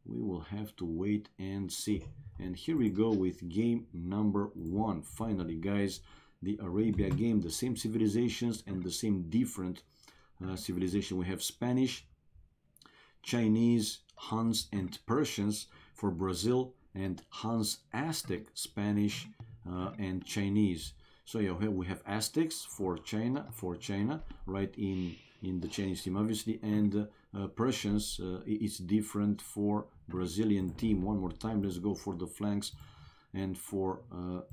We will have to wait and see. And here we go with game number 1. Finally, guys, the Arabia game, the same civilizations and the same different civilization. We have Spanish, Chinese, Huns, and Persians for Brazil, and Huns, Aztec, Spanish, and Chinese. So yeah, we have Aztecs for China, right, in the Chinese team, obviously, and Persians, it's different for Brazilian team. One more time, let's go for the flanks and for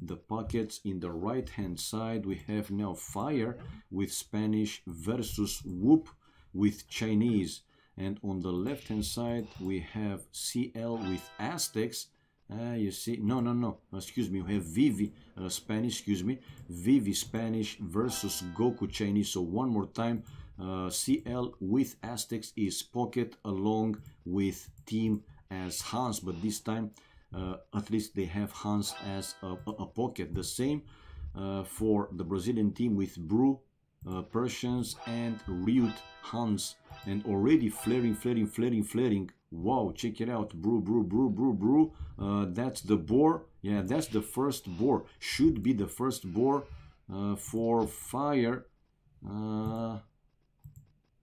the pockets. In the right hand side, we have now Fire with Spanish versus Whoop with Chinese, and on the left hand side we have CL with Aztecs. You see, no, excuse me, we have Vivi Spanish, excuse me, Vivi Spanish versus Goku Chinese. So one more time, CL with Aztecs is pocket along with team as Hans, but this time at least they have Hans as a pocket. The same for the Brazilian team with Bru Persians and Ryut Hans, and already flaring. Wow, check it out, Bru. That's the boar. Yeah, that's the first boar. Should be the first boar for Fire.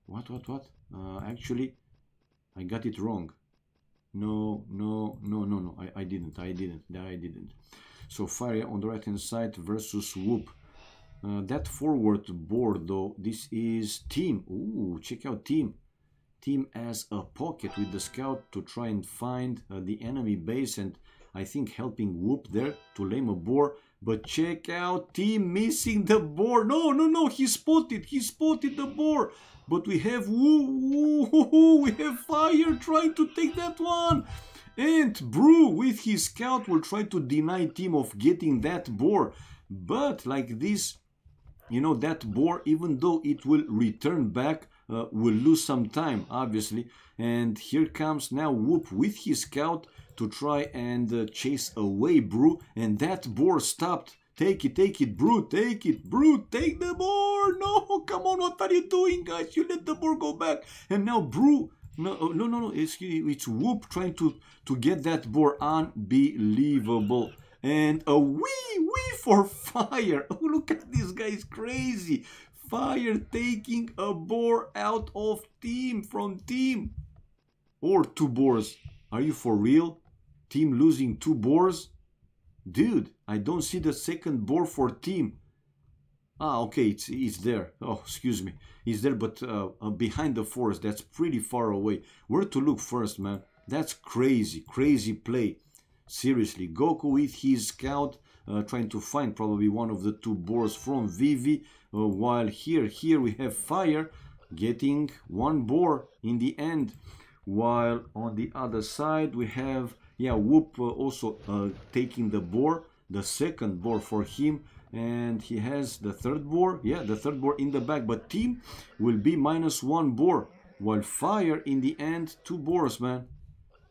What? Actually, I got it wrong. No. I didn't. So Fire on the right hand side versus Whoop. That forward boar though, this is team. Ooh, check out team. Team as a pocket with the scout to try and find the enemy base, and I think helping Whoop there to lame a boar. But check out team missing the boar. No, he spotted the boar. But we have we have Fire trying to take that one. And Bru with his scout will try to deny team of getting that boar. But like this, you know, that boar, even though it will return back, will lose some time, obviously. And here comes now Whoop with his scout to try and chase away Bru. And that boar stopped. Take it, Bru, take it. Bru, take the boar. No, come on, what are you doing, guys? You let the boar go back. And now Bru, no, it's Whoop trying to get that boar. Unbelievable. And a wee for Fire. Oh, look at this guy, is crazy. Fire taking a boar out of team, from team. Or 2 boars. Are you for real? Team losing 2 boars? Dude, I don't see the second boar for team. Ah, okay, it's there. Oh, excuse me. It's there, but behind the forest. That's pretty far away. Where to look first, man? That's crazy play. Seriously, Goku with his scout trying to find probably one of the 2 boars from Vivi, while here we have Fire getting 1 boar in the end, while on the other side we have Whoop also taking the boar, the second boar for him, and he has the 3rd boar, the 3rd boar in the back, but team will be -1 boar, while Fire in the end 2 boars, man.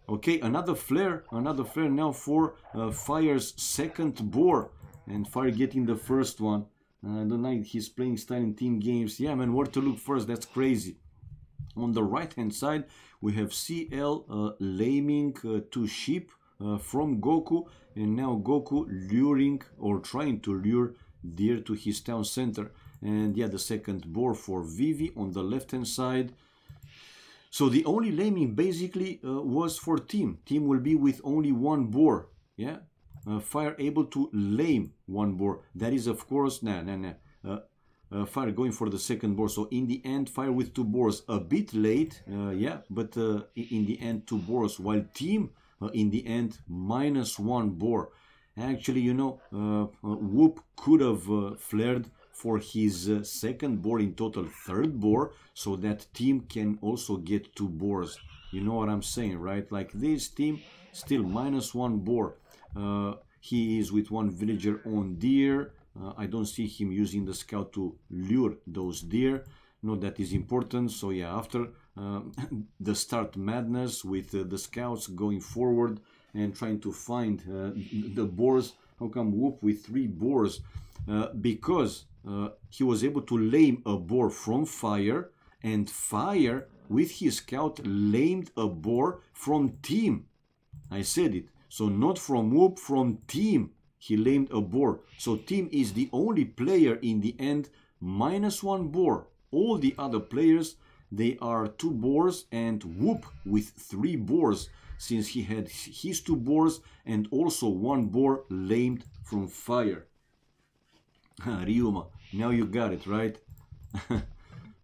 Okay, another flare now for Fire's 2nd boar, and Fire getting the 1st one. I don't like his playing style in team games. Yeah, man, where to look first? That's crazy. On the right hand side, we have CL laming 2 sheep from Goku, and now Goku luring or trying to lure deer to his town center. And yeah, the 2nd boar for Vivi on the left hand side. So the only laming basically was for team. Team will be with only 1 boar. Yeah, Fire able to lame 1 boar. That is, of course, Fire going for the 2nd boar. So in the end, Fire with 2 boars. A bit late, but in the end 2 boars. While team in the end -1 boar. Actually, you know, Whoop could have flared for his 2nd boar, in total 3rd boar, so that team can also get 2 boars. You know what I'm saying, right? Like this team still -1 boar. He is with 1 villager on deer. I don't see him using the scout to lure those deer. No, that is important. So yeah, after the start madness with the scouts going forward and trying to find the boars. How come Whoop with 3 boars? Because he was able to lame a boar from Fire, and Fire with his scout lamed a boar from team. I said it. So not from Whoop, from Team he lamed a boar. So Team is the only player in the end -1 boar. All the other players, they are 2 boars, and Whoop with 3 boars, since he had his 2 boars and also 1 boar lamed from fire. Ryuma, now you got it, right?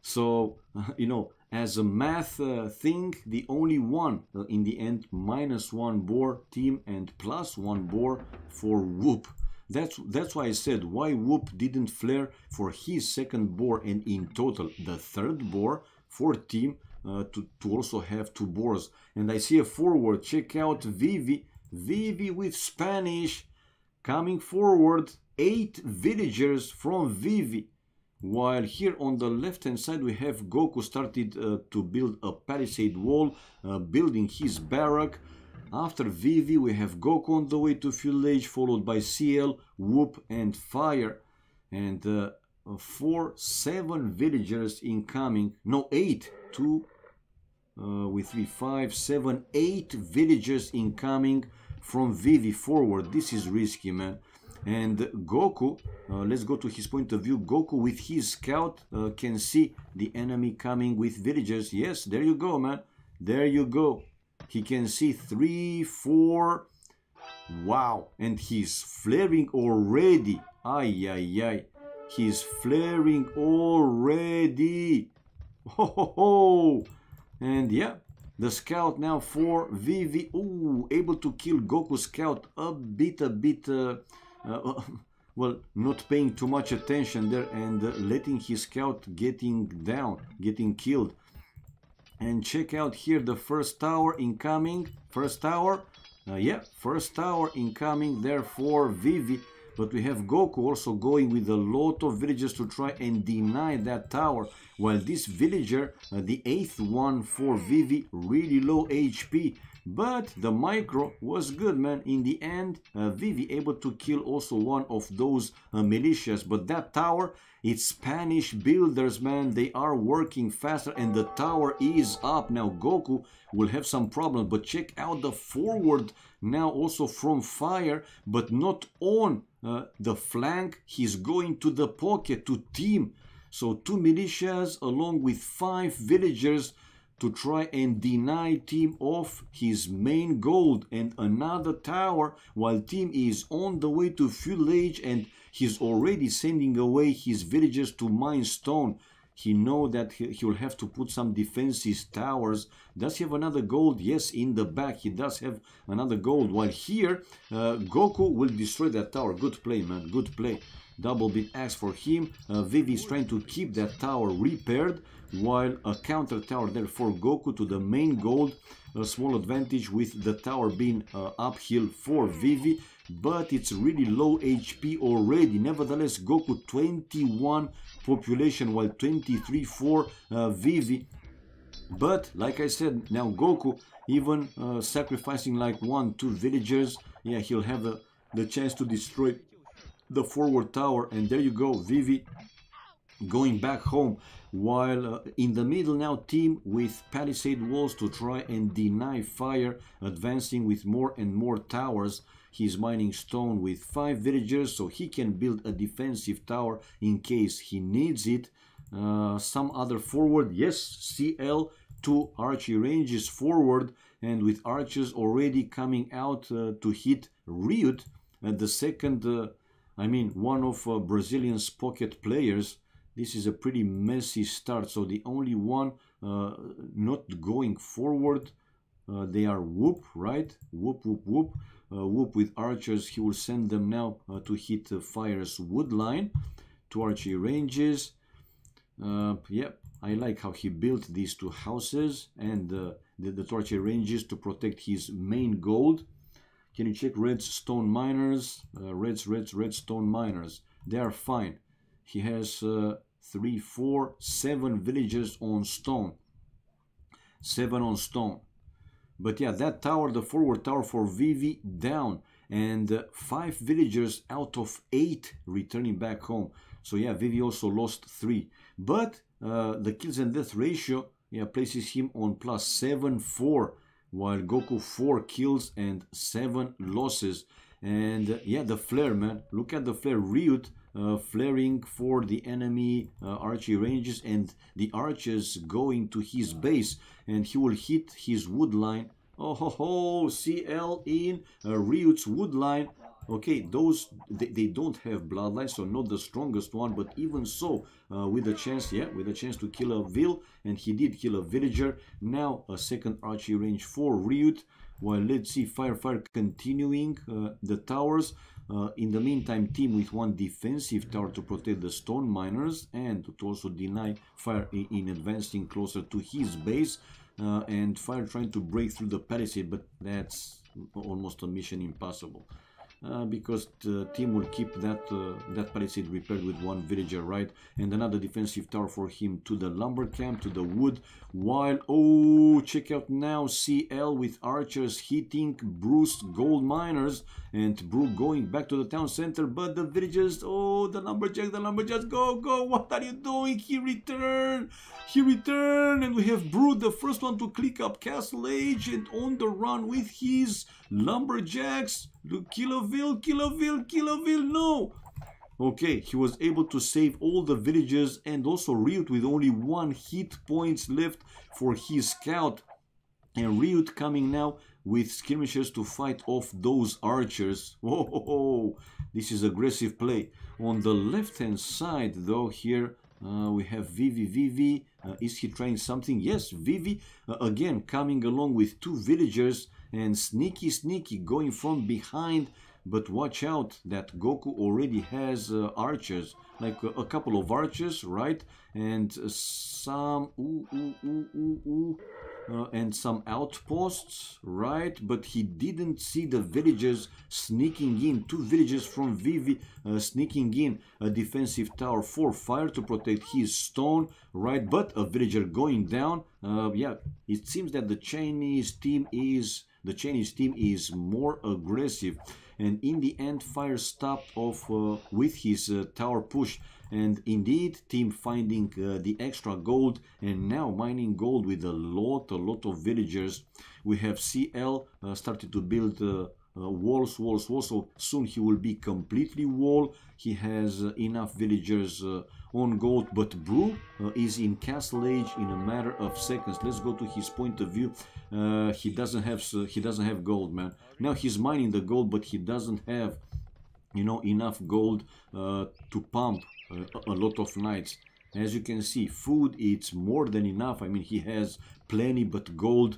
So, you know, as a math thing, the only one in the end -1 boar Team and +1 boar for Whoop. That's why I said why Whoop didn't flare for his second boar, and in total the third boar for Team to also have 2 boars. And I see a forward. Check out Vivi. Vivi with Spanish coming forward. 8 villagers from Vivi. While here on the left hand side we have Goku started to build a palisade wall, building his barrack. After Vivi we have Goku on the way to Feudal Age, followed by CL, Whoop and Fire. And 7 villagers incoming. No, 8. 2 with 3, 5, 7, 8 villagers incoming from Vivi forward. This is risky, man. And Goku, let's go to his point of view. Goku with his scout can see the enemy coming with villagers. Yes, there you go, man. There you go. He can see 3, 4. Wow. And he's flaring already. Ay, ay, ay. He's flaring already. Ho, ho, ho. And yeah, the scout now for Vivi. Ooh, able to kill Goku's scout a bit, well, not paying too much attention there, and letting his scout getting down, getting killed. And check out here the first tower incoming. First tower, yeah, first tower incoming there for Vivi. But we have Goku also going with a lot of villagers to try and deny that tower. While this villager, the 8th one for Vivi, really low HP. But the micro was good, man. In the end, Vivi able to kill also one of those militias. But that tower, it's Spanish builders, man. They are working faster and the tower is up. Now Goku will have some problem. But check out the forward now also from Fire. But not on the flank. He's going to the pocket to Team. So 2 militias along with 5 villagers to try and deny Team of his main gold, and another tower while Team is on the way to Feudal Age, and he's already sending away his villagers to mine stone. He know that he will have to put some defensive towers. Does he have another gold? Yes, in the back he does have another gold. While here Goku will destroy that tower. Good play, man, good play. Double bit axe for him. Vivi is trying to keep that tower repaired, while a counter tower there for Goku to the main gold. A small advantage with the tower being uphill for Vivi, but it's really low HP already. Nevertheless, Goku 21 population while 23 for Vivi. But like I said, now Goku even sacrificing like 1-2 villagers, yeah, he'll have the chance to destroy the forward tower. And there you go, Vivi going back home, while in the middle now Team with palisade walls to try and deny Fire, advancing with more and more towers. He's mining stone with 5 villagers so he can build a defensive tower in case he needs it. Some other forward, yes, CL 2 archery ranges forward, and with archers already coming out to hit Ryut at the second, I mean one of Brazilian's pocket players. This is a pretty messy start. So the only one not going forward, they are Whoop, right? Whoop, Whoop, Whoop. Whoop with archers, he will send them now to hit Fire's wood line. 2 archery ranges. Yeah, I like how he built these 2 houses and the 2 archery ranges to protect his main gold. Can you check Red's stone miners? Red stone miners. They are fine. He has 3, 4, 7 villagers on stone. 7 on stone. But yeah, that tower, the forward tower for Vivi, down. And 5 villagers out of 8 returning back home. So yeah, Vivi also lost 3. But the kills and death ratio, yeah, places him on +7-4. while Goku 4 kills and 7 losses. And yeah, the flare, man, look at the flare. Ryut flaring for the enemy archery ranges, and the archers going to his base, and he will hit his wood line. Oh ho ho, CL in Ryut's wood line. Okay, those they don't have bloodline, so not the strongest one, but even so, with a chance, yeah, with a chance to kill a Vil, and he did kill a villager. Now a second archery range for Ryut. While let's see, fire continuing the towers. In the meantime, team with one defensive tower to protect the stone miners and to also deny fire in advancing closer to his base. And fire trying to break through the palisade, but that's almost a mission impossible. Because the team will keep that palisade repaired with one villager, right? And another defensive tower for him to the lumber camp, to the wood. While, oh, check out now, CL with archers hitting Bruce gold miners, and Brew going back to the town center, but the villagers, oh, the lumberjacks, go, what are you doing? He returned, and we have Brew, the first one to click up Castle Age, and on the run with his lumberjacks. Kill a Vil, no! Okay, he was able to save all the villagers, and also Ryut with only 1 hit points left for his scout. And Ryut coming now with skirmishers to fight off those archers. Whoa, this is aggressive play. On the left hand side though, here we have Vivi. Is he trying something? Yes, Vivi again coming along with 2 villagers, and sneaky going from behind. But watch out that Goku already has archers, like a couple of archers, right? And some and some outposts, right? But he didn't see the villagers sneaking in. 2 villagers from Vivi sneaking in. A defensive tower for fire to protect his stone, right? But a villager going down. Yeah, it seems that the Chinese team is more aggressive. And in the end, fire stopped off with his tower push. And indeed, team finding the extra gold and now mining gold with a lot of villagers. We have CL started to build walls. So soon he will be completely wall. He has enough villagers on gold, but Brew is in Castle Age in a matter of seconds. Let's go to his point of view. He doesn't have gold, man. Now he's mining the gold, but he doesn't have, enough gold to pump a lot of knights. As you can see, food, it's more than enough. I mean, he has plenty, but gold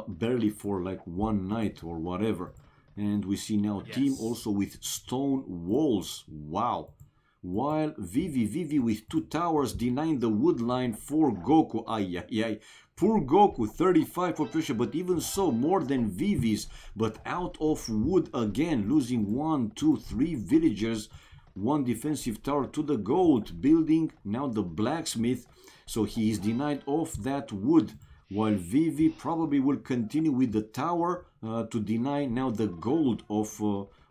barely for like 1 knight or whatever. And we see now team also with stone walls. Wow. While Vivi with 2 towers denying the wood line for Goku. Ay. Poor Goku, 35 population, but even so, more than Vivi's. But out of wood again, losing 1, 2, 3 villagers. 1 defensive tower to the gold, building now the blacksmith. So he is denied of that wood. While Vivi probably will continue with the tower to deny now the gold of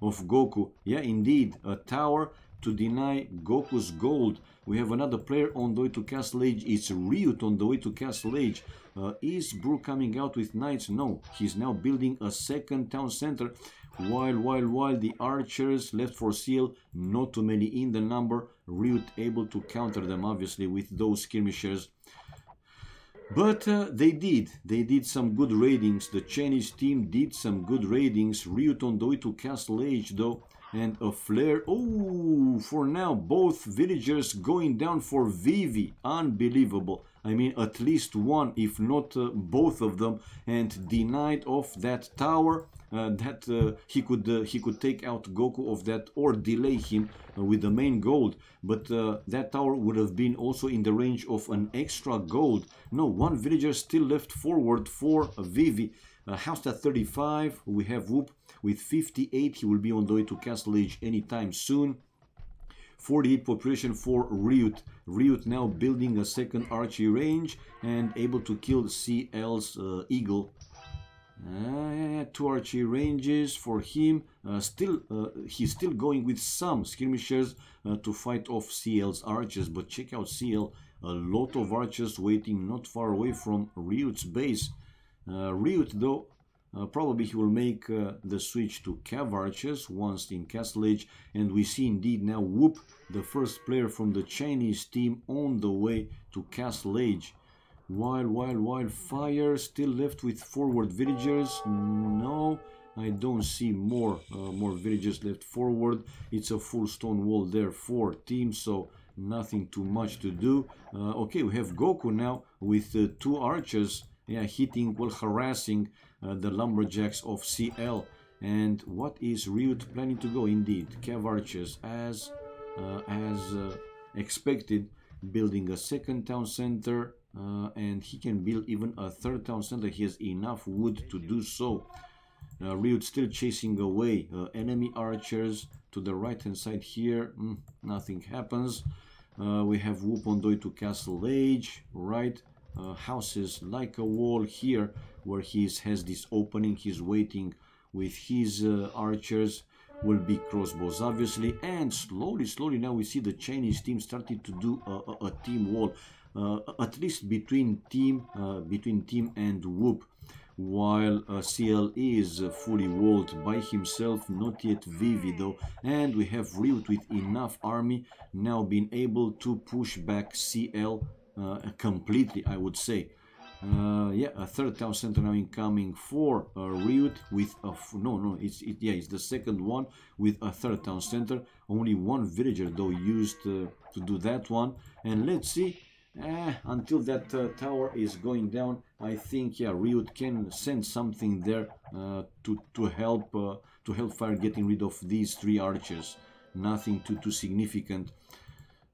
Goku. Yeah, indeed, a tower to deny Goku's gold. We have another player on the way to Castle Age. It's Ryut on the way to Castle Age. Is Brew coming out with knights? No, he's now building a second town center. While the archers left for seal, not too many in the number. Ryut able to counter them, obviously, with those skirmishers. But they did some good raidings. The Chinese team did some good raidings. Ryut on the way to Castle Age though, and a flare. Oh, for now both villagers going down for Vivi. Unbelievable. I mean, at least one, if not both of them, and denied of that tower. That he could take out Goku of that or delay him with the main gold, but that tower would have been also in the range of an extra gold. No, 1 villager still left forward for Vivi. House at 35, we have Whoop with 58. He will be on the way to Castle Age anytime soon. 48 population for Ryut. Ryut now building a second archery range and able to kill CL's eagle. 2 archery ranges for him. He's still going with some skirmishers to fight off CL's archers. But check out CL, a lot of archers waiting not far away from Ryut's base. Ryut, though, probably he will make the switch to Cav Archers once in Castle Age, and we see indeed now Whoop, the first player from the Chinese team, on the way to Castle Age. While Fire still left with forward villagers. No, I don't see more villagers left forward. It's a full stone wall there for teams, so nothing too much to do. Okay, we have Goku now with two archers, yeah, hitting, well, harassing the lumberjacks of CL. And what is Ryut planning to go? Indeed, Cav Archers, as expected, building a second town center, and he can build even a third town center. He has enough wood to do so. Ryut still chasing away enemy archers to the right hand side here. Nothing happens. We have Whoop on the way to Castle Age, right? Houses like a wall here where he has this opening. He's waiting with his archers. Will be crossbows obviously, and slowly now we see the Chinese team starting to do a team wall, at least between team and Whoop, while CL is fully walled by himself. Not yet Vivi though, and we have Ryut with enough army now being able to push back CL completely, I would say. Yeah, a third town center now incoming for Ryut with a it's the second one with a third town center. Only one villager though used to do that one, and let's see until that tower is going down. I think, yeah, Ryut can send something there to help Fire getting rid of these three archers. Nothing too significant.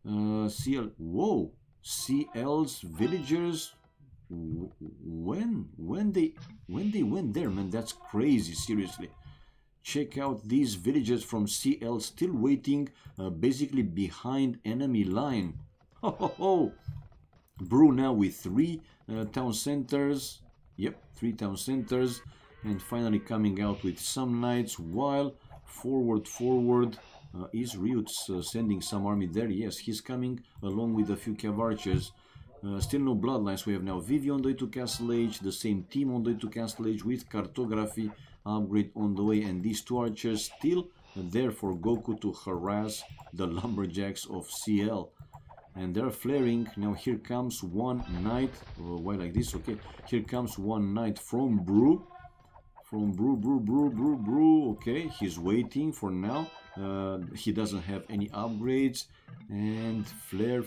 CL, whoa, CL's villagers. When they went there, man, that's crazy. Seriously, check out these villagers from CL still waiting, basically behind enemy line. Brew now with three town centers. Yep, 3 town centers, and finally coming out with some knights. While forward is Ryut sending some army there. Yes, he's coming along with a few Cav Archers. Still no bloodlines. We have now Vivi on the way to Castle Age, the same team on the way to Castle Age with cartography upgrade on the way, and these two archers still there for Goku to harass the lumberjacks of CL. And they're flaring. Now here comes one knight. Why like this? Okay, here comes one knight from Brew. Okay, he's waiting for now. He doesn't have any upgrades. And flare,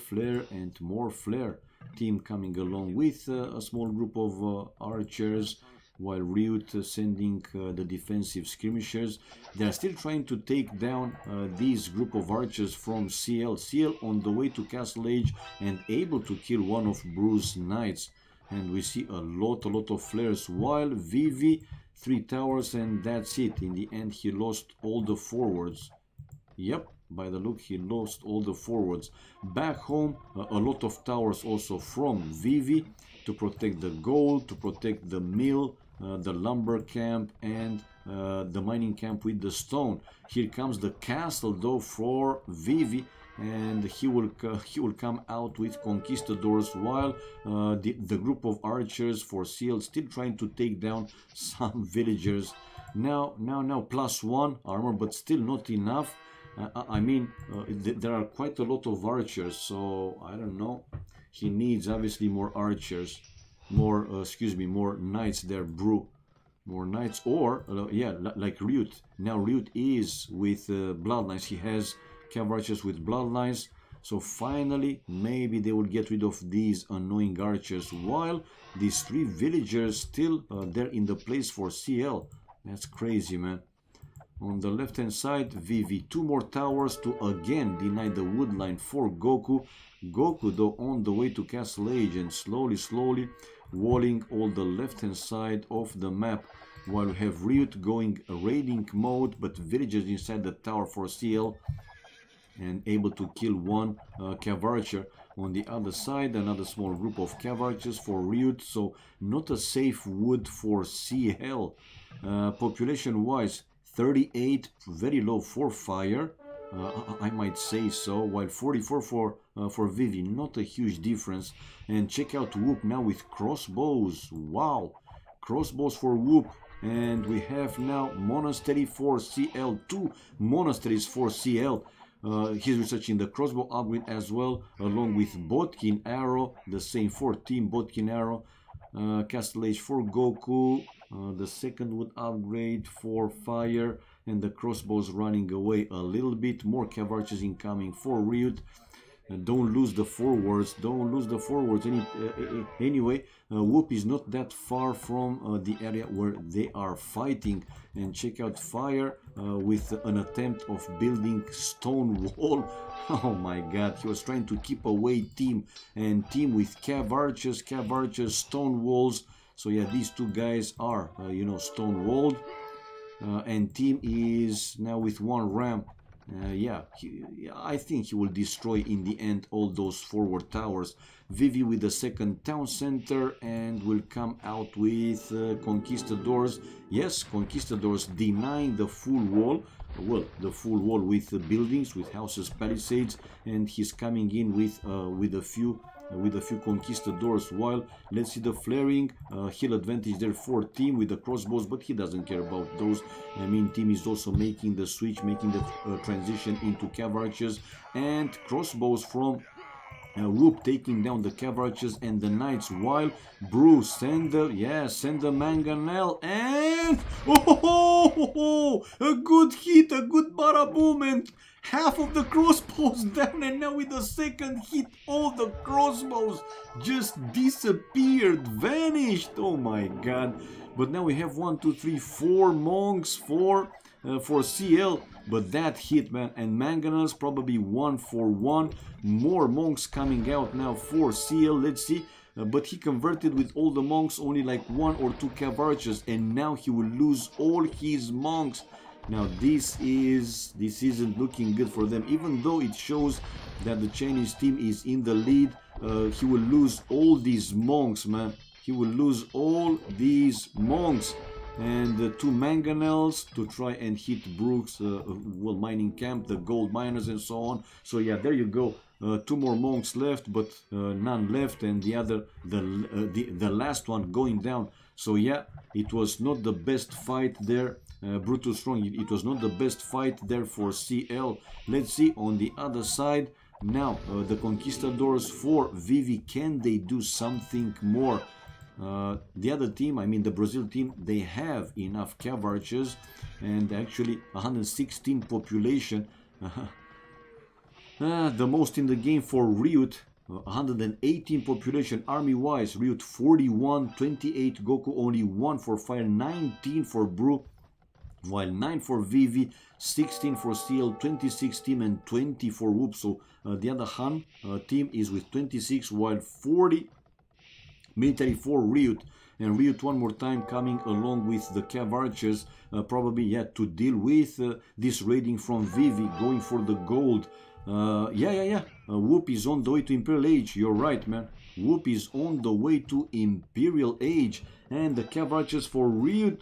and more flare. Team coming along with a small group of archers, while Ryut sending the defensive skirmishers. They are still trying to take down this group of archers from CL. CL on the way to Castle Age and able to kill one of Brew's knights. And we see a lot of flares, while Vivi 3 towers, and that's it. In the end, he lost all the forwards. Yep, by the look, he lost all the forwards. Back home, a lot of towers also from Vivi to protect the gold, to protect the mill, the lumber camp, and the mining camp with the stone. Here comes the castle though for Vivi, and he will come out with conquistadors, while the group of archers for CL still trying to take down some villagers. Now +1 armor, but still not enough. I mean, there are quite a lot of archers, so I don't know. He needs obviously more archers, more knights there. Brew more knights, or yeah, like Ryut. Now Ryut is with bloodlines. He has Cav Archers with bloodlines, so finally maybe they will get rid of these annoying archers, while these 3 villagers still there in the place for CL. That's crazy, man. On the left hand side, Vivi 2 more towers to again deny the wood line for Goku. Goku though on the way to Castle Age and slowly walling all the left hand side of the map, while we have Ryut going raiding mode, but villagers inside the tower for CL and able to kill one Cav Archer. On the other side, another small group of Cav Archers for Ryut, so not a safe wood for CL. Population wise, 38, very low for Fire, I might say so, while 44 for Vivi, not a huge difference. And check out Whoop now with crossbows. Wow, crossbows for Whoop. And we have now monastery for CL, 2 monasteries for CL. He's researching the crossbow upgrade as well, along with Bodkin arrow, the same for team Bodkin arrow. Castle Age for Goku, the second wood upgrade for fire, and the crossbows running away a little bit. More cav archers incoming for Ryut. Don't lose the forwards, don't lose the forwards. Anyway, Whoop is not that far from the area where they are fighting. And check out fire with an attempt of building stone wall. Oh my god, he was trying to keep away team, and team with cav archers, stone walls. So yeah, these two guys are you know, stone walled, and team is now with one ram. Yeah, I think he will destroy in the end all those forward towers. Vivi with the second town center, and will come out with conquistadors. Yes, conquistadors denying the full wall. Well, the full wall with buildings, with houses, palisades, and he's coming in with a few conquistadors. While let's see the flaring, hill advantage there for team with the crossbows, but he doesn't care about those. I mean, team is also making the switch, making the transition into cav archers, and crossbows from Whoop taking down the cav archers and the knights, while Bruce send the mangonel, and a good hit, a good bada boom, and half of the crossbows down. And now with the second hit, all the crossbows just disappeared, vanished. Oh my god. But now we have 1, 2, 3, 4 monks for CL, but that hit, man. And mangonels probably 1 for 1. More monks coming out now for CL. Let's see. But he converted with all the monks, only like 1 or 2 cav archers, and now he will lose all his monks. Now this isn't looking good for them, even though it shows that the Chinese team is in the lead. He will lose all these monks, man. He will lose all these monks. And 2 mangonels to try and hit Brooks, well, mining camp, the gold miners and so on. So yeah, there you go. 2 more monks left, but none left, and the last one going down. So yeah, it was not the best fight there. Brutus Strong, it was not the best fight there for CL. Let's see on the other side. Now, the conquistadors for Vivi, can they do something more? The other team, I mean the Brazil team, they have enough cav archers, and actually 116 population. The most in the game for Ryut, 118 population army-wise. Ryut 41, 28 Goku, only 1 for fire, 19 for Bru, while 9 for Vivi, 16 for CL, 26 team, and 20 for Whoop. So the other Han team is with 26, while 40 military for Ryut. And Ryut one more time coming along with the cav archers, probably, yeah, to deal with this raiding from Vivi, going for the gold. Whoop is on the way to Imperial Age. You're right, man. Whoop is on the way to Imperial Age. And the cav archers for Ryut,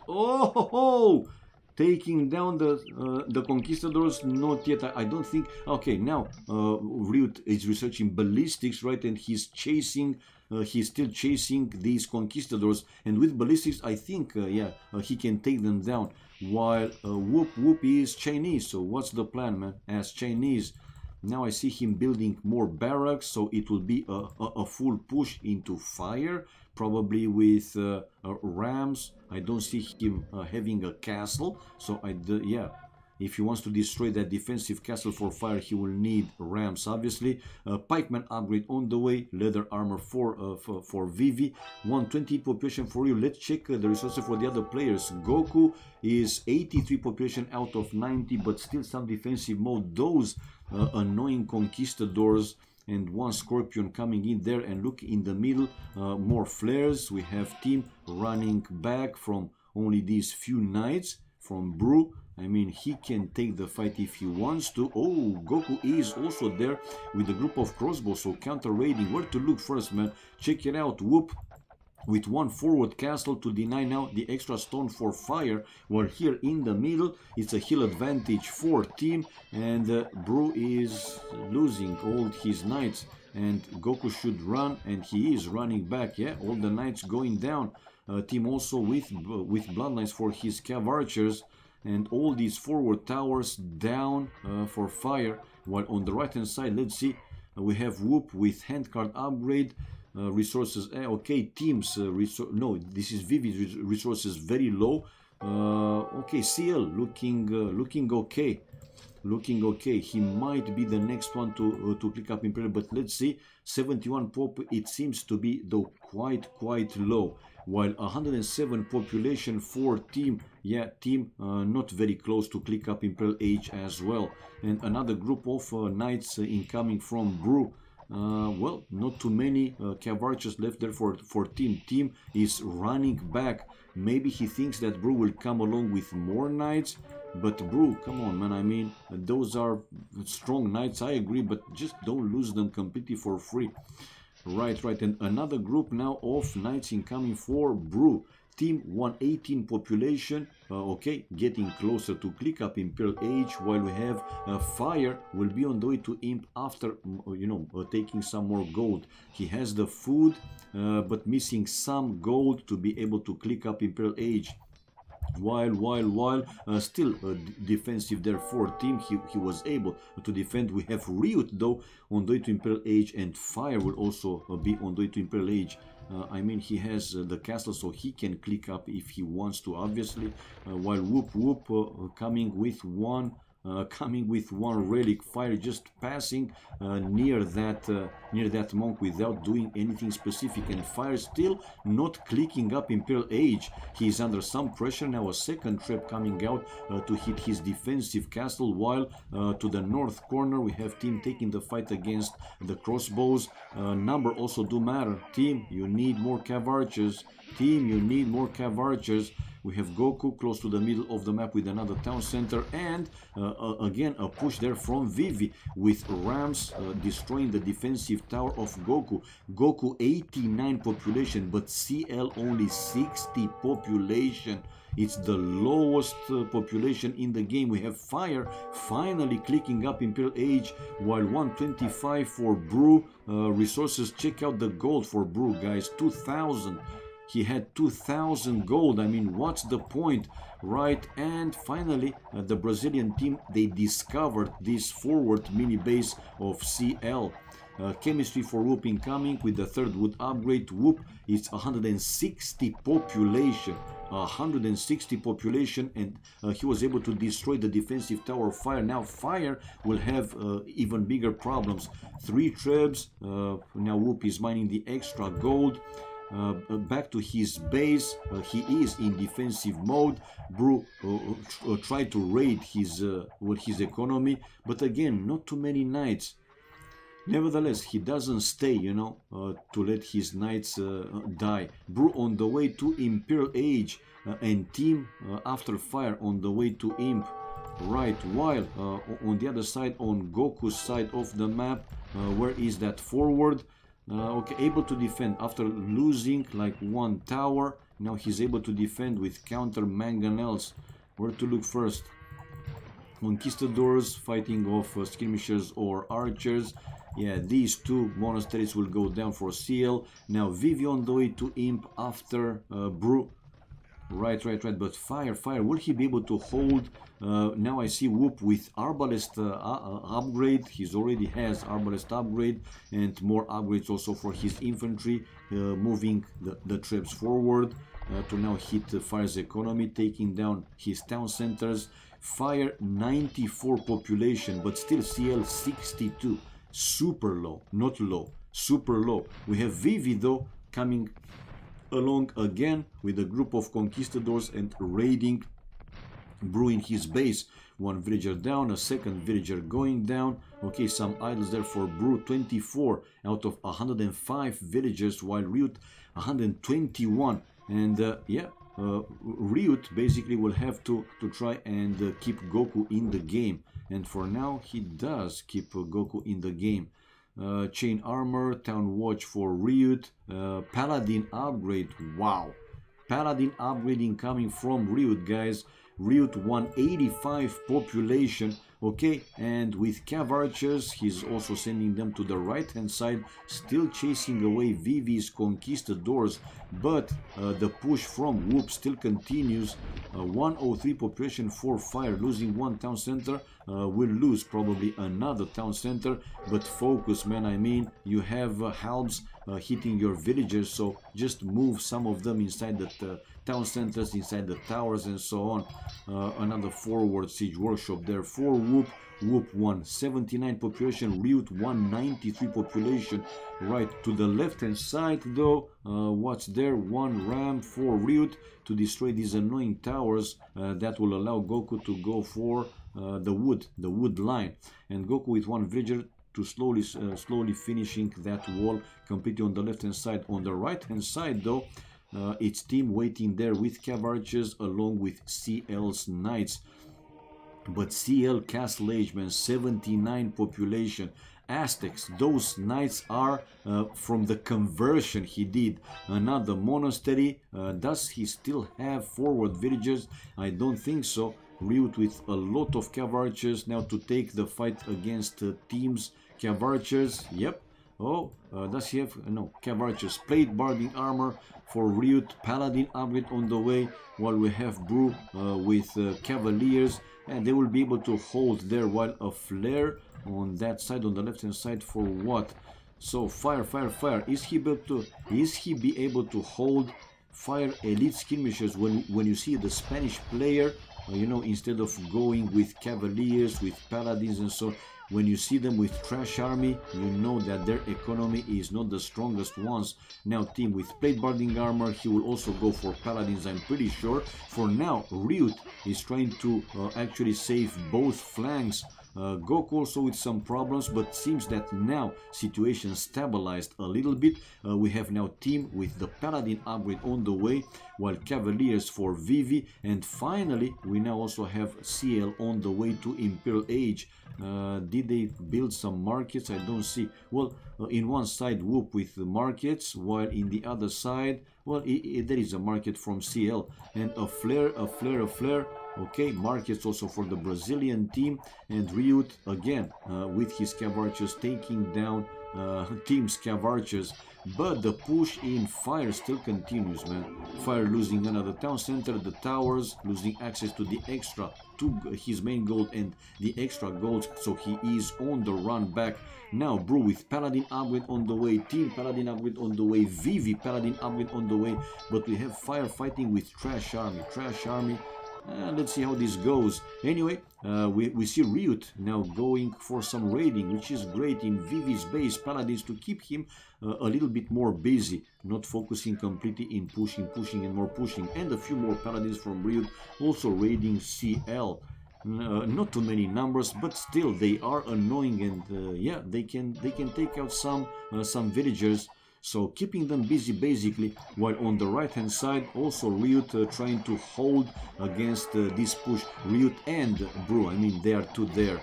taking down the conquistadors. Not yet, I don't think. Okay, now Ryut is researching ballistics, right? And he's chasing, he's still chasing these conquistadors, and with ballistics I think he can take them down. While Whoop is Chinese. So what's the plan, man? As Chinese, now I see him building more barracks, so it will be a full push into fire, probably with rams. I don't see him having a castle, so if he wants to destroy that defensive castle for fire, he will need rams, obviously. Pikeman upgrade on the way, leather armor for Vivi, 120 population for you. Let's check the resources for the other players. Goku is 83 population out of 90, but still some defensive mode. Those annoying conquistadors, and 1 scorpion coming in there. And look in the middle, more flares. We have team running back from only these few knights from Bru. I mean, he can take the fight if he wants to. Oh, Goku is also there with a group of crossbows, so counter raiding. Where to look first, man? Check it out. Whoop with 1 forward castle to deny now the extra stone for fire, while here in the middle it's a hill advantage for team, and Bru is losing all his knights, and Goku should run, and he is running back. Yeah, all the knights going down. team also with bloodlines for his cav archers, and all these forward towers down for fire. While on the right hand side, let's see, we have Whoop with handcard upgrade. Resources, okay, teams, no, this is Vivid resources very low. Okay, CL looking okay. Looking okay. He might be the next one to click up Imperial, but let's see. 71 pop, it seems to be though quite low. While 107 population for team, yeah, team not very close to click up Imperial Age as well. And another group of knights incoming from Brew. Well, not too many cav archers left there for team. Team is running back. Maybe he thinks that Brew will come along with more knights. But Brew, come on, man, I mean, those are strong knights, I agree, but just don't lose them completely for free. Right, and another group now of knights incoming for Brew. Team 118 population, okay, getting closer to click up Imperial Age, while we have Fire will be on the way to Imp after, you know, taking some more gold. He has the food, but missing some gold to be able to click up Imperial Age. While still defensive there for team, he was able to defend. We have Ryut though on the way to Imperial Age, and Fire will also be on the way to Imperial Age. I mean, he has the castle, so he can click up if he wants to, obviously. While Whoop coming with one relic. Fire just passing near that monk without doing anything specific, and Fire still not clicking up Imperial Age. He is under some pressure now. A second trap coming out to hit his defensive castle, while to the north corner we have team taking the fight against the crossbows. Number also do matter. Team, you need more cav archers. Team, you need more cav archers. We have Goku close to the middle of the map with another town center, and again a push there from Vivi with Rams destroying the defensive tower of Goku. Goku 89 population, but CL only 60 population. It's the lowest population in the game. We have Fire finally clicking up Imperial Age, while 125 for Brew. Resources, check out the gold for Brew, guys, 2000. He had 2000 gold. I mean, what's the point, right? And finally, the Brazilian team, they discovered this forward mini base of CL. Chemistry for Whoop incoming with the third wood upgrade. Whoop is 160 population. 160 population, and he was able to destroy the defensive tower of Fire. Now Fire will have even bigger problems. 3 trebs. Now Whoop is mining the extra gold. Back to his base. He is in defensive mode. Brew tried to raid his economy, but again, not too many knights. Nevertheless, he doesn't stay, you know, to let his knights die. Brew on the way to Imperial Age, and team after Fire on the way to Imp. Right, while on the other side, on Goku's side of the map, where is that forward? Okay, able to defend after losing like one tower. Now he's able to defend with counter mangonels. Where to look first? Conquistadors fighting off skirmishers or archers. Yeah, these two monasteries will go down for CL. Now Vivi on the way to Imp after Brew. Right, but Fire, will he be able to hold? Now I see Whoop with Arbalest upgrade. He already has Arbalest upgrade, and more upgrades also for his infantry, moving the troops forward to now hit Fire's economy, taking down his town centers. Fire 94 population, but still CL 62. Super low, not low, super low. We have Vivi though coming along again with a group of conquistadors and raiding Brew in his base. One villager down, a second villager going down. Okay, some idols there for Brew. 24 out of 105 villagers, while Ryut 121. And yeah, Ryut basically will have to try and keep Goku in the game, and for now he does keep Goku in the game. Chain armor, town watch for Ryut, Paladin upgrade. Wow, Paladin upgrading coming from Ryut, guys. Ryut 185 population. Okay, and with cav archers, he's also sending them to the right hand side, still chasing away Vivi's conquistadors, but the push from Whoop still continues. 103 population for fire, losing one town center. Will lose probably another town center, but focus, man. I mean, you have halbs hitting your villagers, so just move some of them inside the town centers, inside the towers, and so on. Another forward siege workshop there for Whoop. Whoop 179 population, Ryut 193 population. Right to the left hand side though, what's there? One ram for Ryut to destroy these annoying towers that will allow Goku to go for the wood line, and Goku with one villager to slowly finishing that wall completely on the left hand side. On the right hand side though, it's team waiting there with cav archers along with CL's knights. But CL Castle Age, man, 79 population. Aztecs, those knights are from the conversion he did. Another monastery. Does he still have forward villagers? I don't think so. Ryut with a lot of cav archers now to take the fight against teams. Cav archers, yep. Oh, does he have, no, cav archers, plate barding armor for Ryut, paladin upgrade on the way, while we have Brew with cavaliers, and they will be able to hold there, while a flare on that side, on the left hand side, for what? So fire, is he be able to hold fire elite skirmishers? When you see the Spanish player, you know, instead of going with cavaliers, with paladins and so, when you see them with trash army, you know that their economy is not the strongest ones. Now team with plate barding armor, he will also go for paladins, I'm pretty sure. For now, Ryut is trying to actually save both flanks. Goku also with some problems, but seems that now situation stabilized a little bit. We have now team with the paladin upgrade on the way, while cavaliers for Vivi, and finally we now also have CL on the way to Imperial Age. Did they build some markets? I don't see. Well, in one side Whoop with the markets, while in the other side, well, there is a market from CL, and a flare. Okay, markets also for the Brazilian team, and Ryut again with his cav archers taking down team's cav archers. But the push in fire still continues, man. Fire losing another town center, the towers losing access to the extra, to his main gold and the extra gold, so he is on the run back. Now Brew with paladin upgrade on the way, team paladin upgrade on the way, Vivi paladin upgrade on the way, but we have fire fighting with trash army. Let's see how this goes. Anyway, we see Ryut now going for some raiding, which is great in Vivi's base paladins to keep him a little bit more busy, not focusing completely in pushing and more pushing, and a few more paladins from Ryut also raiding CL. Not too many numbers, but still they are annoying, and yeah, they can take out some villagers. So keeping them busy basically, while on the right hand side also Ryut trying to hold against this push. Ryut and Brew, I mean, they are two there,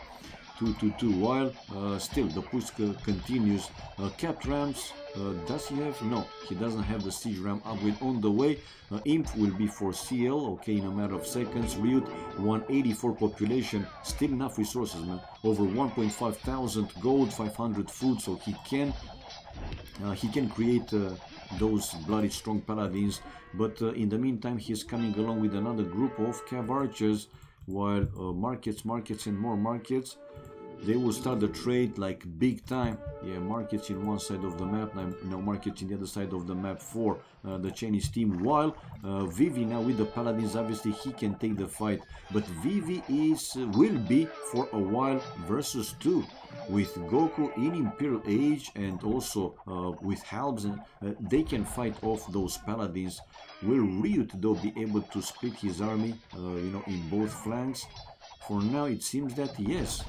2 while still the push continues. Capped rams, does he have? No, he doesn't have the siege ram upgrade on the way. Imp will be for CL, okay, in a matter of seconds. Ryut 184 population, still enough resources, man, over 1.5 thousand gold, 500 food, so he can create those bloody strong paladins. But in the meantime, he's coming along with another group of cav archers, while markets and more markets. They will start the trade like big time. Yeah, markets in one side of the map, now markets in the other side of the map for the Chinese team. While Vivi now with the paladins, obviously he can take the fight, but Vivi will be for a while versus 2 with Goku in Imperial Age, and also with halbs, and they can fight off those paladins. Will Ryut though be able to split his army, you know, in both flanks? For now it seems that yes.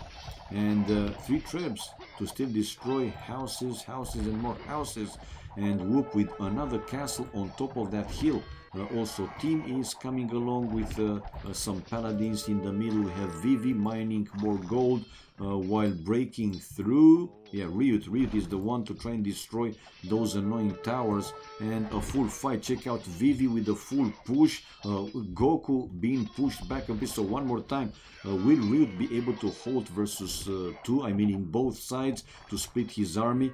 And 3 trebs to still destroy houses and more houses, and Whoop with another castle on top of that hill. Also team is coming along with some paladins in the middle. We have Vivi mining more gold, while breaking through. Yeah, Ryut is the one to try and destroy those annoying towers, and a full fight. Check out Vivi with a full push, Goku being pushed back a bit. So one more time, will Ryut be able to hold versus 2, I mean in both sides, to split his army?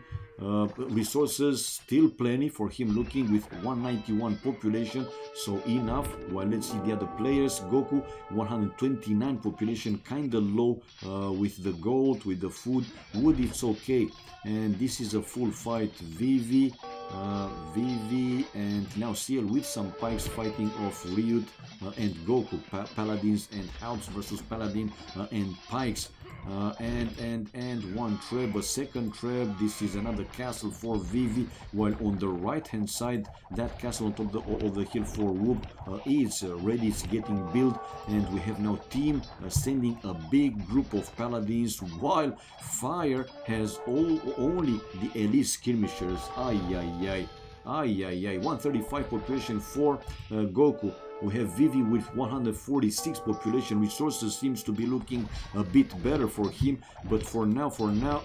Resources still plenty for him, looking with 191 population, so enough. While let's see the other players. Goku 129 population, kinda low with the gold, with the food. Wood, it's okay. And this is a full fight. Vivi and now CL with some pikes fighting off Ryut and Goku. Paladins and Halbs versus Paladin and pikes. And one treb, a second treb. This is another castle for Vivi, while on the right hand side, that castle on top of the hill for Whoop is ready, it's getting built. And we have now team sending a big group of paladins, while Fire has only the elite skirmishers. Ay ay ay, ay ay ay. 135 population for Goku. We have Vivi with 146 population. Resources seems to be looking a bit better for him, but for now,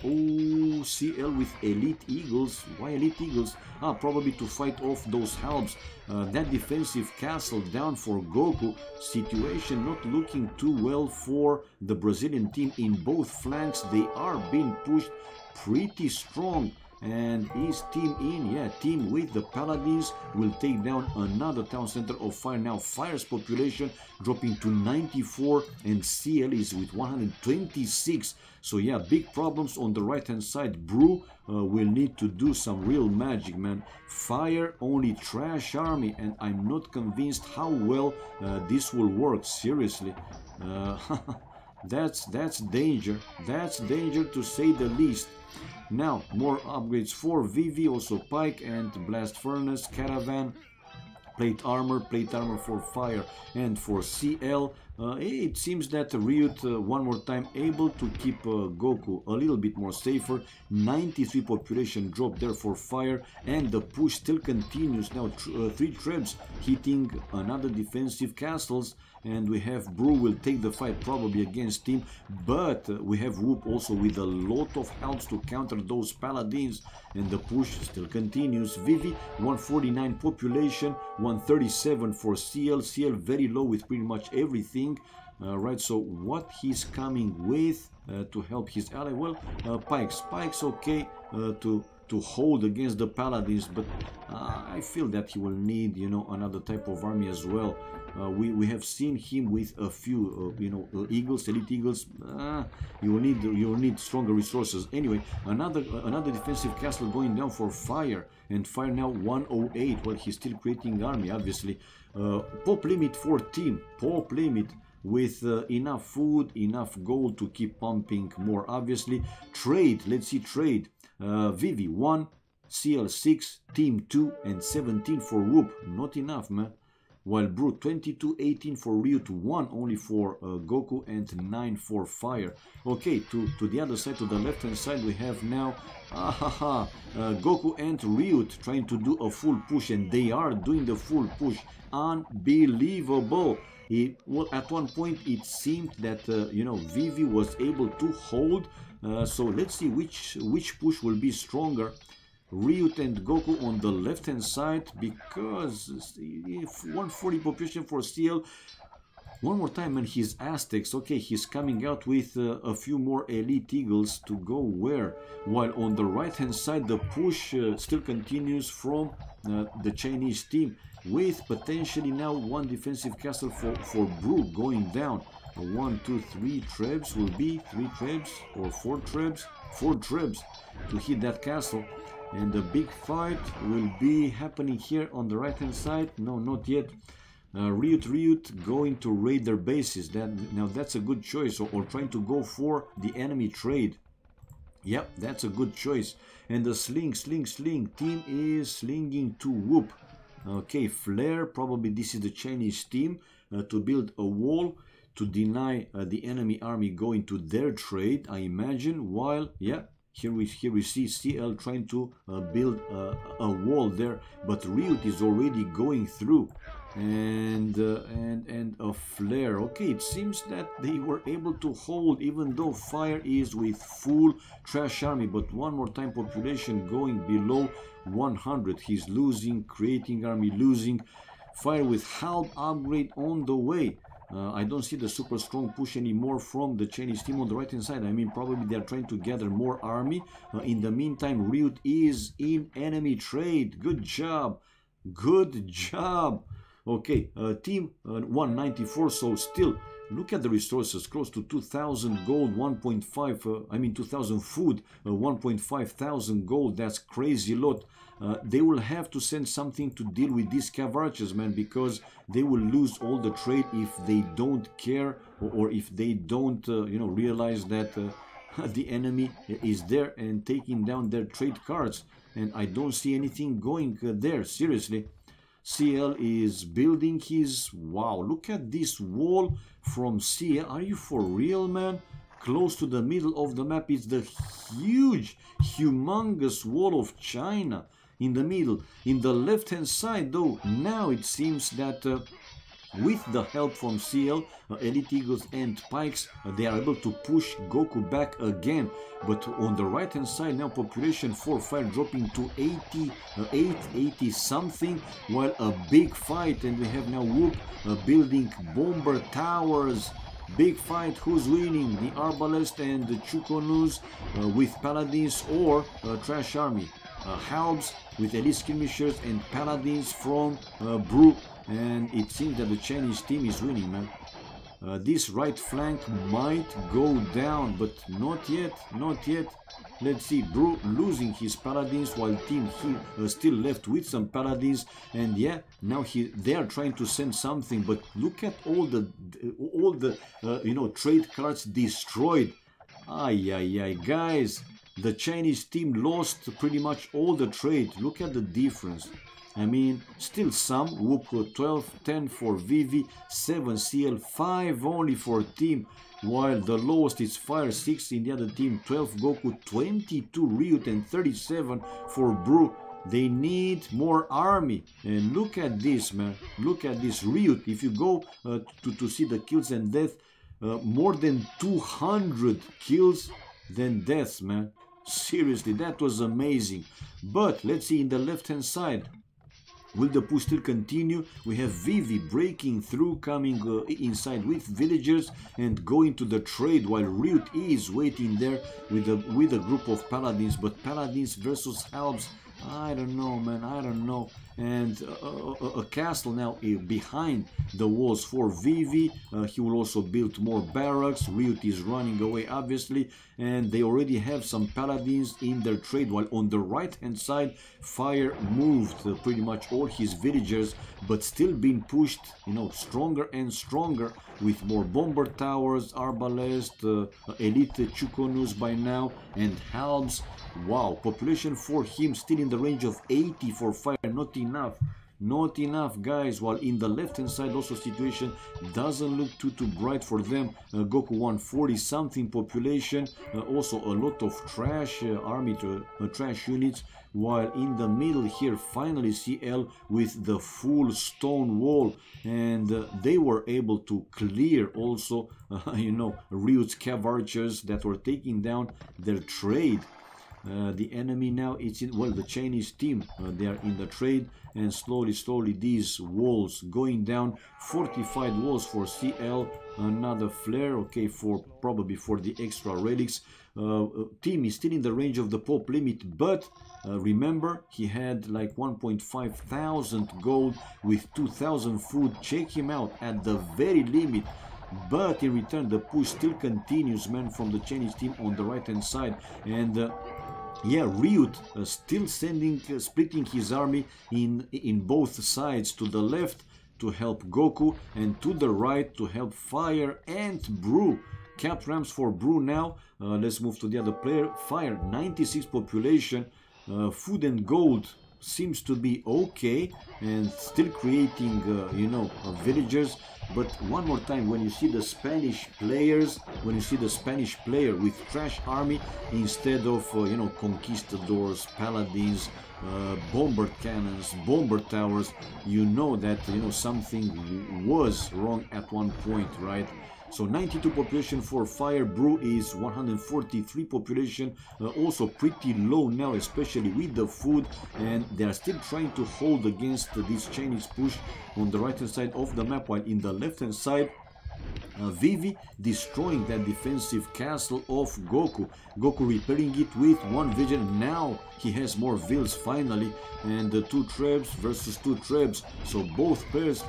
oh, CL with elite eagles. Why elite eagles? Probably to fight off those halbs. That defensive castle down for Goku. Situation not looking too well for the Brazilian team in both flanks. They are being pushed pretty strong. And is team in? Yeah, team with the Paladins will take down another town center of Fire. Now Fire's population dropping to 94 and CL is with 126. So yeah, big problems on the right hand side. Brew will need to do some real magic, man. Fire only trash army, and I'm not convinced how well this will work. Seriously. That's danger. That's danger to say the least. Now, more upgrades for Vivi, also Pike and Blast Furnace, Caravan, plate armor for Fire and for CL. It seems that Ryut one more time able to keep Goku a little bit more safer. 93 population drop there for Fire, and the push still continues. Now 3 trebs hitting another defensive castles, and we have Brew will take the fight probably against Team, but we have Whoop also with a lot of helps to counter those paladins, and the push still continues. Vivi 149 population, 137 for CL. CL very low with pretty much everything. Right, so what he's coming with to help his ally? Well, pikes okay to hold against the paladins, but I feel that he will need, you know, another type of army as well. We have seen him with a few, eagles, elite eagles. You will need stronger resources. Anyway, another defensive castle going down for Fire, and Fire now 108. Well, he's still creating army, obviously. Pop limit for team. Pop limit with enough food, enough gold to keep pumping more. Obviously, trade. Let's see trade. Vivi 1, CL 6, Team 2, and 17 for Whoop. Not enough, man. While Brew 22, 18 for Ryut, 1 only for Goku, and 9 for Fire. Okay, to the other side, to the left hand side, we have now Goku and Ryut trying to do a full push, and they are doing the full push. Unbelievable. Well, at one point it seemed that Vivi was able to hold. So let's see which push will be stronger. Ryut and Goku on the left hand side, because 140 population for CL. One more time, and his Aztecs. Okay, he's coming out with a few more elite eagles to go where? While on the right hand side, the push still continues from the Chinese team, with potentially now one defensive castle for Brew going down. 1, 2, 3 trebs will be 3 trebs or 4 trebs? 4 trebs to hit that castle. And the big fight will be happening here on the right hand side. No, not yet. Ryut going to raid their bases. Now that's a good choice, or trying to go for the enemy trade. Yep, that's a good choice. And the sling. Team is slinging to Whoop. Okay, Flare, probably this is the Chinese team, to build a wall to deny the enemy army going to their trade, I imagine. While, yeah, here we see CL trying to build a wall there, but Ryut is already going through. and a flare. Okay, it seems that they were able to hold, even though fire is with full trash army. But one more time, population going below 100. He's losing, creating army losing. Fire with half upgrade on the way. I don't see the super strong push anymore from the Chinese team on the right hand side. I mean, probably they're trying to gather more army. In the meantime, Ryut is in enemy trade. Good job. Good job. Okay, team 194. So still, look at the resources, close to 2,000 gold, 1.5, 2,000 food, 1.5 thousand gold. That's crazy lot. They will have to send something to deal with these cavarches, man, because they will lose all the trade if they don't care, or if they don't, realize that the enemy is there and taking down their trade cards. And I don't see anything going there, seriously. CL is building his... Wow, look at this wall from CL. Are you for real, man? Close to the middle of the map is the huge, humongous wall of China in the middle. In the left hand side, though, now it seems that with the help from CL, Elite Eagles and Pikes, they are able to push Goku back again. But on the right hand side now, population for fire dropping to 80 something, while a big fight, and we have now Whoop building bomber towers. Big fight, who's winning? The Arbalest and the Chukonus with Paladins, or Trash Army? Halbs with Elite Skirmishers and Paladins from Brew. And it seems that the Chinese team is winning, man. This right flank might go down, but not yet, not yet. Let's see, Brew losing his Paladins, while Team still left with some Paladins. And yeah, now they are trying to send something, but look at all the trade cards destroyed. Ay, guys, the Chinese team lost pretty much all the trade. Look at the difference. I mean, still some. Whoop 12, 10 for Vivi, 7 CL, 5 only for team, while the lowest is Fire, 6 in the other team, 12 Goku, 22 Ryut, and 37 for Brew. They need more army. And look at this, man. Look at this Ryut. If you go to see the kills and death, more than 200 kills than deaths, man. Seriously, that was amazing. But let's see in the left hand side. Will the push still continue? We have Vivi breaking through, coming inside with villagers and going to the trade, while Ryut is waiting there with a group of Paladins. But Paladins versus Halbs, I don't know, man, I don't know. And a castle now behind the walls for Vivi. He will also build more barracks. Ryut is running away, obviously, and they already have some Paladins in their trade, while on the right hand side, Fire moved pretty much all his villagers, but still being pushed, stronger and stronger, with more bomber towers, Arbalest, Elite Chukonus by now, and Halbs. Wow, population for him still in the range of 80 for Fire. Not enough. Not enough, guys. While in the left hand side also situation doesn't look too bright for them. Goku 140 something population, also a lot of trash army trash units, while in the middle here finally CL with the full stone wall, and they were able to clear also Ryut's cav archers that were taking down their trade. The enemy now, it's in, well, the Chinese team, they are in the trade, and slowly these walls going down. Fortified walls for CL, another flare, okay, probably for the extra relics. Team is still in the range of the Pope limit, but remember, he had like 1.5 thousand gold with 2,000 food. Check him out at the very limit. But in return, the push still continues, man, from the Chinese team on the right hand side. And yeah, Ryut still splitting his army in both sides, to the left to help Goku, and to the right to help Fire and Brew. Cap ramps for Brew now. Let's move to the other player. Fire, 96 population, food and gold seems to be okay, and still creating villagers. But one more time, when you see the Spanish players, when you see the Spanish player with trash army instead of conquistadors, paladins, bomber cannons, bomber towers, you know that something was wrong at one point, right? So 92 population for fire. Brew is 143 population, also pretty low now, especially with the food, and they are still trying to hold against this Chinese push on the right hand side of the map, while in the left hand side Vivi destroying that defensive castle of Goku. Goku repairing it with one vision. Now he has more vills finally, and two trebs versus two trebs. So both pairs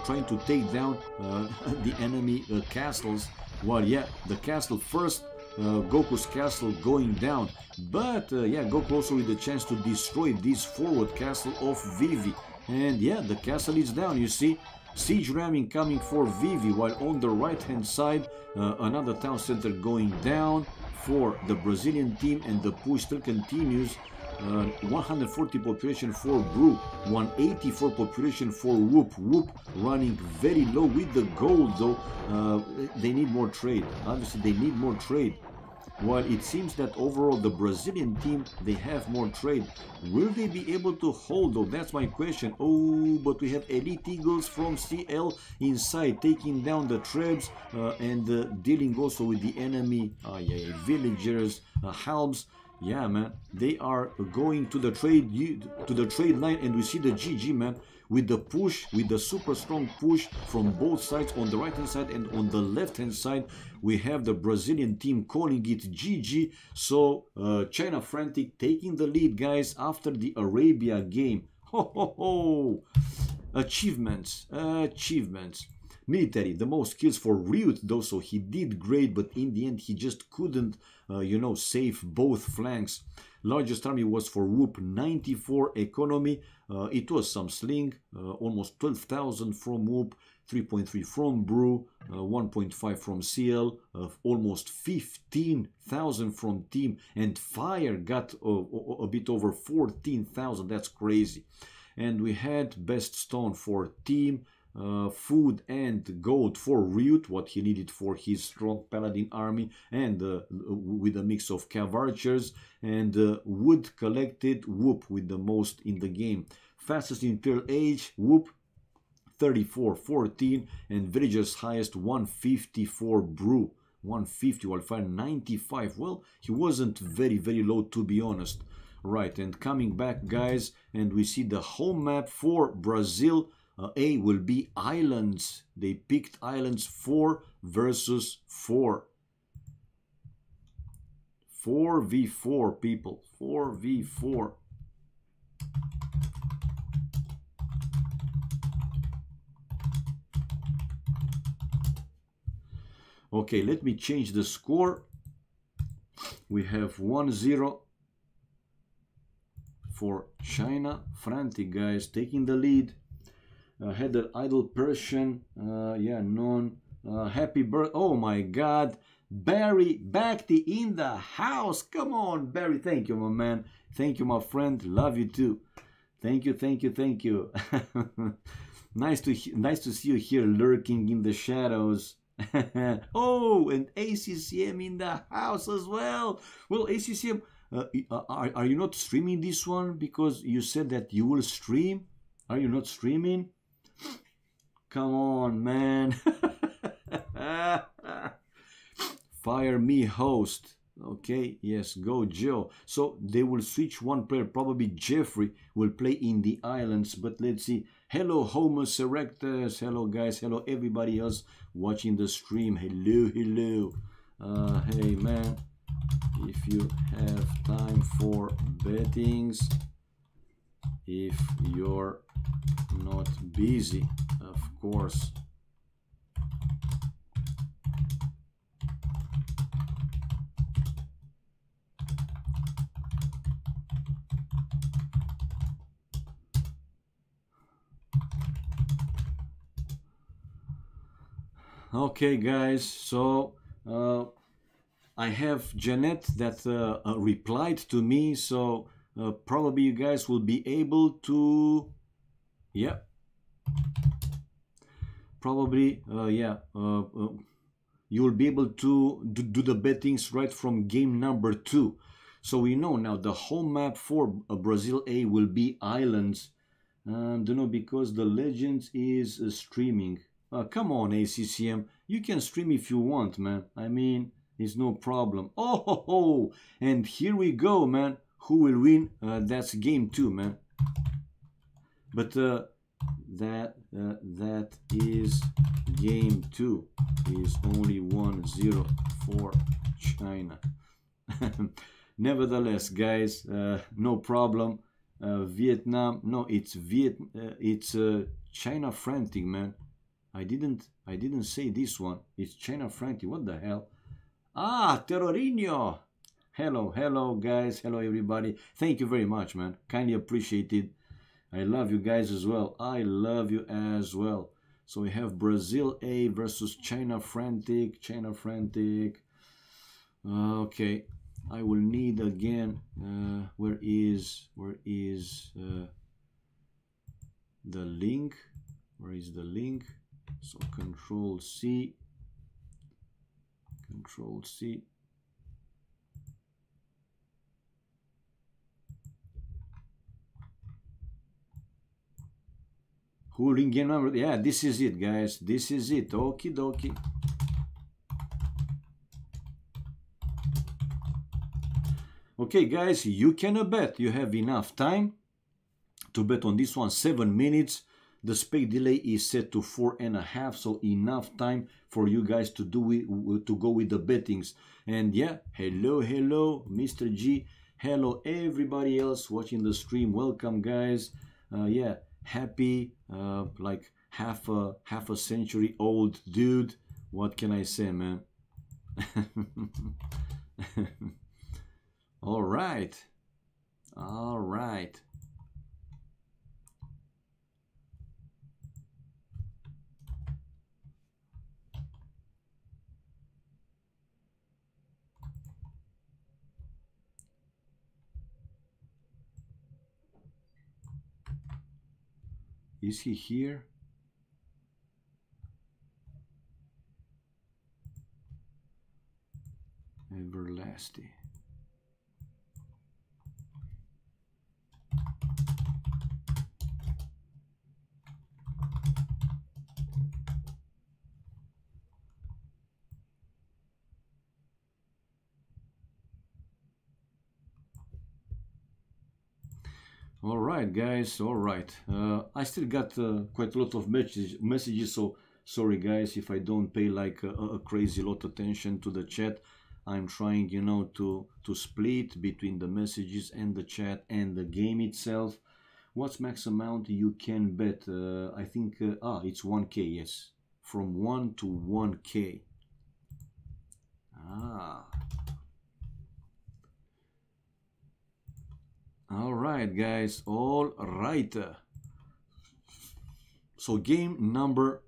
trying to take down the enemy castles. Well, yeah, the castle first. Goku's castle going down, but yeah, Goku also with the chance to destroy this forward castle of Vivi, and yeah, the castle is down. You see, siege ramming coming for Vivi, while on the right hand side another town center going down for the Brazilian team, and the push still continues. 140 population for Brew, 184 population for Whoop. Whoop running very low with the gold though. They need more trade. Obviously they need more trade. While it seems that overall the Brazilian team, they have more trade. Will they be able to hold though? That's my question. Oh, but we have Elite Eagles from CL inside, taking down the Trebs and dealing also with the enemy villagers, Halbs. Yeah, man, they are going to the trade line, and we see the GG, man, with the push, with the super strong push from both sides. On the right hand side and on the left hand side, we have the Brazilian team calling it GG. So China Frantic taking the lead, guys, after the Arabia game. Ho ho ho! Achievements. Military, the most kills for Ryut though, so he did great, but in the end he just couldn't save both flanks. Largest army was for Whoop, 94 economy. It was some sling, almost 12,000 from Whoop, 3.3 from Brew, 1.5 from CL, almost 15,000 from Team, and Fire got a bit over 14,000. That's crazy. And we had best stone for Team, food and gold for Ryut, what he needed for his strong paladin army, and with a mix of cav archers, and wood collected Whoop with the most in the game. Fastest Imperial age Whoop 34-14, and villagers highest 154 Brew 150, while Fire 95. Well, he wasn't very low, to be honest. Right, and coming back, guys, and we see the home map for Brazil. A will be islands. They picked islands 4 versus 4. 4v4, people. 4v4. Okay, let me change the score. We have 1-0 for China. Frantic, guys, taking the lead. Heather Idle Persian, happy birthday. Oh my god, Barry Bakhti in the house. Come on, Barry. Thank you, my man. Thank you, my friend. Love you too. Thank you. Nice to see you here lurking in the shadows. Oh, and ACCM in the house as well. Well, ACCM, are you not streaming this one? Because you said that you will stream. Are you not streaming? Come on, man. Fire me, host. Okay, yes, go Joe. So they will switch one player. Probably Jeffrey will play in the islands, but let's see. Hello, Homus Erectus. Hello, guys. Hello, everybody else watching the stream. Hello. Hey, man, if you have time for bettings, if you're not busy, of course. Okay, guys, so I have Janet that replied to me, so probably you guys will be able to, yeah, probably, you will be able to do the bettings right from game number 2. So we know now the home map for Brazil A will be islands. Don't know, because the legend is streaming. Come on, ACCM, you can stream if you want, man. I mean, it's no problem. Oh, ho, ho. And here we go, man. Who will win? That's game 2, man. But that is game 2. Is only 1-0 for China. Nevertheless, guys, no problem. Vietnam, no, it's China Frantic, man. I didn't say this one. It's China Frantic. What the hell? Ah, Terrorinho. Hello, guys. Hello, everybody. Thank you very much, man. Kindly appreciated. I love you guys as well. I love you as well. So we have Brazil A versus China Frantic. China Frantic. Okay. I will need again, where is the link? Where is the link? So Control C. Who link game number? Yeah, this is it, guys. This is it. Okie dokie. Okay, guys, you can bet. You have enough time to bet on this one. 7 minutes. The spec delay is set to 4.5, so enough time for you guys to do it, to go with the bettings. And yeah, hello, Mr. G. Hello, everybody else watching the stream. Welcome, guys. Yeah, happy, like half a century old dude. What can I say, man? All right. Is he here? Everlasting. All right, guys. All right. I still got quite a lot of messages. So sorry, guys, if I don't pay like a crazy lot attention to the chat. I'm trying, you know, to split between the messages and the chat and the game itself. What's max amount you can bet? I think it's 1K. Yes, from 1 to 1K. All right, guys. All right. So game number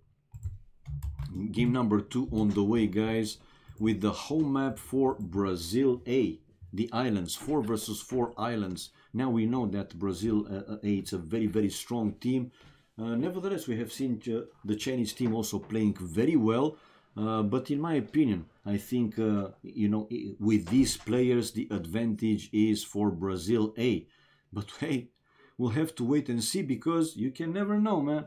2 on the way, guys, with the home map for Brazil A, the islands, 4 versus 4 islands. Now we know that Brazil A, it's a very, very strong team. Nevertheless, we have seen the Chinese team also playing very well. But in my opinion, I think, you know, with these players, the advantage is for Brazil A. But hey, we'll have to wait and see, because you can never know, man.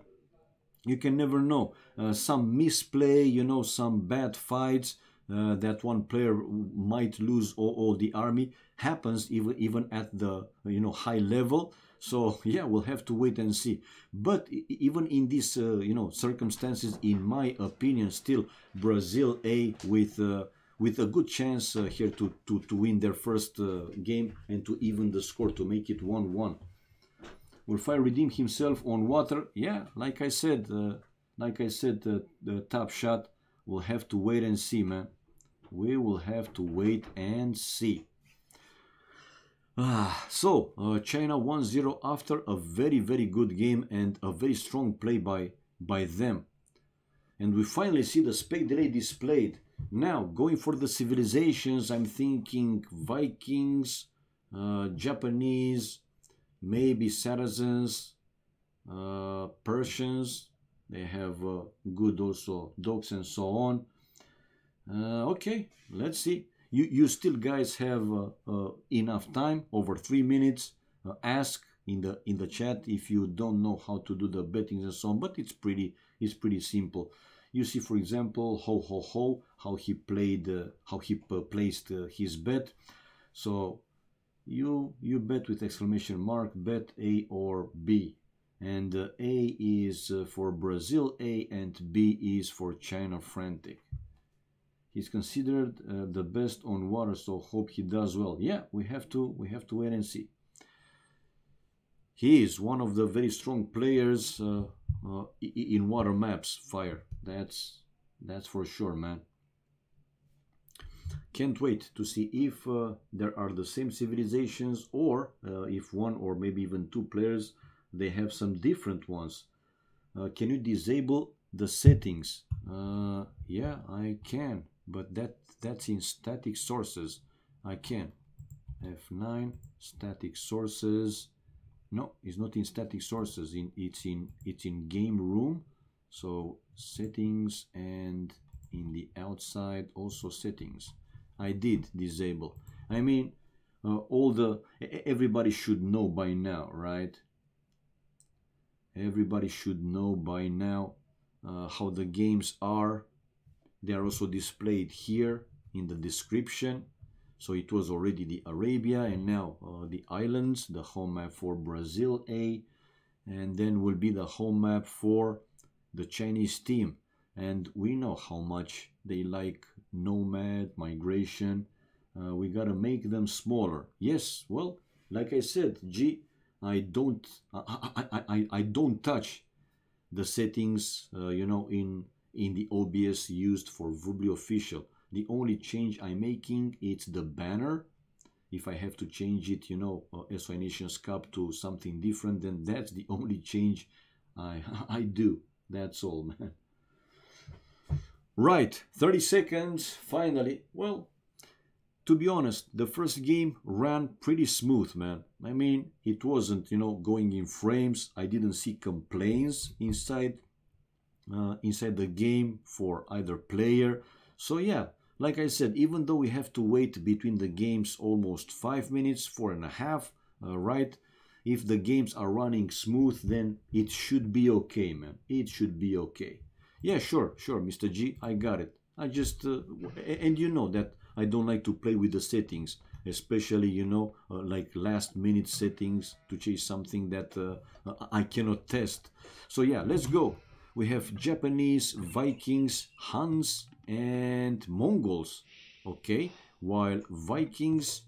You can never know. Some misplay, you know, some bad fights, that one player might lose all the army, happens even at the, you know, high level. So yeah, we'll have to wait and see. But even in these you know, circumstances, in my opinion, still Brazil A with a good chance here to win their first game and to even the score, to make it 1-1. Will Fire redeem himself on water? Yeah, like I said, the top shot. We'll have to wait and see, man. We will have to wait and see. So China 1-0 after a very, very good game and a very strong play by them. And we finally see the spec delay displayed. Now, going for the civilizations, I'm thinking Vikings, Japanese, maybe Saracens, Persians. They have good also dogs and so on. Okay, let's see. you still guys have enough time, over 3 minutes. Ask in the chat if you don't know how to do the bettings and so on, but it's pretty simple. You see, for example, how he played, placed his bet. So you bet with exclamation mark, bet A or B, and A is for Brazil A and B is for China Frantic. He's considered the best on water, so hope he does well. Yeah, we have to wait and see. He is one of the very strong players in water maps. Fire, that's for sure, man. Can't wait to see if there are the same civilizations, or if one or maybe even two players, they have some different ones. Can you disable the settings? Yeah, I can, but that's in static sources. I can. F9 static sources. No, it's not in static sources. It's in game room. So settings, and in the outside also settings. I did disable. I mean, everybody should know by now, right? Everybody should know by now how the games are. They are also displayed here in the description. So it was already the Arabia, and now the islands, the home map for Brazil A, and then will be the home map for the Chinese team. And we know how much they like Nomad, migration. We gotta make them smaller. Yes, well, like I said, I don't touch the settings, you know, in the OBS used for Vubli official. The only change I'm making, it's the banner. If I have to change it, you know, SY Nations Cup to something different, then that's the only change I do. That's all, man. Right, 30 seconds, finally. Well, to be honest, the first game ran pretty smooth, man. I mean, it wasn't, you know, going in frames. I didn't see complaints inside the game for either player. So yeah, like I said, even though we have to wait between the games almost 5 minutes, 4.5, right? If the games are running smooth, then it should be okay, man. It should be okay. Yeah, sure, Mr. G, I got it. I just, and you know that I don't like to play with the settings, especially, you know, like last minute settings to chase something that I cannot test. So yeah, let's go. We have Japanese, Vikings, Huns, and Mongols. Okay, while Vikings,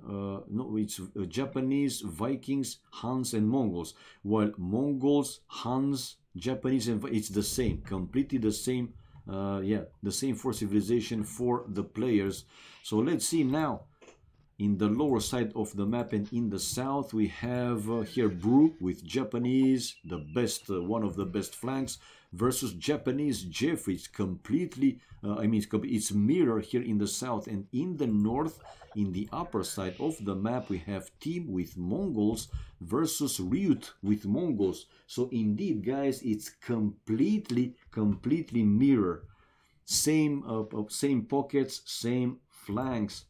no, it's Japanese, Vikings, Huns, and Mongols. While Mongols, Huns, Japanese, and it's the same, completely the same. Yeah, the same for civilization for the players. So let's see now. In the lower side of the map and in the south, we have here Brew with Japanese, the best, one of the best flanks, versus Japanese Jeffrey. It's completely, it's mirror here in the south, and in the north, in the upper side of the map, we have Team with Mongols versus Ryut with Mongols. So indeed, guys, it's completely mirror. Same pockets, same flanks.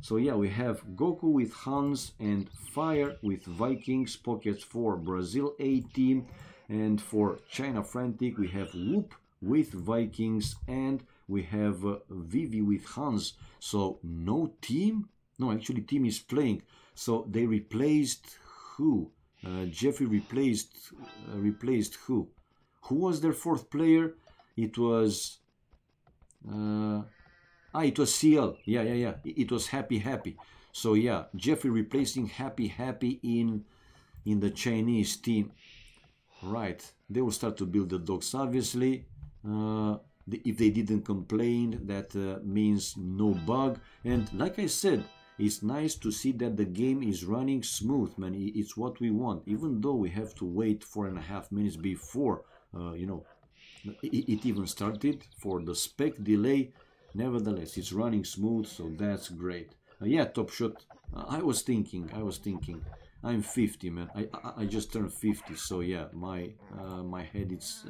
So yeah, we have Goku with Huns and Fire with Vikings, pockets for Brazil A team, and for China Frantic we have Whoop with Vikings, and we have Vivi with Huns. So no team? No, actually team is playing. So they replaced who? Jeffrey replaced who? Who was their fourth player? It was... it was CL. Yeah. It was Happy. So yeah, Jeffrey replacing Happy in the Chinese team. Right. They will start to build the dogs, obviously. If they didn't complain, that means no bug. And like I said, it's nice to see that the game is running smooth, man. It's what we want. Even though we have to wait 4.5 minutes before, you know, it even started for the spec delay. Nevertheless, it's running smooth, so that's great. Yeah, Top Shot. I was thinking. I'm 50, man. I just turned 50, so yeah, my head is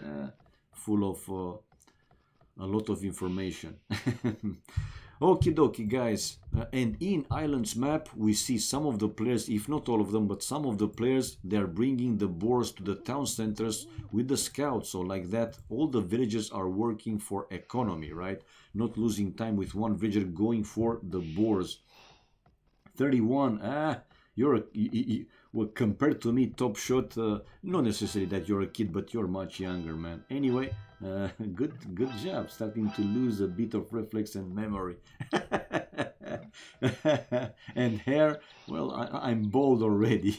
full of a lot of information. Okie dokie, guys. And in Islands map, we see some of the players, if not all of them, but some of the players, they are bringing the boars to the town centers with the scouts. So like that, all the villagers are working for economy, right? Not losing time with one villager going for the boars. 31. Well, compared to me, Top Shot, not necessarily that you're a kid, but you're much younger, man. Anyway, good job. Starting to lose a bit of reflex and memory. And hair, well, I'm bald already.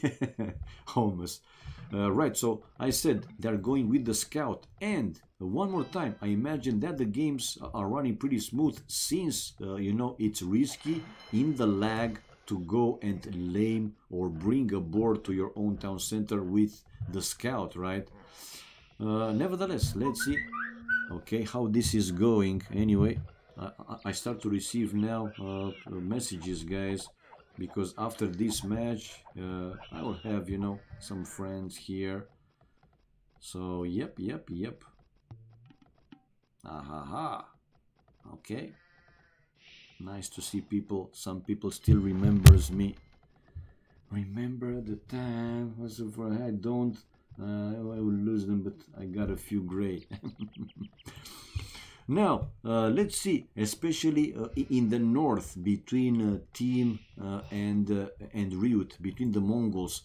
Almost. Right, so I said they're going with the scout. And one more time, I imagine that the games are running pretty smooth since, you know, it's risky in the lag to go and lame or bring a board to your own town center with the scout, right? Nevertheless, let's see, okay, how this is going. Anyway, I start to receive now messages, guys, because after this match, I will have, you know, some friends here. So, yep. Ahaha. Okay. Nice to see people. Some people still remembers me. Remember the time was for I don't. I will lose them, but I got a few gray. Now let's see, especially in the north between Team and Ryut, between the Mongols,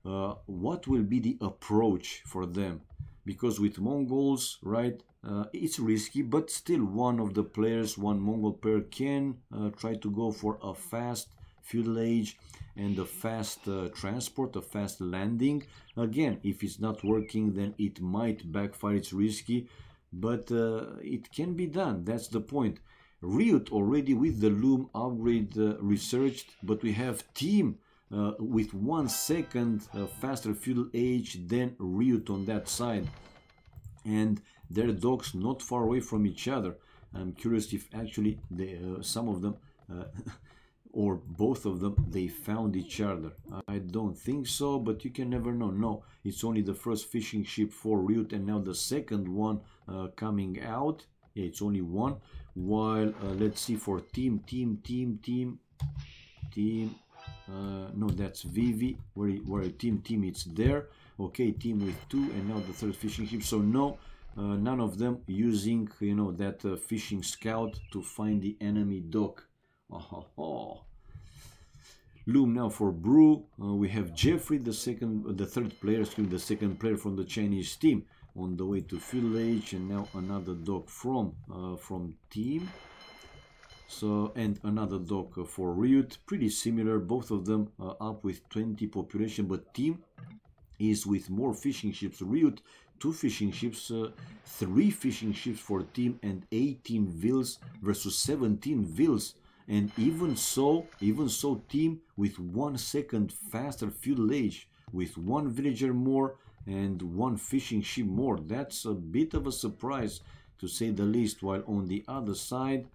what will be the approach for them? Because with Mongols, right, it's risky, but still one of the players, one Mongol player can try to go for a fast feudal age and a fast transport, a fast landing. Again, if it's not working, then it might backfire, it's risky, but it can be done. That's the point. Ryut already with the loom upgrade researched, but we have Team with 1 second faster feudal age than Ryut on that side, and their dogs not far away from each other. I'm curious if actually they, some of them or both of them, they found each other. I don't think so, but you can never know. No, it's only the first fishing ship for Ryut and now the second one coming out. Yeah, it's only one. While let's see for Team. No, that's Vivi. Where Team? It's there. Okay, Team with 2, and now the third fishing ship. So no, none of them using, you know, that fishing scout to find the enemy dock. Loom now for Brew. We have Jeffrey, the third player, the second player from the Chinese team, on the way to feudal age, and now another dog from Team. So, and another dog for Ryut, pretty similar, both of them up with 20 population, but Team is with more fishing ships. Ryut, 2 fishing ships, 3 fishing ships for Team, and 18 vills versus 17 vills. And even so, Team with 1 second faster feudal age, with 1 villager more and 1 fishing ship more. That's a bit of a surprise, to say the least. While on the other side,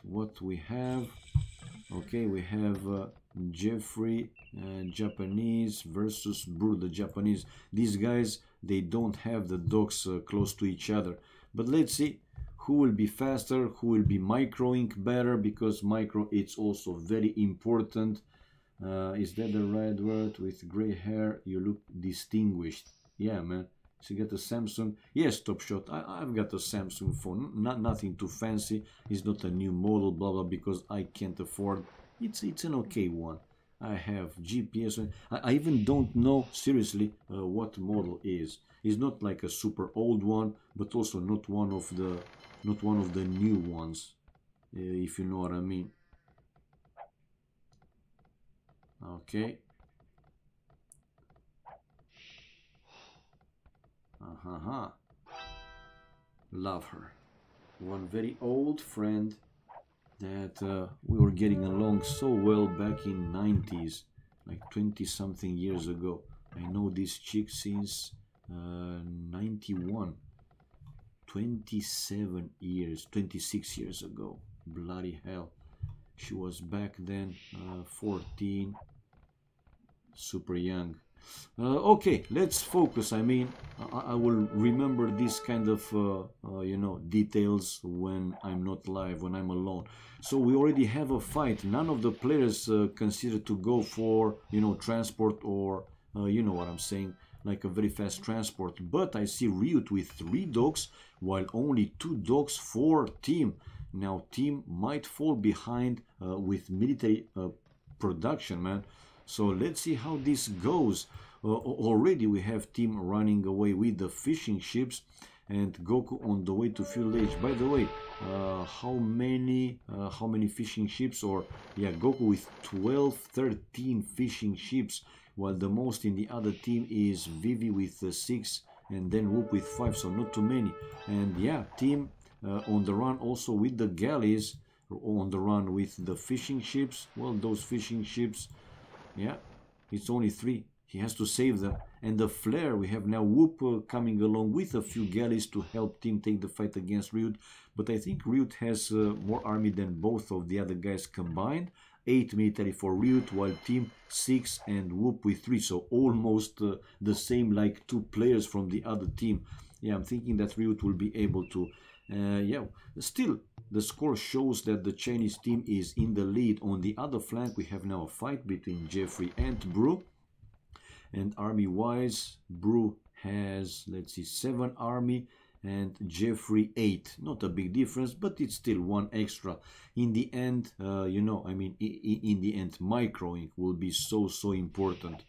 what we have? Okay, we have Jeffrey, Japanese versus Brew, the Japanese. These guys, they don't have the docks close to each other. But let's see who will be faster, who will be microing better, because micro, it's also very important. Is that the right word? With gray hair, you look distinguished. Yeah, man. So you get a Samsung. Yes, Top Shot. I've got a Samsung phone. Nothing too fancy. It's not a new model, blah blah, because I can't afford. It's an okay one. I have GPS. I even don't know seriously what model is. It's not like a super old one, but also not one of the new ones, if you know what I mean. Okay. Love her. One very old friend that we were getting along so well back in 90s, like 20 something years ago. I know this chick since 91. 27 years, 26 years ago. Bloody hell. She was back then 14, super young. Okay, let's focus. I mean, I will remember this kind of, you know, details when I'm not live, when I'm alone. So we already have a fight. None of the players consider to go for, you know, transport or, you know what I'm saying, like a very fast transport. But I see Ryut with 3 dogs, while only 2 dogs for team. Now team might fall behind with military production, man. So let's see how this goes. Already we have team running away with the fishing ships and Goku on the way to Feudal Age. By the way, how many fishing ships? Or yeah, Goku with 13 fishing ships, while the most in the other team is Vivi with 6 and then Whoop with 5, so not too many. And yeah, team on the run also with the galleys, on the run with the fishing ships. Well, those fishing ships, yeah, it's only 3. He has to save them. And the flare, we have now Whoop coming along with a few galleys to help team take the fight against Ryut. But I think Ryut has more army than both of the other guys combined. 8 military for Ryut, while team 6 and Whoop with 3. So almost the same like 2 players from the other team. Yeah, I'm thinking that Ryut will be able to. Yeah, still the score shows that the Chinese team is in the lead. On the other flank we have now a fight between Jeffrey and Brew. And army wise, Brew has, let's see, 7 army and Jeffrey 8. Not a big difference, but it's still 1 extra. In the end, you know, I mean, in the end, microing will be so important.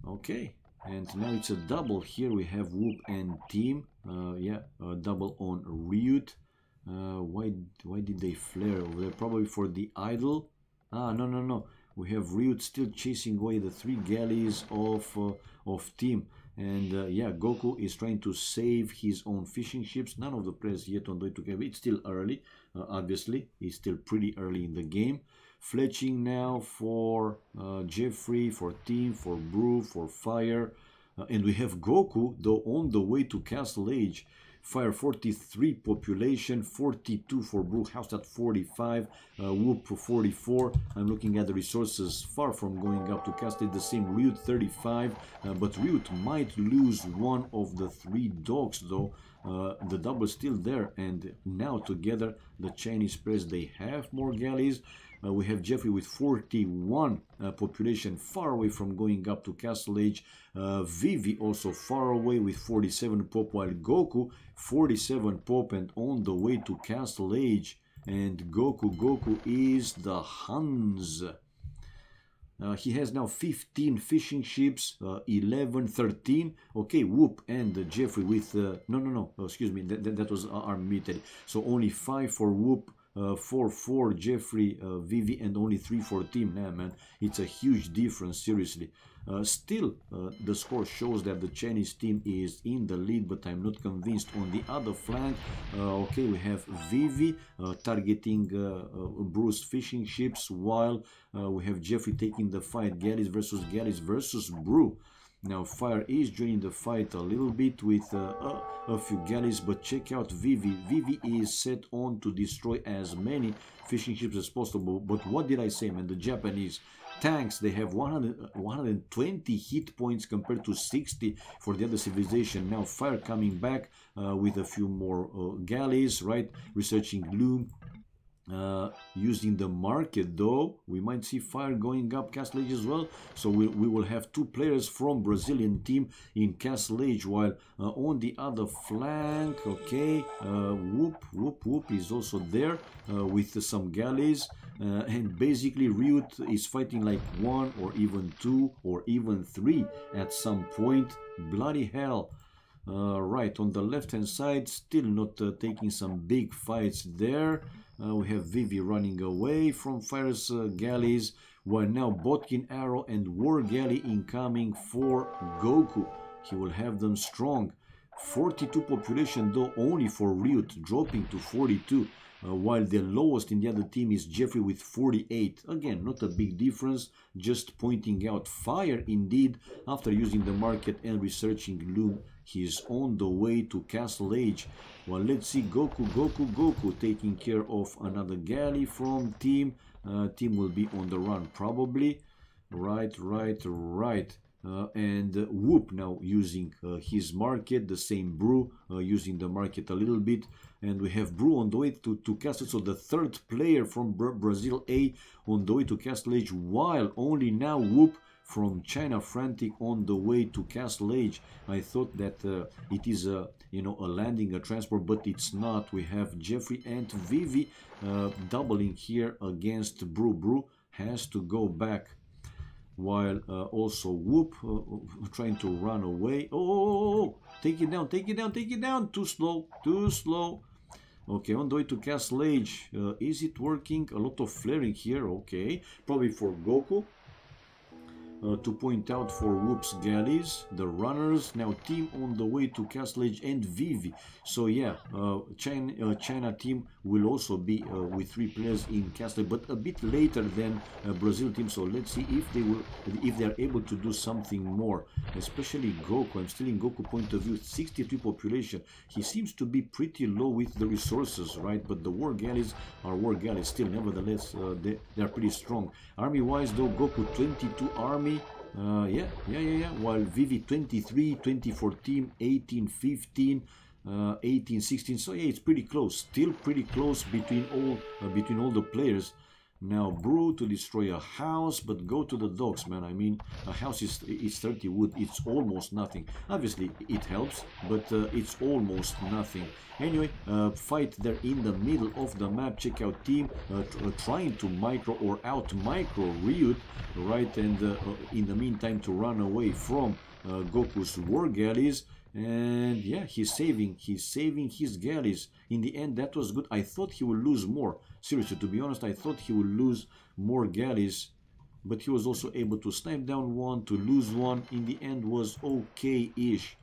Okay, and now it's a double. Here we have Whoop and team. Yeah, a double on Ryut. Why did they flare over there? Probably for the idol. Ah, no. We have Ryut still chasing away the 3 galleys of team. And yeah, Goku is trying to save his own fishing ships. None of the players yet on the way to game. It's still early, obviously. It's still pretty early in the game. Fletching now for Jeffrey, for team, for Brew, for Fire. And we have Goku, though, on the way to Castle Age. Fire 43 population, 42 for Brew, House at 45, Whoop 44. I'm looking at the resources, far from going up to Castle Age. The same Ryut 35, but Ryut might lose one of the 3 dogs though. The double is still there, and now together the Chinese players, they have more galleys. We have Jeffrey with 41 population, far away from going up to Castle Age. Vivi also far away with 47 pop, while Goku 47 pop and on the way to Castle Age. And Goku is the Hans. He has now 15 fishing ships, 13. Okay, Whoop and Jeffrey with no, excuse me, that was army military. So only 5 for Whoop, 4 for Jeffrey, Vivi, and only 3 for team. Nah, man, it's a huge difference, seriously. Still, the score shows that the Chinese team is in the lead, but I'm not convinced. On the other flank, okay, we have Vivi targeting Bruce fishing ships, while we have Jeffrey taking the fight, galleys versus Brew. Now Fire is joining the fight a little bit with a few galleys, but check out Vivi. Vivi is set on to destroy as many fishing ships as possible. But what did I say, man? The Japanese tanks, they have 120 hit points compared to 60 for the other civilization. Now Fire coming back with a few more galleys, right? Researching Loom. Using the market though, we might see Fire going up Castle Age as well. So we will have 2 players from Brazilian team in Castle Age, while on the other flank, okay, Whoop is also there with some galleys. And basically Ryut is fighting like 1 or even 2 or even 3 at some point. Bloody hell. Right, on the left hand side, still not taking some big fights there. We have Vivi running away from Fire's galleys, while now Botkin Arrow and War Galley incoming for Goku. He will have them strong. 42 population though, only for Ryut, dropping to 42. While the lowest in the other team is Jeffrey with 48. Again, not a big difference, just pointing out Fire indeed, after using the market and researching Loom, he is on the way to Castle Age. Well, let's see Goku taking care of another galley from team. Team will be on the run probably. Right. and Whoop now using his market, the same Brew, using the market a little bit. And we have Brew on the way to Castle, so the third player from Brazil A on the way to Castle Age, while only now Whoop from China Frantic on the way to Castle Age. I thought that it is a landing, a transport, but it's not. We have Jeffrey and Vivi doubling here against Brew. Brew has to go back, while also Whoop trying to run away. Oh, take it down, take it down, take it down. Too slow, too slow. Okay, on the way to Castle Age. Is it working? A lot of flaring here. Okay, probably for Goku. To point out for Whoop's galleys, the runners now team on the way to Castle Age and Vivi. So yeah, China team will also be with 3 players in Castle Age, but a bit later than Brazil team. So let's see if they are able to do something more, especially Goku. I'm still in Goku point of view. 63 population. He seems to be pretty low with the resources, right? But the war galleys are war galleys still. Nevertheless, they are pretty strong. Army wise though, Goku 22 army. Yeah. While Vivi 23, 24 team, 18, 15, 18, 16. So yeah, it's pretty close. Still pretty close between all the players. Now Brew to destroy a house, but go to the docks, man. I mean, a house is 30 wood. It's almost nothing. Obviously, it helps, but it's almost nothing. Anyway, fight there in the middle of the map. Check out team trying to micro or out micro Ryut, right? And in the meantime, to run away from Goku's war galleys. And yeah, he's saving his galleys. In the end, that was good. I thought he would lose more. Seriously, to be honest, I thought he would lose more galleys, but he was also able to snipe down one, to lose one. In the end, was okay-ish.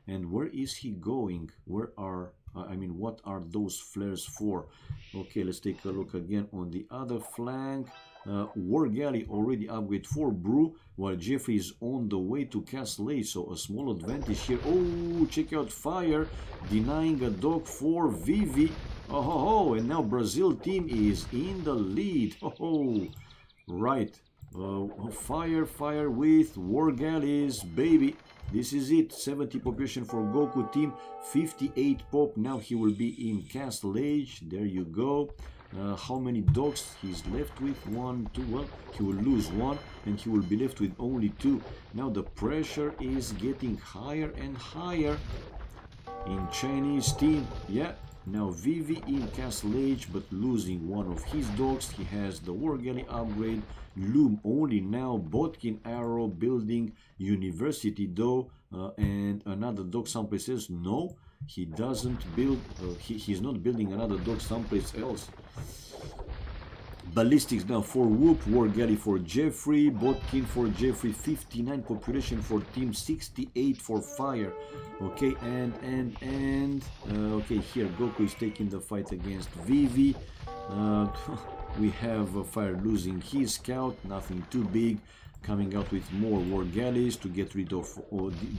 And where is he going? Where are what are those flares for? Okay, let's take a look again on the other flank. War Galley already upgrade for Brew, while Jeffrey is on the way to Castle Age, so a small advantage here. Oh, check out Fire, denying a dog for Vivi. Oh, and now Brazil team is in the lead. Oh, right. Fire with War Galleys, baby. This is it. 70 population for Goku team, 58 pop. Now he will be in Castle Age. There you go. How many dogs he's left with? 1, 2. Well, he will lose 1 and he will be left with only 2. Now the pressure is getting higher and higher in Chinese team. Yeah, now Vivi in Castle Age, but losing one of his dogs. He has the War Galley upgrade. Loom only now. Botkin Arrow building University though, and another dog someplace else. No, he doesn't build. He's not building another dog someplace else. Ballistics now for Whoop, War Galley for Jeffrey, Botkin for Jeffrey, 59 population for team, 68 for Fire. Okay, and okay, here Goku is taking the fight against Vivi. We have Fire losing his scout, nothing too big. Coming out with more War Galleys to get rid of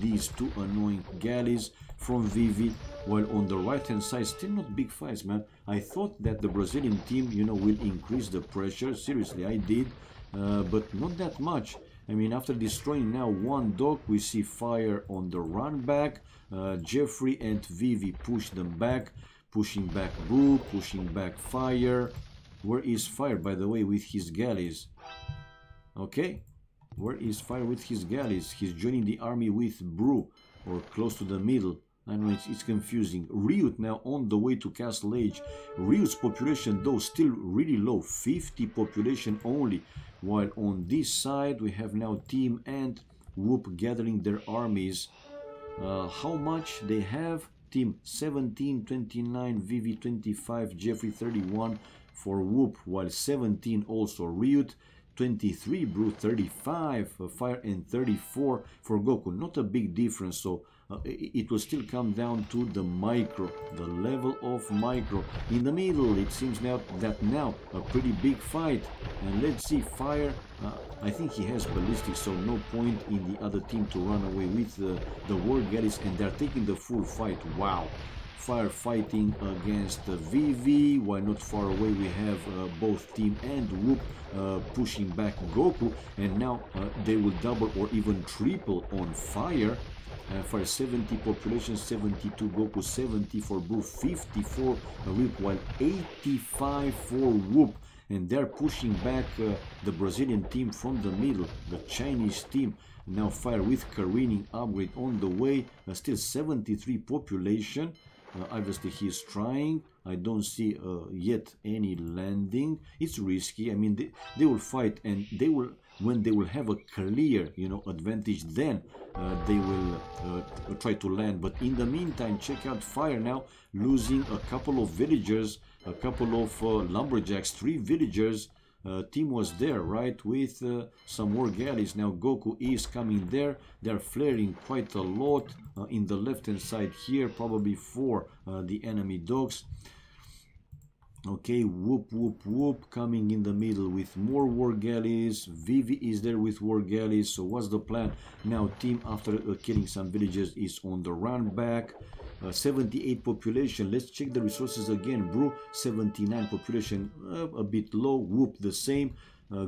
these 2 annoying galleys from Vivi. While on the right hand side, still not big fights, man. I thought that the Brazilian team, will increase the pressure. Seriously, I did, but not that much. I mean, after destroying now 1 dog, we see Fire on the run back. Jeffrey and Vivi push them back, pushing back Brew, pushing back Fire. Where is Fire, by the way, with his galleys? Okay. Where is Fire with his galleys? He's joining the army with Brew, or close to the middle. I don't know, it's confusing. Ryut now on the way to Castle Age. Ryut's population though still really low, 50 population only. While on this side we have now Team and Whoop gathering their armies. How much they have? Team 17, 29, Vivi 25, Jeffrey 31 for Whoop, while 17 also Ryut. 23 Brew, 35 Fire, and 34 for Goku. Not a big difference, so it will still come down to the micro, the level of micro. In the middle, it seems now a pretty big fight. And let's see, Fire, I think he has ballistics, so no point in the other team to run away with the War Galleys, and they're taking the full fight. Wow. Fire fighting against Vivi, while not far away we have both Team and Whoop pushing back Goku, and now they will double or even triple on Fire. For 70 population, 72 Goku, 70 for Boo, 54 Whoop, while 85 for Whoop. And they're pushing back the Brazilian team from the middle, the Chinese team. Now Fire with careening upgrade on the way, still 73 population. Obviously he's trying. I don't see yet any landing. It's risky. I mean, they will fight, and they will, when they will have a clear, you know, advantage, then they will try to land. But in the meantime, check out Fire now losing a couple of villagers, a couple of lumberjacks, 3 villagers. Team was there, right, with some war galleys. Now Goku is coming there. They're flaring quite a lot in the left hand side here, probably for the enemy dogs. Okay, Whoop, Whoop, Whoop coming in the middle with more war galleys. Vivi is there with war galleys. So what's the plan? Now team, after killing some villagers, is on the run back. 78 population. Let's check the resources again. Brew 79 population, a bit low. Whoop the same.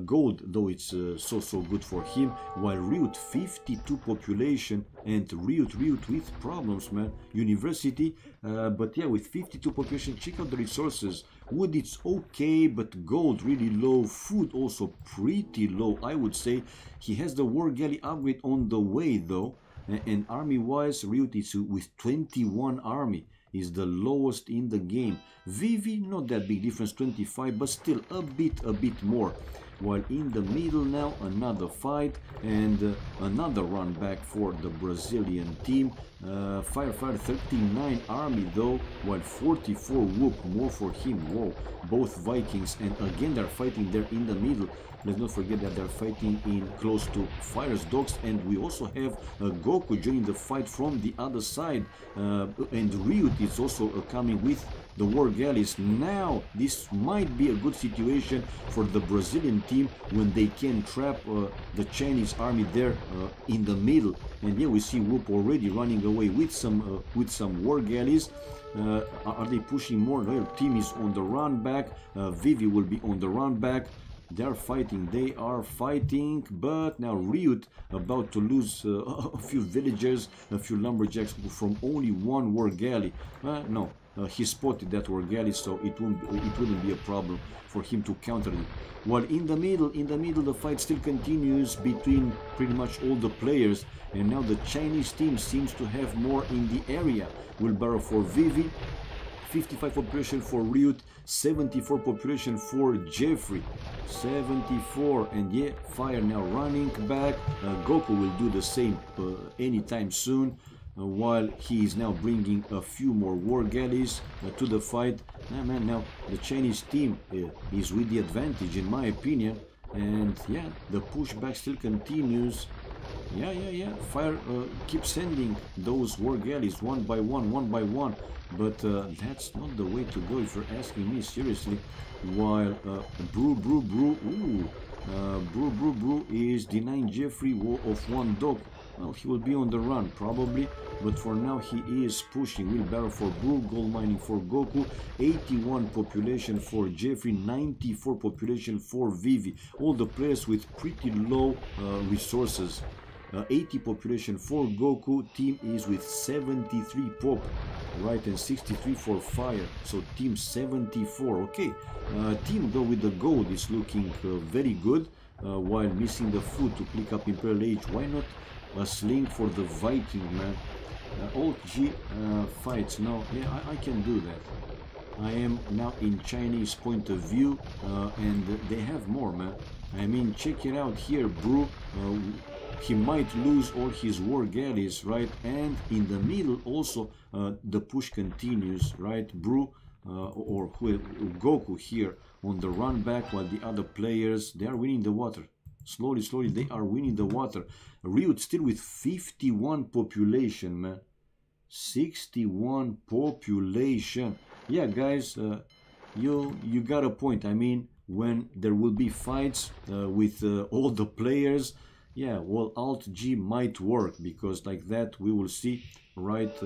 Gold, though it's so good for him, while Ryut 52 population, and Ryut with problems, man. University, but yeah, with 52 population. Check out the resources. Wood, it's okay, but gold really low. Food also pretty low, I would say. He has the war galley upgrade on the way though, and army wise Ryut is with 21 army, is the lowest in the game. Vivi, not that big difference, 25, but still a bit more. While in the middle now, another fight and another run back for the Brazilian team. Firefighter 39 army though, while 44 Whoop, more for him. Whoa, both Vikings, and again they're fighting there in the middle. Let's not forget that they're fighting in close to Fire's dogs, and we also have Goku joining the fight from the other side, and Ryut is also coming with the war galleys. Now this might be a good situation for the Brazilian team when they can trap the Chinese army there in the middle. And here we see Whoop already running away with some war galleys. Are they pushing more? No, team is on the run back. Vivi will be on the run back. They're fighting, they are fighting, but now Ryut about to lose a few villagers, a few lumberjacks from only one war galley. No, he spotted that war galley, so it wouldn't be a problem for him to counter it. While in the middle, the fight still continues between pretty much all the players, and now the Chinese team seems to have more in the area. Wheelbarrow for Vivi, 55 population for Ryut, 74 population for Jeffrey, 74, and yeah, Fire now running back. Goku will do the same anytime soon, while he is now bringing a few more war galleys to the fight. Now the Chinese team is with the advantage in my opinion, and yeah, the pushback still continues. Yeah, Fire keeps sending those war galleys one by one, but that's not the way to go if you're asking me seriously. While Brew is denying Jeffrey of one dog. Well, he will be on the run probably, but for now he is pushing. Wheelbarrow for Brew, gold mining for Goku, 81 population for Jeffrey, 94 population for Vivi. All the players with pretty low resources. 80 population for Goku. Team is with 73 pop, right, and 63 for Fire. So team 74. Okay, team though with the gold is looking very good, while missing the food to click up Imperial Age. Why not a sling for the Viking, man? Alt G fights. No, yeah, I can do that. I am now in Chinese point of view, and they have more, man. I mean, check it out here, Brew. He might lose all his war galleys, right? And in the middle also the push continues, right? Brew or Goku here on the run back, while the other players, they are winning the water. Slowly they are winning the water. Ryut still with 51 population, man. 61 population. Yeah, guys, you got a point. I mean, when there will be fights with all the players, Yeah, well, Alt G might work, because like that we will see right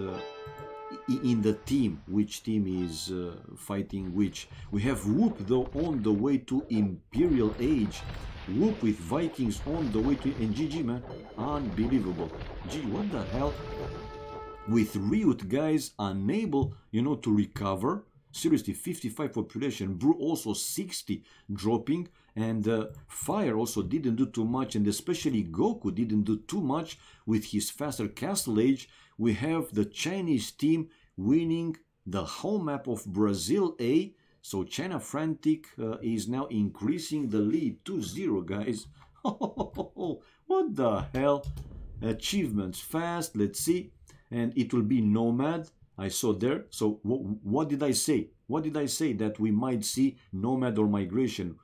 in the team which team is fighting which. We have Whoop though on the way to Imperial Age. Whoop with Vikings on the way to, and GG, man, unbelievable. Gee, what the hell? With Ryut, guys, unable, you know, to recover. Seriously, 55 population. Brew also 60 dropping. And Fire also didn't do too much. And especially Goku didn't do too much with his faster Castle Age. We have the Chinese team winning the home map of Brazil A. So China Frantic is now increasing the lead 2-0, guys. What the hell? Achievements fast. Let's see. And it will be Nomad. I saw there. So what did I say? What did I say? That we might see Nomad or Migration.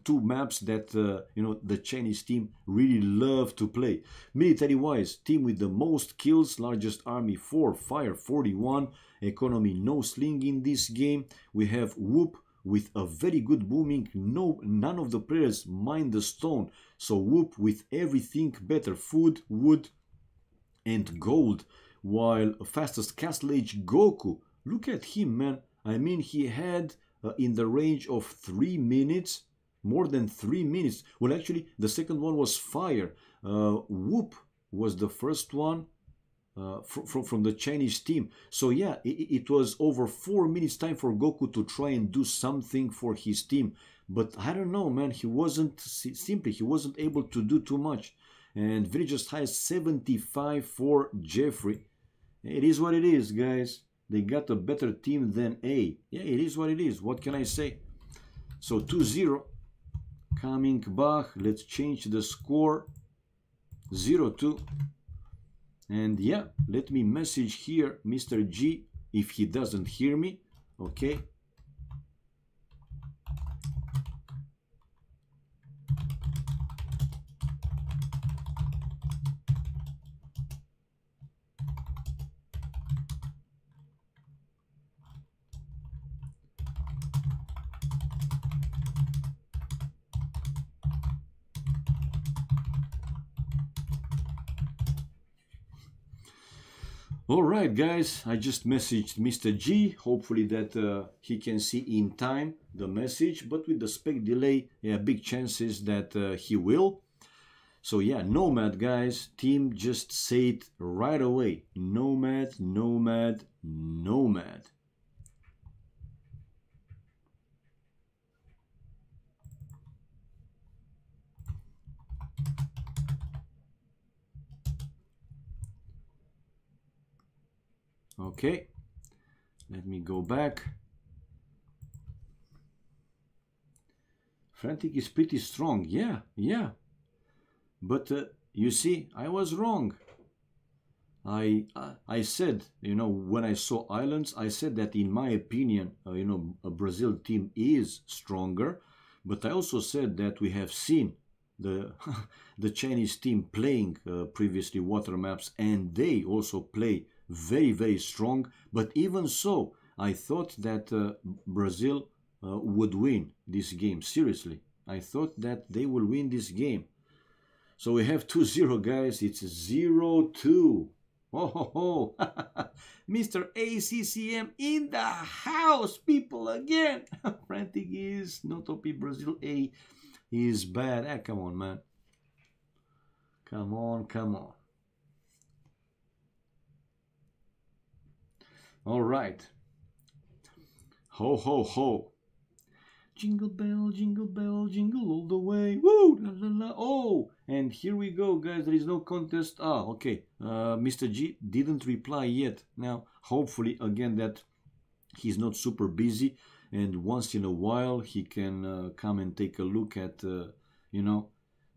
Two maps that you know, the Chinese team really love to play. Military wise, team with the most kills, largest army 4, fire 41, economy no sling in this game. We have Whoop with a very good booming. None of the players mind the stone. So Whoop with everything better, food, wood, and gold. While fastest Castle Age Goku, look at him, man. I mean, he had in the range of 3 minutes, more than 3 minutes. Well, actually, the second one was Fire. Whoop was the first one from the Chinese team. So yeah, it was over 4 minutes time for Goku to try and do something for his team. But I don't know, man. He wasn't able to do too much. And Villagers High 75 for Jeffrey. It is what it is, guys. They got a better team than A. Yeah, it is what it is. What can I say? So 2-0. Coming back. Let's change the score. 0-2. And yeah, let me message here Mr. G if he doesn't hear me. Okay. Alright, guys, I just messaged Mr. G, hopefully that he can see in time the message, but with the spec delay, yeah, big chances that he will. So yeah, Nomad, guys, team just say it right away. Nomad, Nomad, Nomad. Okay, let me go back. Frantic is pretty strong, yeah. But you see, I was wrong. I said, you know, when I saw Islands, I said that in my opinion, you know, a Brazil team is stronger. But I also said that we have seen the the Chinese team playing previously water maps, and they also play very strong. But even so, I thought that Brazil would win this game. Seriously, I thought that they will win this game. So we have 2-0, guys. It's 0-2. Oh ho ho. Mr. ACCM in the house, people, again. Frantic is not OP. Brazil A is bad. Ah, come on, man. Come on. All right. Ho ho ho. Jingle bell, jingle all the way. Woo! La la la. Oh! And here we go, guys. There is no contest. Ah, okay. Mr. G didn't reply yet. Now, hopefully, again, that he's not super busy. And once in a while, he can come and take a look at, you know,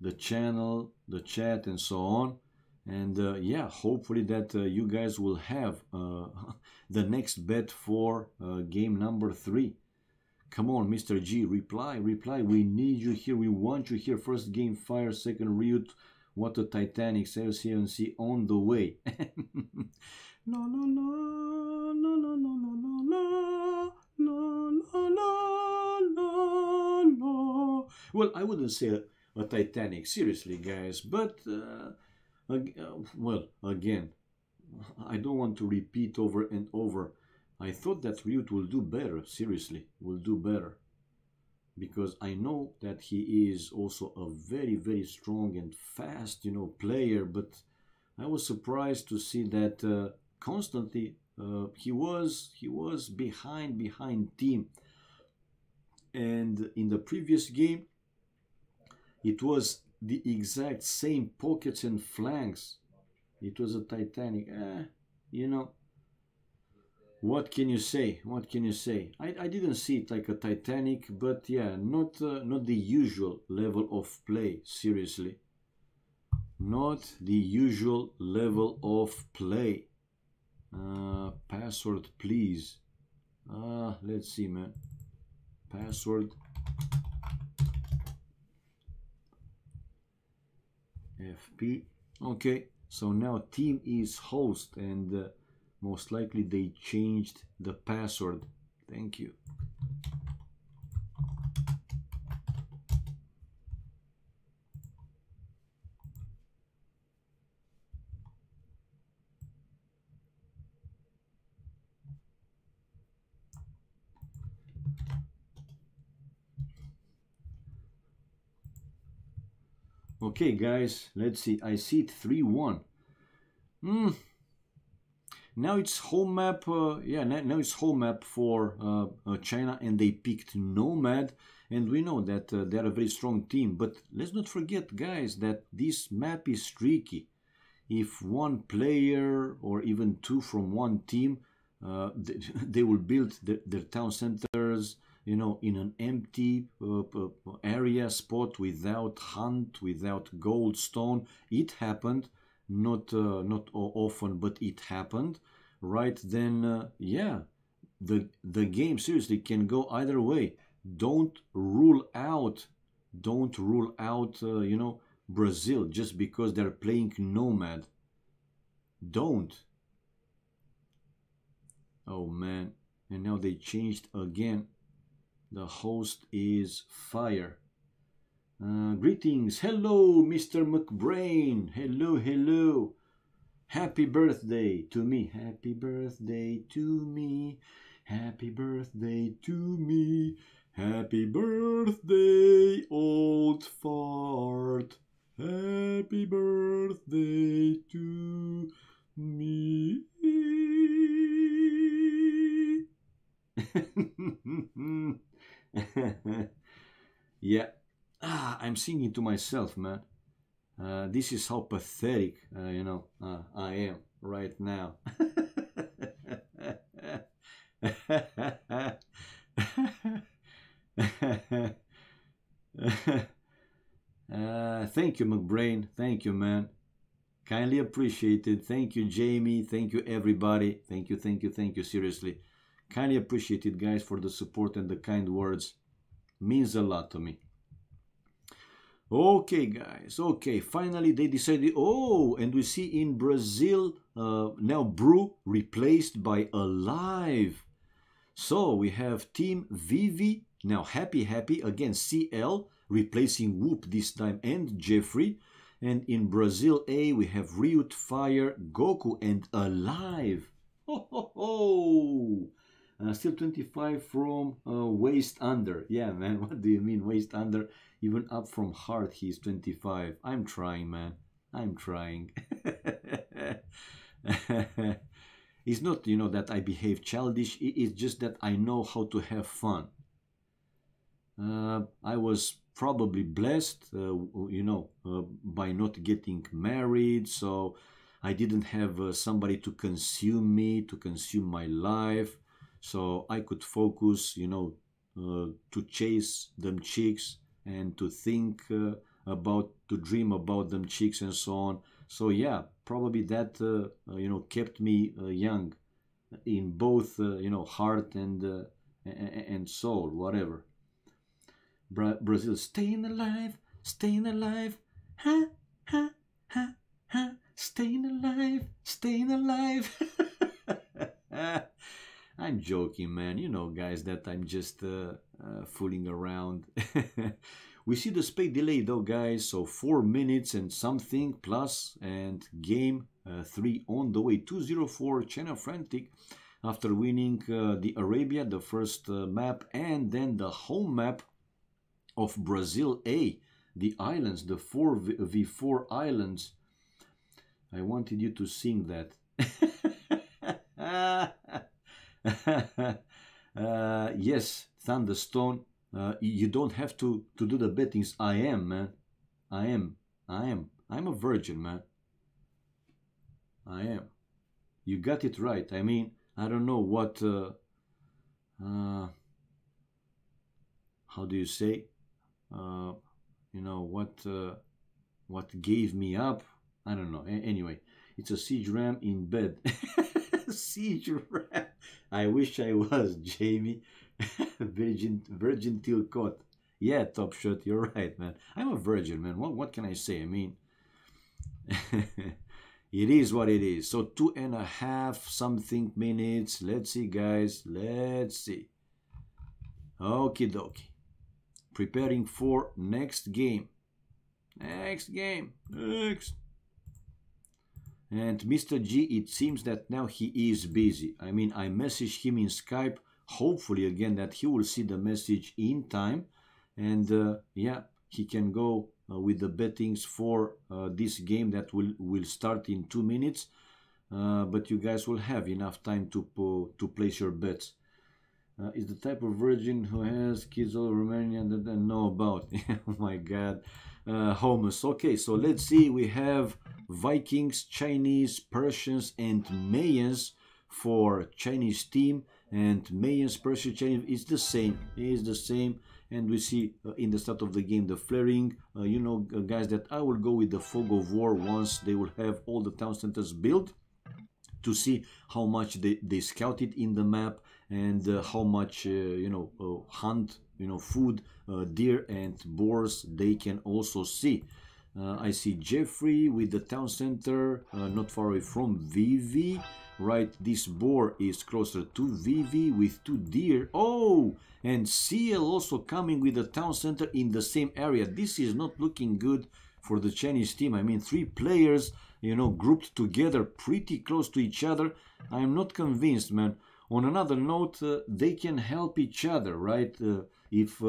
the channel, the chat, and so on. And yeah, hopefully that you guys will have the next bet for game number 3. Come on, Mr. G, reply. We need you here. We want you here. First game, Fire. Second, Ryut. What a Titanic. CNC on the way. La la la la la la la la la la la la. Well, I wouldn't say a Titanic, seriously, guys. But well, again, I don't want to repeat over and over. I thought that Ryut will do better, seriously, will do better. Because I know that he is also a very, very strong and fast, player. But I was surprised to see that constantly he was behind team. And in the previous game, it was the exact same pockets and flanks. It was a Titanic. What can you say? What can you say? I didn't see it like a Titanic, but yeah, not the usual level of play. Seriously, not the usual level of play. Password, please. Let's see, man. Password. FP. Okay, so now team is host, and most likely they changed the password. Thank you. Okay, guys, let's see. I see it 3-1. Now it's home map. Now it's home map for China, and they picked Nomad. And we know that they're a very strong team. But let's not forget, guys, that this map is tricky. If one player or even two from one team, they will build their town centers, in an empty area spot without hunt, without gold stone. It happened, not often, but it happened, right? Then yeah, the game seriously can go either way. Don't rule out Brazil just because they're playing Nomad. Don't. Oh man, and now they changed again. The host is fire. Greetings. Hello, Mr. McBrain. Hello. Happy birthday to me. Happy birthday to me. Happy birthday to me. Happy birthday, old fart. Happy birthday to me. Yeah. I'm singing to myself, man. This is how pathetic, I am right now. Thank you, McBrain. Thank you, man. Kindly appreciated. Thank you, Jamie. Thank you, everybody. Thank you, seriously. Kindly appreciated, guys, for the support and the kind words. Means a lot to me. Okay, guys. Okay, finally they decided. Oh, and we see in Brazil now Brew replaced by Alive. So we have Team Vivi now happy again. CL replacing Whoop this time and Jeffrey. And in Brazil A we have Ryut, Fire, Goku, and Alive. Ho ho ho! Still 25 from waist under. Yeah, man, what do you mean waist under? Even up from heart, he's 25. I'm trying, man. I'm trying. It's not, that I behave childish. It's just that I know how to have fun. I was probably blessed, by not getting married. So I didn't have somebody to consume me, to consume my life. So I could focus, to chase them chicks and to think to dream about them chicks and so on. So yeah, probably that, kept me young in both, heart and soul, whatever. Brazil, staying alive, ha, ha, ha, ha, staying alive. I'm joking, man. You know, guys, that I'm just fooling around. We see the spade delay though, guys, so 4 minutes and something plus, and game 3 on the way. 2-0 for China Frantic after winning the Arabia, the first map, and then the home map of Brazil A, the islands, the 4v4 islands. I wanted you to sing that. Yes, Thunderstone. You don't have to do the bettings. I am, man. I am. I'm a virgin, man. I am. You got it right. I mean, I don't know what. How do you say? You know what gave me up? I don't know. Anyway, it's a siege ram in bed. Siege ram. I wish I was, Jamie. virgin till caught. Yeah, Top Shot, you're right, man. I'm a virgin, man. What can I say? I mean, it is what it is. So 2.5 something minutes. Let's see, guys. Let's see. Okie dokie. Preparing for next game. Next. And Mr. G, it seems that now he is busy. I mean, I messaged him in Skype, hopefully again that he will see the message in time. And yeah, he can go with the bettings for this game that will start in 2 minutes. But you guys will have enough time to place your bets. Is the type of virgin who has kids all Romanian that I know about. Oh my God. Homus. Okay, so let's see. We have Vikings, Chinese, Persians, and Mayans for Chinese team. And Mayans, Persians, Chinese is the same. And we see in the start of the game the flaring. You know, guys, that I will go with the fog of war once they will have all the town centers built, to see how much they scouted in the map, and how much hunt, food, deer and boars they can also see. I see Jeffrey with the town center not far away from VV. Right, this boar is closer to VV with 2 deer. Oh, and CL also coming with the town center in the same area. This is not looking good for the Chinese team. I mean, 3 players, grouped together pretty close to each other. I'm not convinced, man. On another note, they can help each other, right? If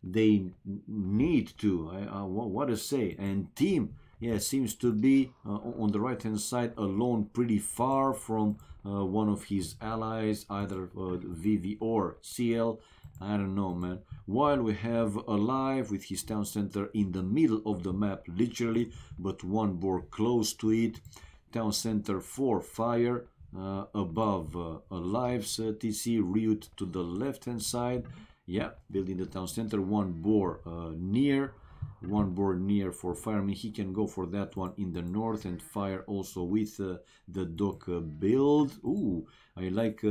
they need to. What to say? And team, yeah, seems to be on the right-hand side alone, pretty far from one of his allies, either VV or CL. I don't know, man. While we have Alive with his town center in the middle of the map, literally, but 1 boar close to it. Town center for Fire above Alive's TC. Ryut to the left-hand side. Yeah, building the town center. 1 boar near. 1 boar near for Fireman. He can go for that one in the north, and Fire also with the dock build. Ooh, I like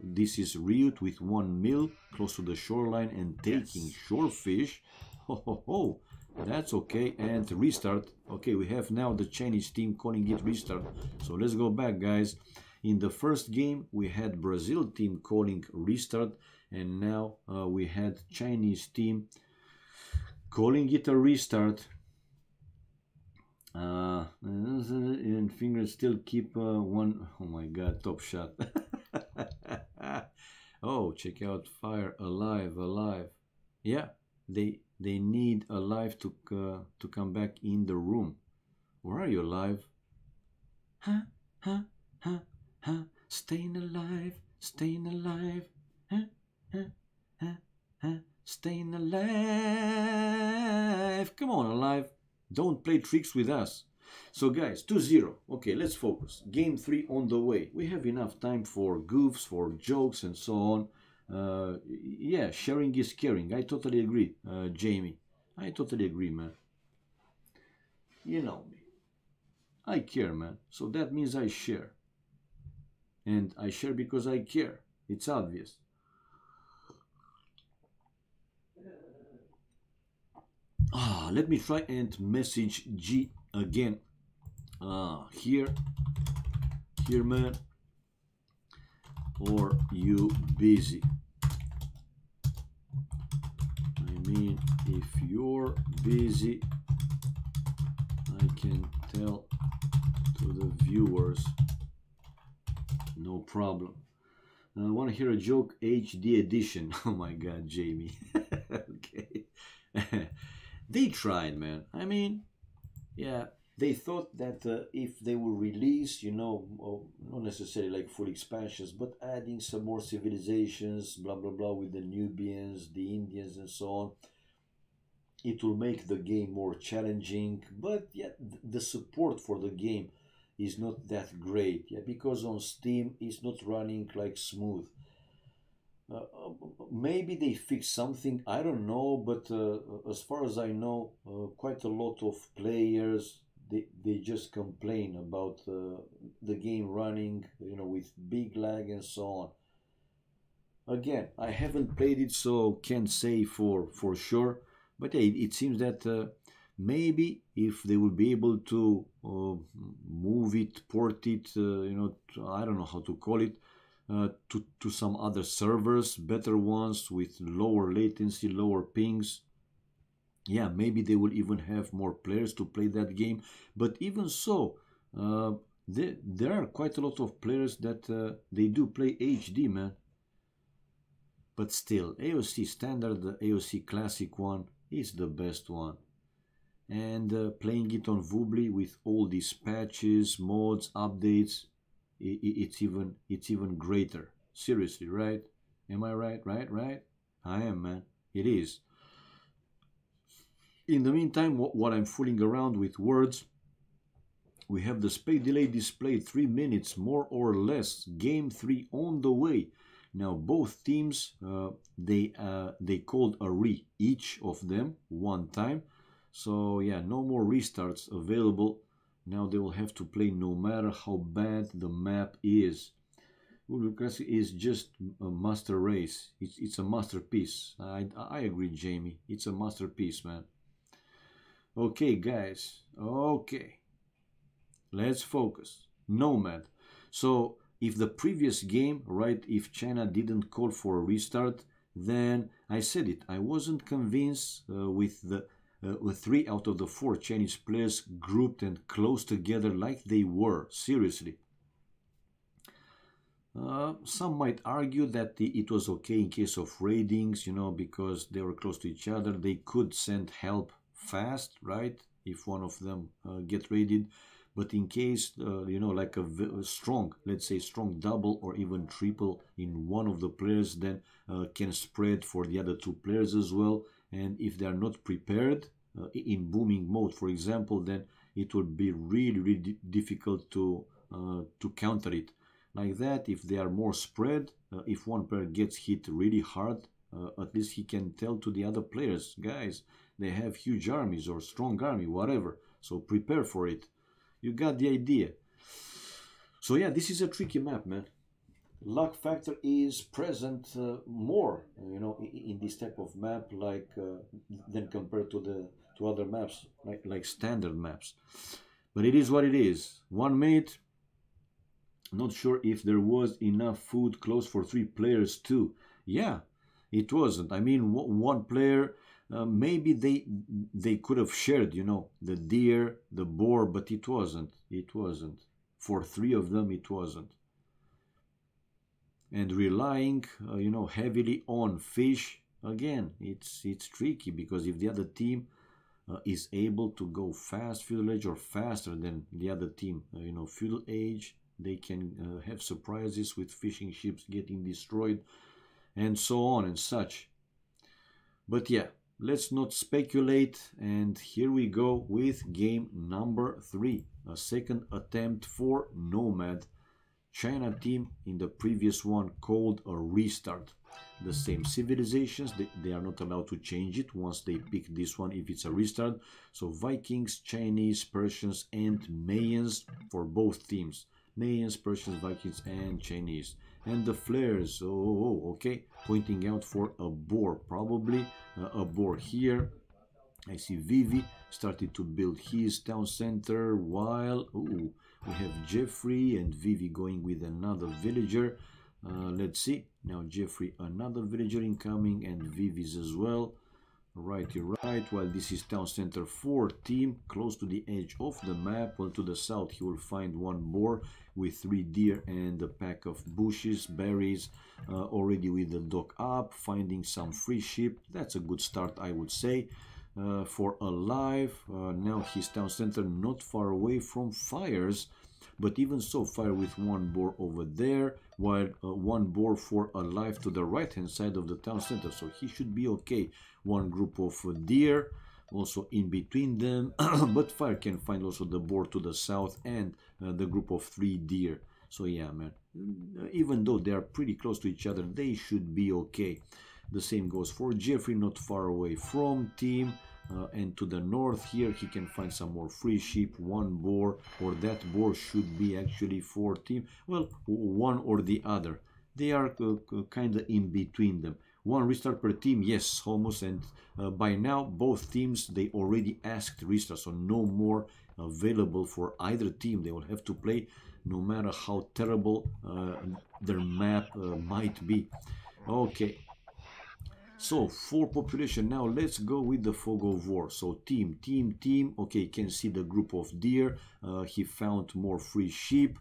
this is Ryut with 1 mill close to the shoreline and taking shorefish. Ho, that's okay. And restart. Okay, we have now the Chinese team calling it restart. So let's go back, guys. In the first game we had Brazil team calling restart, and now we had Chinese team calling it a restart. And fingers still keep 1. Oh my God, Top Shot. Oh, check out Fire. Alive. Yeah, they need Alive to come back in the room. Where are you, Alive? Huh? Staying alive. Staying alive. Come on, Alive. Don't play tricks with us. So, guys, 2-0. Okay, let's focus. Game 3 on the way. We have enough time for goofs, for jokes, and so on. Yeah, sharing is caring. I totally agree, Jamie. I totally agree, man. You know me. I care, man. So that means I share. And I share because I care. It's obvious. Let me try and message G again. Here, man. Or you busy? mean, if you're busy, I can tell to the viewers, no problem. I want to hear a joke, HD edition. Oh my god, Jamie. Okay. They tried, man. I mean, yeah, they thought that if they will release, you know, not necessarily like full expansions, but adding some more civilizations, blah blah blah, with the Nubians, the Indians, and so on, it will make the game more challenging. But yeah, the support for the game is not that great, yeah, because on Steam it's not running like smooth. Maybe they fixed something, I don't know, but as far as I know, quite a lot of players, they just complain about the game running, you know, with big lag and so on. Again, I haven't played it, so can't say for sure, but yeah, it seems that maybe if they will be able to move it, port it, you know, I don't know how to call it, to some other servers, better ones with lower latency, lower pings. Yeah, maybe they will even have more players to play that game. But even so, there are quite a lot of players that they do play HD, man. But still, AOC standard, the AOC classic one is the best one. And playing it on Voobly with all these patches, mods, updates, it's even greater. Seriously, right? Am I right? Right? I am, man. It is. In the meantime, what I'm fooling around with words, we have the spec delay displayed 3 minutes more or less. Game 3 on the way. Now both teams they called a re each of them one time. So yeah, no more restarts available. Now they will have to play no matter how bad the map is. Because is just a master race. It's a masterpiece. I agree, Jamie. It's a masterpiece, man. Okay, guys. Okay. Let's focus. Nomad. So if the previous game, right, if China didn't call for a restart, then I said it. I wasn't convinced with 3 out of the 4 Chinese players grouped and close together like they were. Seriously. Some might argue that it was okay in case of raidings, you know, because they were close to each other. They could send help fast, right, if one of them get raided. But in case, you know, like a strong, let's say strong double or even triple in one of the players, then can spread for the other 2 players as well. And if they are not prepared in booming mode, for example, then it would be really difficult to counter it. Like that, if they are more spread, if one player gets hit really hard, at least he can tell to the other players, guys, they have huge armies or strong army, whatever, so prepare for it. You got the idea. So yeah, this is a tricky map, man. Luck factor is present more, you know, in this type of map, like than compared to other maps, like standard maps. But it is what it is. 1 minute. Not sure if there was enough food close for 3 players too. Yeah, it wasn't. I mean, one player, maybe they could have shared, you know, the deer, the boar, but it wasn't. It wasn't. For 3 of them, it wasn't. And relying, you know, heavily on fish, again, it's tricky, because if the other team is able to go fast feudal age or faster than the other team, you know, feudal age, they can have surprises with fishing ships getting destroyed and so on and such. But yeah, let's not speculate, and here we go with game number 3, a second attempt for Nomad. China team in the previous one called a restart. The same civilizations, they are not allowed to change it once they pick this one if it's a restart. So Vikings, Chinese, Persians and Mayans for both teams. Mayans, Persians, Vikings and Chinese. And the flares, okay, pointing out for a boar, probably a boar here. I see Vivi started to build his town center, while we have Jeffrey and Vivi going with another villager. Let's see, now Jeffrey, another villager incoming, and Vivi's as well. Righty right, while this is town center 4 team, close to the edge of the map. Well, to the south he will find 1 boar with 3 deer and a pack of bushes, berries, already with the dock up, finding some free sheep. That's a good start, I would say. For alive, now his town center not far away from fires, but even so, fire with 1 boar over there, while 1 boar for alive to the right hand side of the town center, so he should be okay. 1 group of deer also in between them, but fire can find also the boar to the south and the group of 3 deer. So yeah, man, even though they are pretty close to each other, they should be okay. The same goes for Jeffrey, not far away from team. And to the north here he can find some more free sheep, 1 boar, or that boar should be actually for team. Well, one or the other, they are kind of in between them. 1 restart per team, yes, almost. And by now both teams, they already asked restart, so no more available for either team. They will have to play no matter how terrible their map might be. Okay, so 4 population. Now let's go with the fog of war. So team. Okay, you can see the group of deer. He found more free sheep.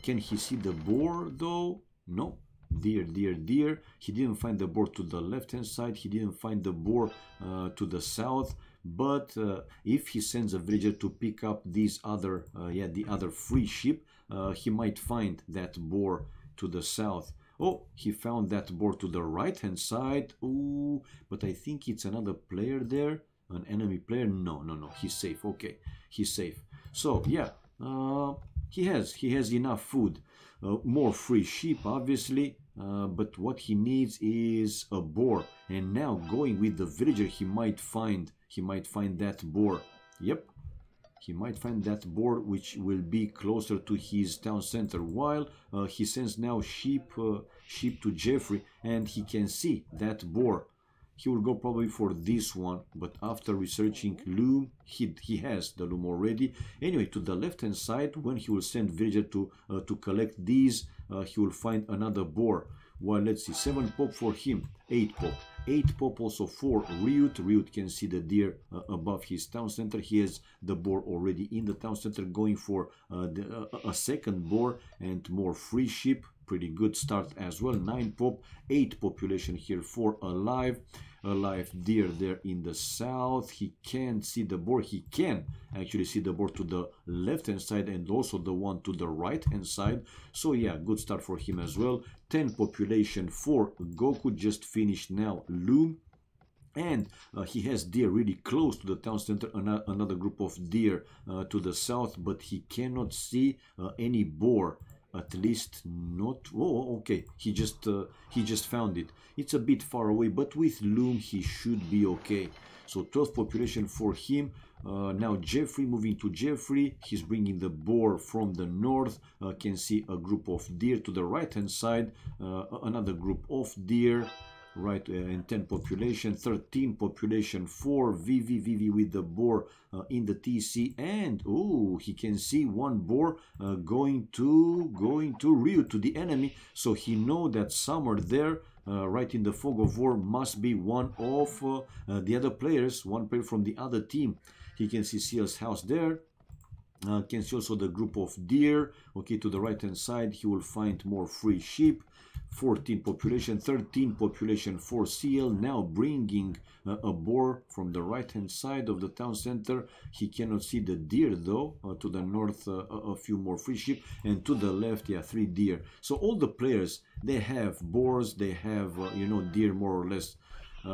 Can he see the boar though? No. Deer. He didn't find the boar to the left hand side. He didn't find the boar to the south. But if he sends a villager to pick up these other the other free sheep, he might find that boar to the south. Oh, he found that boar to the right hand side. Ooh, but I think it's another player there, an enemy player. No, he's safe. Okay, he's safe. So yeah, he has enough food, more free sheep obviously, but what he needs is a boar. And now going with the villager, he might find that boar. Yep, he might find that boar, which will be closer to his town center, while he sends now sheep to Jeffrey, and he can see that boar. He will go probably for this one, but after researching loom, he has the loom already. Anyway, to the left hand side, when he will send villager to collect these, he will find another boar. Well, let's see, 7 pop for him, 8 pop. 8 pop also for Ryut. Ryut can see the deer above his town center. He has the boar already in the town center, going for a second boar and more free sheep. Pretty good start as well. 9 pop, 8 population here for alive. Alive deer there in the south. He can't see the boar. He can actually see the boar to the left hand side and also the one to the right hand side. So yeah, good start for him as well. 10 population for Goku, just finished now loom. And he has deer really close to the town center, another group of deer to the south, but he cannot see any boar. At least not. Oh, okay, he just found it. It's a bit far away, but with loom he should be okay. So 12 population for him. Now Jeffrey, moving to Jeffrey, he's bringing the boar from the north. Can see a group of deer to the right hand side, another group of deer, right, and 10 population, 13 population for VV with the boar in the TC, and oh, he can see 1 boar going to Ryu, to the enemy. So he know that somewhere there, right in the fog of war, must be one of the other players, 1 player from the other team. He can see Seal's house there. Can see also the group of deer. Okay, to the right hand side he will find more free sheep. 14 population, 13 population for Seal, now bringing a boar from the right hand side of the town center. He cannot see the deer though. To the north a few more free sheep, and to the left, yeah, 3 deer. So all the players, they have boars, they have deer more or less.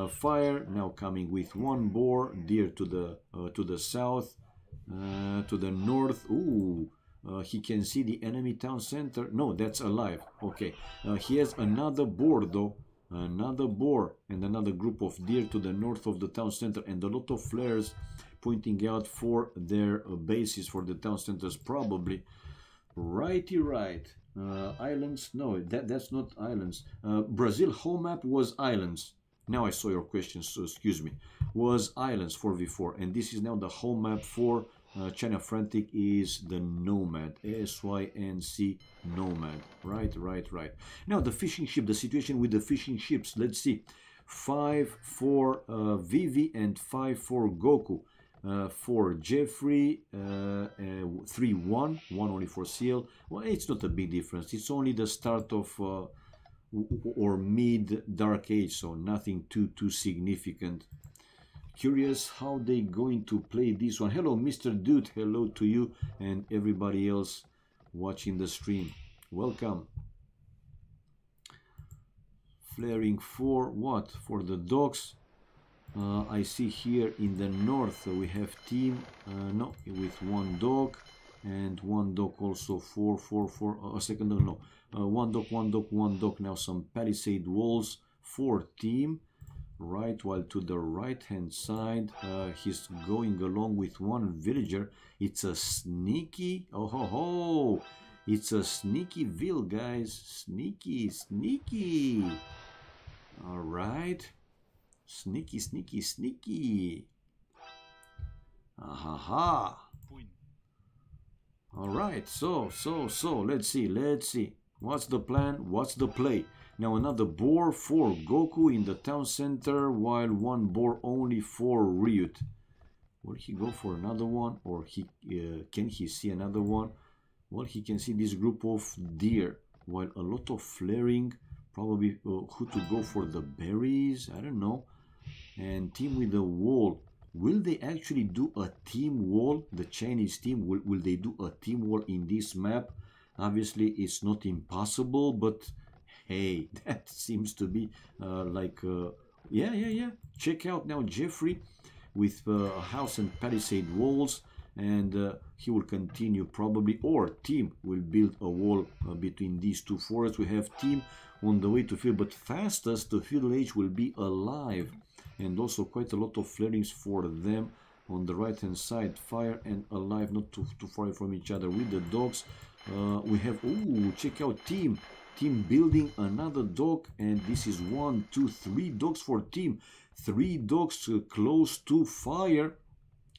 Fire now coming with 1 boar, deer to the south, to the north. Ooh, he can see the enemy town center. No, that's alive. Okay, he has another boar though, another boar and another group of deer to the north of the town center, and a lot of flares pointing out for their bases for the town centers probably. Righty right. Islands, no, that's not islands. Brazil home map was islands. Now I saw your question, so excuse me. Was islands 4v4, and this is now the home map for China Frantic is the Nomad, SYNC Nomad. Right. Now the fishing ship, the situation with the fishing ships. Let's see. 5 for Vivi and 5 for Goku. For Jeffrey, 3-1, 1 only for CL. Well, it's not a big difference. It's only the start of or mid Dark Age, so nothing too significant. Curious how they going to play this one. Hello, Mr. Dude. Hello to you and everybody else watching the stream. Welcome. Flaring for what? For the dogs. I see here in the north we have team no, with one dog and one dog also for a second dog, no, one dog. Now some palisade walls for team, right, while to the right hand side he's going along with one villager. It's a sneaky, oh ho ho, it's a sneaky ville, guys, sneaky. All right. Sneaky. Ahaha. All right, so let's see. What's the plan? What's the play? Now another boar for Goku in the town center, while one boar only for Ryut. Will he go for another one, or can he see another one? Well, he can see this group of deer, while a lot of flaring. Probably who to go for the berries? I don't know. And team with the wall. Will they actually do a team wall? The Chinese team, will they do a team wall in this map? Obviously, it's not impossible, but hey, that seems to be yeah. Check out now Jeffrey with house and palisade walls, and he will continue probably, or team will build a wall between these two forests. We have team on the way to field, but fastest the Feudal Age will be alive, and also quite a lot of flarings for them on the right hand side. Fire and alive, not too far from each other. With the dogs, we have, oh, check out team building another dog, and this is 1, 2, 3 dogs for team. 3 dogs close to fire,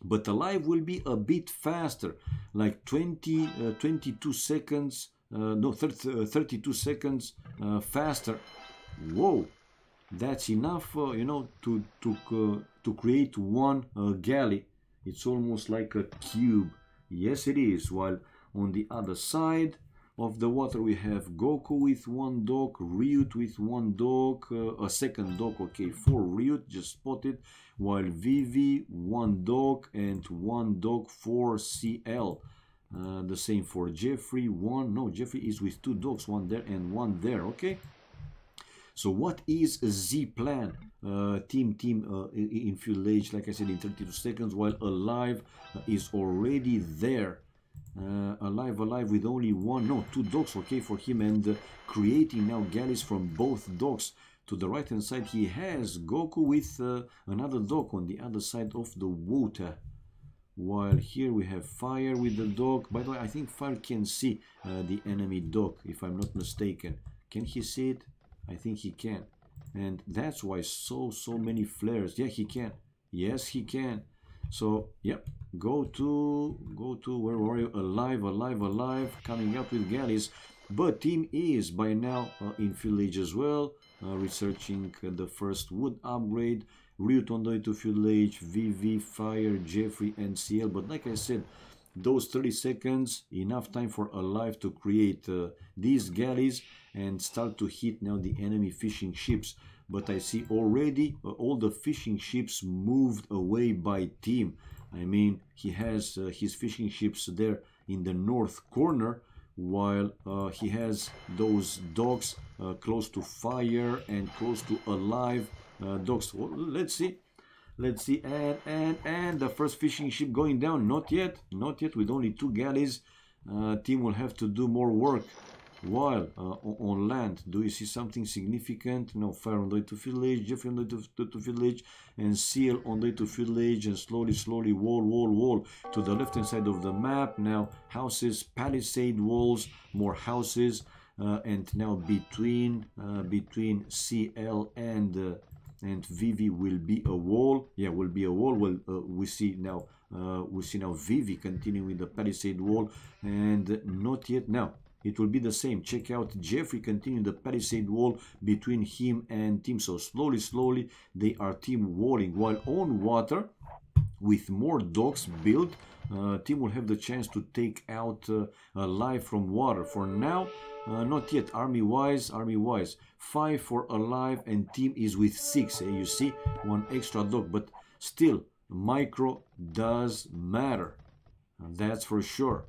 but alive will be a bit faster, like 22 seconds, no, 32 seconds faster. Whoa, that's enough, you know, to create one galley. It's almost like a cube. Yes, it is. While on the other side of the water we have Goku with one dog, Ryut with one dog, a second dog, okay, for Ryut, just spotted, while Vivi, one dog, and one dog for CL. The same for Jeffrey, Jeffrey is with 2 dogs, one there and one there, okay? So what is Z plan? Team in Feudal Age, like I said, in 32 seconds, while alive is already there. Alive with only 2 dogs, okay, for him, and creating now galleys from both dogs. To the right hand side he has Goku with another dog on the other side of the water, while here we have Fire with the dog. By the way, I think Fire can see the enemy dog, if I'm not mistaken. Can he see it? I think he can, and that's why so many flares. Yeah, he can. Yes, he can. So yep, go to where were you? Alive, coming up with galleys. But team is by now in Feudal Age as well, researching the first wood upgrade. Ryut on the way to Feudal Age, Vivi, Fire, Jeffrey, and CL. But like I said, those 30 seconds, enough time for alive to create these galleys and start to hit now the enemy fishing ships. But I see already all the fishing ships moved away by team. I mean, he has his fishing ships there in the north corner, while he has those dogs close to Fire and close to alive dogs. Well, let's see, and the first fishing ship going down. Not yet, with only 2 galleys. Team will have to do more work. While on land, do you see something significant? No, Fire on the way to Feudal Age, Jeffrey on the way to Feudal Age, and CL on the way to Feudal Age, and slowly wall to the left hand side of the map. Now houses, palisade walls, more houses, and now between CL and Vivi will be a wall. Yeah, will be a wall. Well, we see now Vivi continuing with the palisade wall, and not yet now. it will be the same. Check out Jeffrey continue the palisade wall between him and team. So slowly they are team walling, while on water with more docks built, team will have the chance to take out a life from water. For now, not yet. Army wise 5 for alive, and team is with 6. You see, one extra dock, but still micro does matter, that's for sure.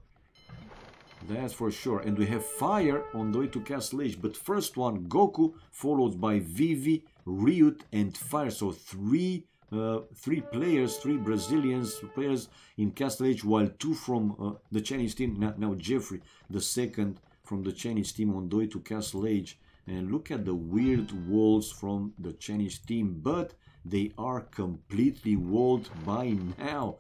That's for sure. And we have fire on the way to Castle Age. But first one, Goku, followed by Vivi, Ryut, and Fire. So three players, 3 Brazilians players in Castle Age, while 2 from the Chinese team. Now Jeffrey, the second from the Chinese team on the way to Castle Age. And look at the weird walls from the Chinese team, but they are completely walled by now.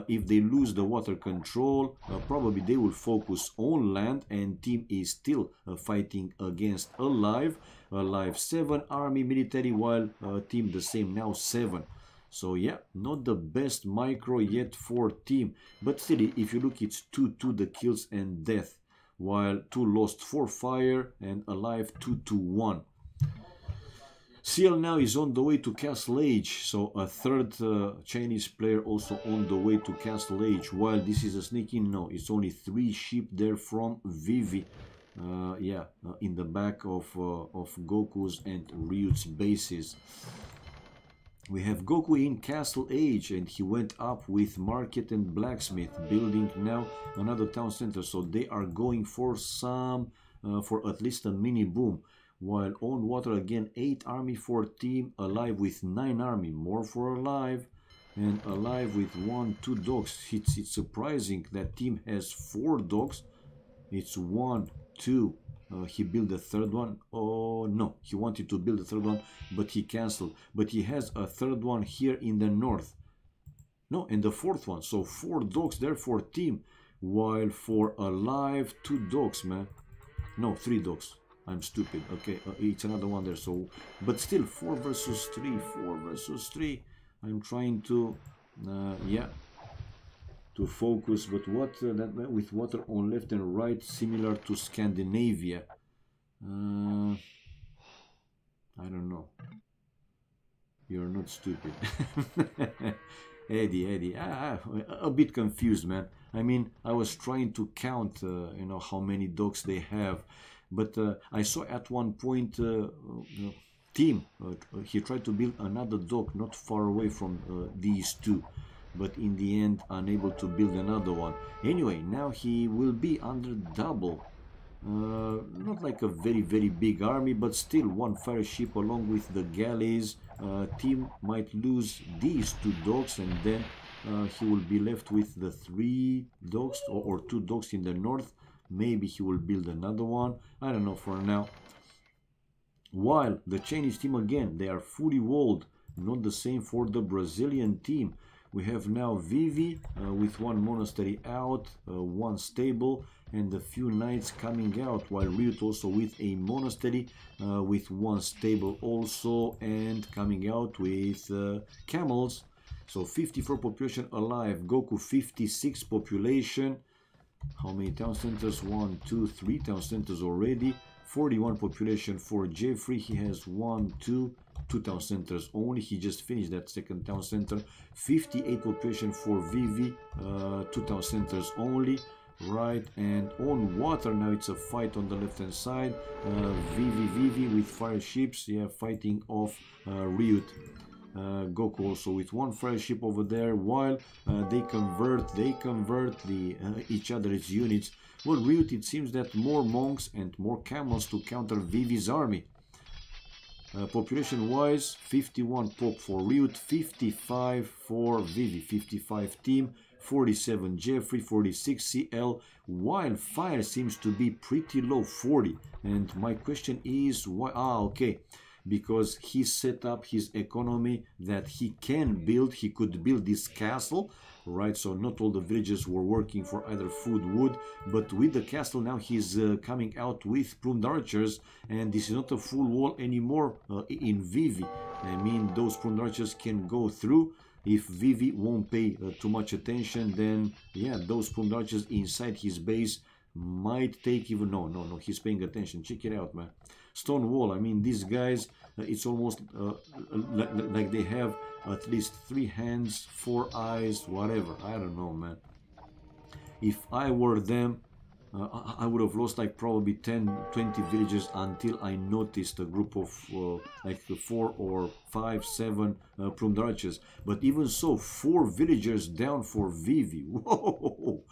If they lose the water control, probably they will focus on land, and team is still fighting against alive 7 army military, while team the same, now 7. So yeah, not the best micro yet for team, but still if you look, it's 2-2 the kills and death, while 2 lost for fire and alive 2-1. CL now is on the way to Castle Age, so a third Chinese player also on the way to Castle Age. While this is a sneak in, no, it's only 3 sheep there from Vivi. In the back of Goku's and Ryut's bases. We have Goku in Castle Age, and he went up with Market and Blacksmith, building now another town center. So they are going for some, for at least a mini boom. While on water again, 8 army for team, alive with 9 army, more for alive, and alive with 1-2 dogs. It's surprising that team has 4 dogs. It's 1, 2. He built the third one. Oh no, he wanted to build the third one, but he cancelled. But he has a third one here in the north. No, and the fourth one. So 4 dogs there for team, while for alive 2 dogs, man. No, 3 dogs. I'm stupid. Okay, it's another one there. So, but still 4 versus 3. 4 versus 3. I'm trying to, to focus. But what that with water on left and right, similar to Scandinavia. I don't know. You're not stupid. Eddie, a bit confused, man. I mean, I was trying to count, how many dogs they have. But I saw at one point team, he tried to build another dock not far away from these 2, but in the end unable to build another one. Anyway, now he will be under double. Not like a very big army, but still 1 fire ship along with the galleys. Team might lose these 2 dogs, and then he will be left with the 3 dogs or 2 dogs in the north. Maybe he will build another one. I don't know for now. While the Chinese team again, they are fully walled. Not the same for the Brazilian team. We have now Vivi with 1 monastery out, 1 stable, and a few knights coming out. While Ryut also with a monastery, with 1 stable also, and coming out with camels. So 54 population alive. Goku 56 population. How many town centers? 1, 2, 3 town centers already. 41 population for Jeffrey. He has 1, 2 town centers only. He just finished that second town center. 58 population for Vivi. 2 town centers only. Right, and on water now it's a fight on the left hand side. Vivi with fire ships. Yeah, fighting off Ryut. Goku also with 1 fire ship over there, while they convert the each other's units. Well, Ryut, it seems that more monks and more camels to counter Vivi's army. Population wise, 51 pop for Ryut, 55 for Vivi, 55 team, 47 Jeffrey, 46 CL, while fire seems to be pretty low, 40. And my question is why? Okay, because he set up his economy that he could build this castle, right? So not all the villages were working for either food, wood, but with the castle now he's coming out with plumed archers, and this is not a full wall anymore in Vivi. I mean, those plumed archers can go through. If Vivi won't pay too much attention, then yeah, those plumed archers inside his base might take even... No, he's paying attention. Check it out, man. Stone wall. I mean, these guys, it's almost like they have at least 3 hands, 4 eyes, whatever. I don't know, man. If I were them, I would have lost like probably 10, 20 villages until I noticed a group of like 4 or 5, 7 plumed archers. But even so, 4 villagers down for Vivi. Whoa!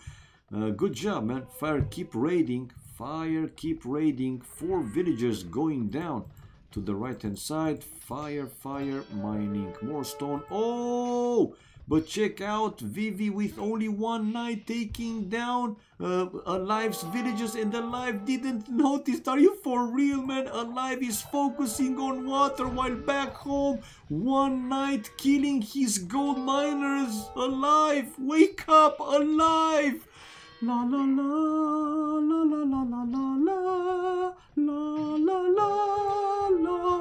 Good job, man. Fire, keep raiding. Fire, keep raiding. 4 villagers going down to the right hand side. Fire, fire, mining more stone. Oh! But check out Vivi with only 1 knight taking down Alive's villages, and Alive didn't notice. Are you for real, man? Alive is focusing on water while back home 1 knight killing his gold miners. Alive, wake up, Alive! La la la la la la la la la la la la la la.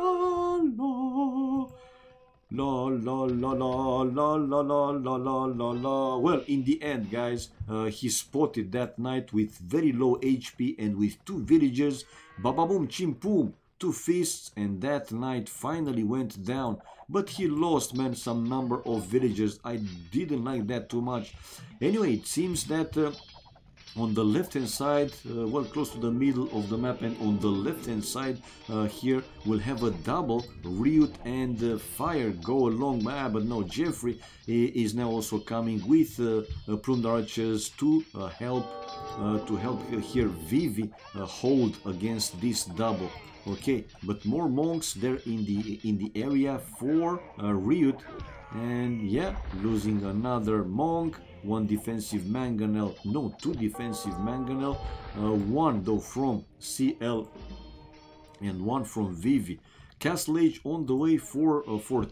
La la la la la la la la la la la. Well, in the end, guys, he spotted that knight with very low HP and with 2 villagers. Bababoom, chimpum, 2 fists, and that knight finally went down. But he lost, man, some number of villagers. I didn't like that too much. Anyway, it seems that on the left hand side, well, close to the middle of the map, and on the left hand side here we'll have a double Riot and Fire go along. But no, Jeffrey is now also coming with plumed archers to help here Vivi hold against this double. Okay, but more monks there in the area for Riot, and yeah, losing another monk. 1 defensive mangonel, no, 2 defensive mangonel, 1 though from CL and 1 from Vivi. Castle Age on the way for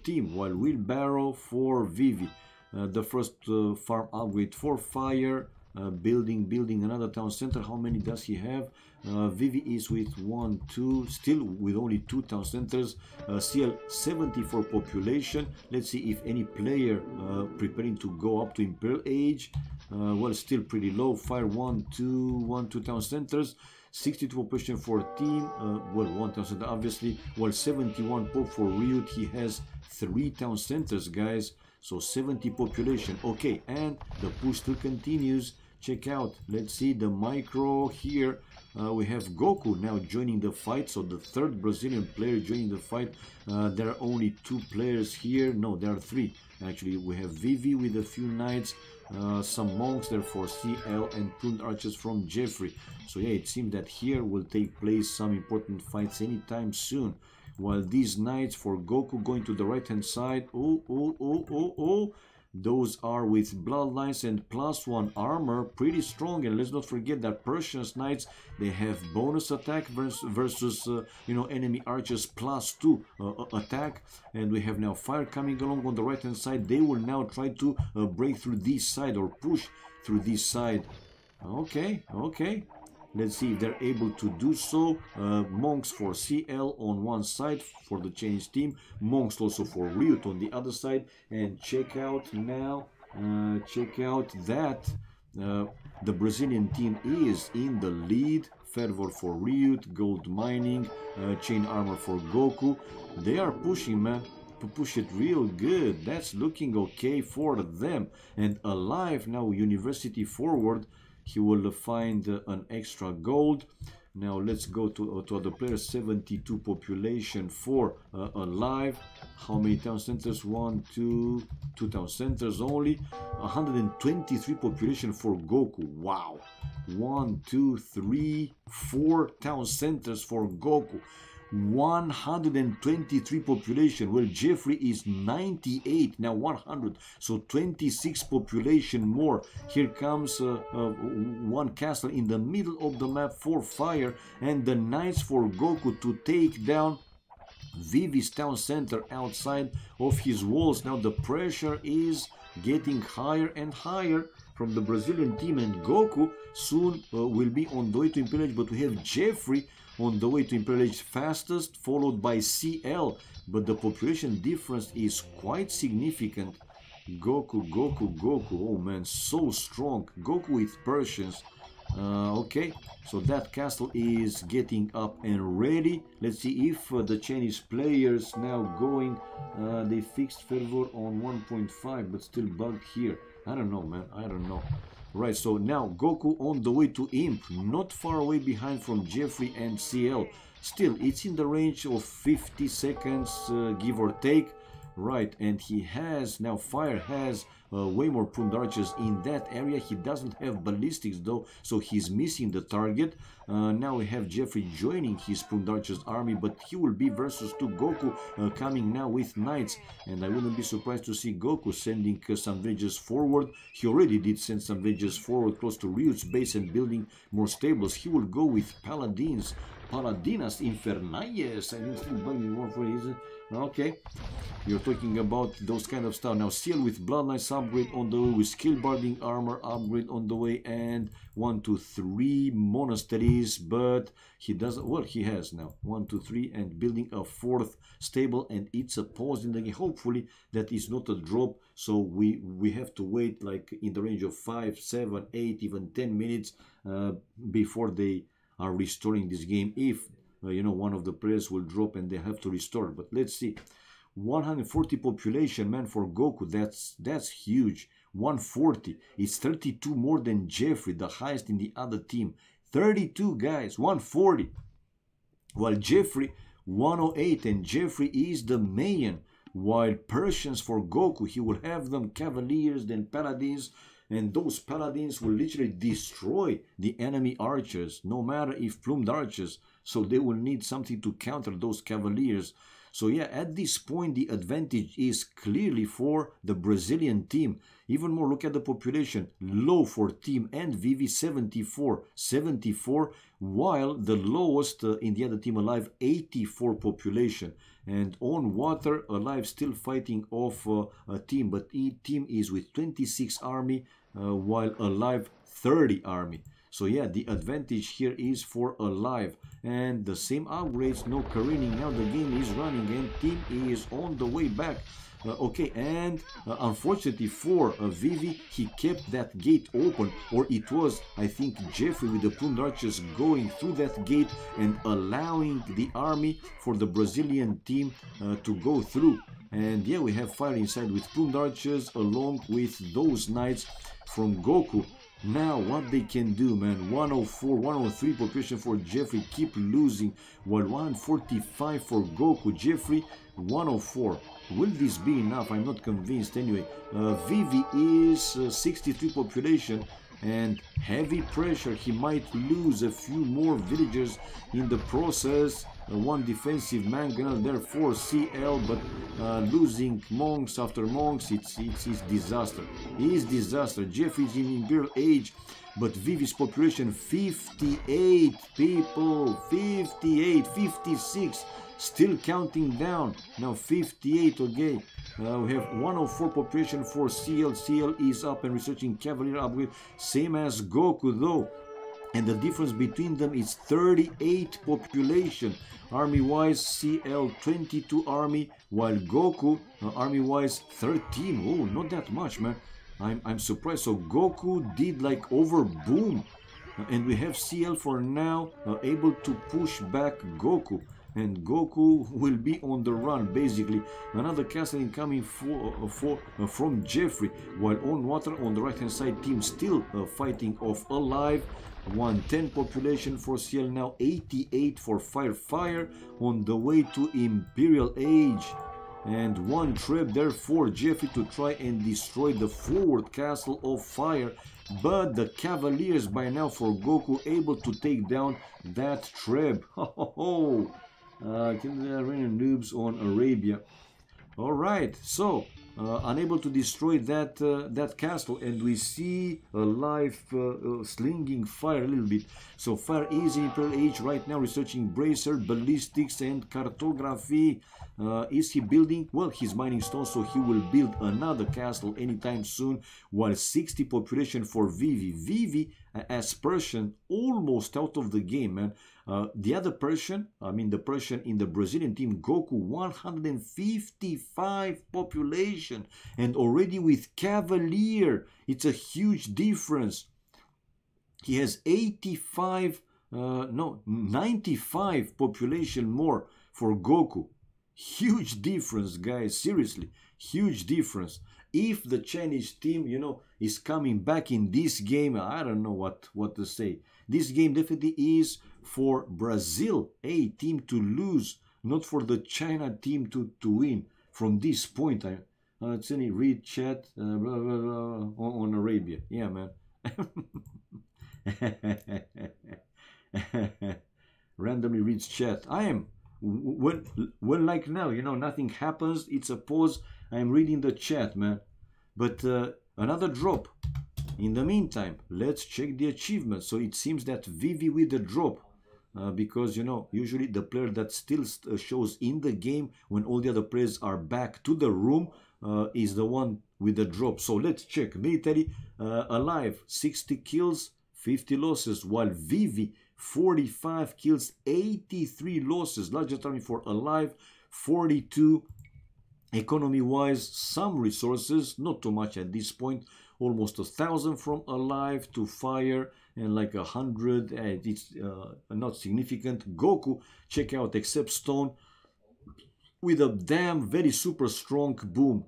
team, while Wheelbarrow for Vivi. The first farm upgrade for Fire, building another town center. How many does he have? Vivi is with 1, 2, still with only 2 town centers. CL 74 population. Let's see if any player preparing to go up to Imperial Age. Well, still pretty low. Fire 1, 2 town centers. 62 population for team. Well, 1 town center obviously. Well, 71 pop for Riot. He has 3 town centers, guys. So 70 population. Okay, and the push still continues. Check out. Let's see the micro here. We have Goku now joining the fight, so the 3rd Brazilian player joining the fight. There are only 2 players here. No, there are 3 actually. We have Vivi with a few knights, some monks there for CL, and plumed archers from Jeffrey. So yeah, it seems that here will take place some important fights anytime soon. While these knights for Goku going to the right hand side. Oh, those are with bloodlines and +1 armor, pretty strong. And let's not forget that Persian knights, they have bonus attack versus you know, enemy archers +2 attack. And we have now Fire coming along on the right hand side. They will now try to break through this side or push through this side. Okay. Let's see if they're able to do so. Monks for CL on one side for the change team. Monks also for Riot on the other side. And check out now, check out that the Brazilian team is in the lead. Fervor for Riot, gold mining, chain armor for Goku. They are pushing, man. To push it real good. That's looking okay for them. And Alive now, University forward. He will find an extra gold. Now let's go to other players. 72 population for Alive. How many town centers? 1, 2 town centers only. 123 population for Goku. Wow. 1, 2, 3, 4 town centers for Goku. 123 population. Well, Jeffrey is 98, now 100, so 26 population more. Here comes one castle in the middle of the map for Fire, and the knights for Goku to take down Vivi's town center outside of his walls. Now the pressure is getting higher and higher from the Brazilian team, and Goku soon will be on the way to Imperial Age, but we have Jeffrey on the way to Imperial Age fastest, followed by CL, but the population difference is quite significant. Goku, oh man, so strong. Goku with Persians, Okay, so that castle is getting up and ready. Let's see if the Chinese players now going. They fixed fervor on 1.5, but still bugged here. I don't know, man. I don't know. Right, so now Goku on the way to Imp, not far away behind from Jeffrey and CL. Still, it's in the range of 50 seconds, give or take. Right, and he has, now Fire has way more pruned archers in that area. He doesn't have ballistics though, so he's missing the target. Now we have Jeffrey joining his pruned archers army, but he will be versus to Goku coming now with knights. And I wouldn't be surprised to see Goku sending some villages forward. He already did send some villages forward close to Ryu's base and building more stables. He will go with paladins. Paladinas Infernales. I didn't still bug me more for reason. Okay, you're talking about those kind of stuff. Now Seal with Bloodlines upgrade on the way, with Skill Barding armor upgrade on the way, and 1, 2, 3 monasteries, but he doesn't, well, he has now 1, 2, 3 and building a 4th stable, and it's a pause in the game. Hopefully that is not a drop, so we have to wait like in the range of 5, 7, 8, even 10 minutes before they are restoring this game, if you know, one of the players will drop and they have to restore. But let's see, 140 population, man, for Goku. That's huge. 140, it's 32 more than Jeffrey, the highest in the other team. 32 guys, 140, while Jeffrey 108, and Jeffrey is the main. While Persians for Goku, he will have them cavaliers, then paladins, and those paladins will literally destroy the enemy archers, no matter if plumed archers, so they will need something to counter those cavaliers. So yeah, at this point the advantage is clearly for the Brazilian team. Even more, look at the population, low for team and Vivi, 74, while the lowest in the other team alive, 84 population. And on water, alive still fighting off a team, but team is with 26 army, while alive 30 army. So yeah, the advantage here is for alive, and the same upgrades, no careening. Now the game is running and team is on the way back. Okay, and unfortunately for Vivi, he kept that gate open, or it was, I think, Jeffrey with the plumed archers going through that gate and allowing the army for the Brazilian team to go through. And yeah, we have Fire inside with plumed archers along with those knights from Goku. Now what they can do, man, 104, 103 population for Jeffrey, keep losing, while 145 for Goku. Jeffrey 104. Will this be enough? I'm not convinced anyway. Vivi is 63 population and heavy pressure. He might lose a few more villagers in the process. One defensive mangonel there for CL, but losing monks after monks, it's disaster. It is disaster. Jeff is in Imperial age, but Vivi's population 58 people, 58, 56, still counting down. Now 58, okay. We have 104 population for CL. CL is up and researching cavalier upgrade, same as Goku though. And the difference between them is 38 population. Army-wise, CL 22 army, while Goku, army-wise, 13. Oh, not that much, man. I'm surprised. So Goku did like over boom. And we have CL for now able to push back Goku. And Goku will be on the run, basically. Another castle incoming from Jeffrey, while on water on the right hand side, team still fighting off alive. 110 population for CL, now 88 for Fire on the way to Imperial age. And one trap there for Jeffrey to try and destroy the forward castle of Fire, but the cavaliers by now for Goku able to take down that trap. Arena noobs on Arabia. All right, so unable to destroy that castle, and we see alive slinging Fire a little bit. So Fire is in Imperial age right now, researching bracer, ballistics, and cartography. Is he building? Well, he's mining stone, so he will build another castle anytime soon. While 60 population for Vivi. Vivi as Persian, almost out of the game, man. The other Persian, I mean the Persian in the Brazilian team, Goku, 155 population, and already with Cavalier. It's a huge difference. He has 85, no, 95 population more for Goku. Huge difference, guys. Seriously, huge difference. If the Chinese team, you know, is coming back in this game, I don't know what to say. This game definitely is for Brazil A team to lose, not for the China team to win. From this point, let's see, read chat blah, blah, blah, on Arabia. Yeah, man. Randomly reads chat. I am when like now, you know, nothing happens. It's a pause. I'm reading the chat, man. But another drop. In the meantime, let's check the achievement. So it seems that Vivi with the drop. Because, you know, usually the player that still shows in the game when all the other players are back to the room is the one with the drop. So let's check. Military alive, 60 kills, 50 losses, while Vivi 45 kills, 83 losses. Largest army for alive, 42. Economy wise, some resources, not too much at this point, almost 1,000 from alive to fire and like 100, and it's not significant. Goku, check out, except stone with a damn very super strong boom.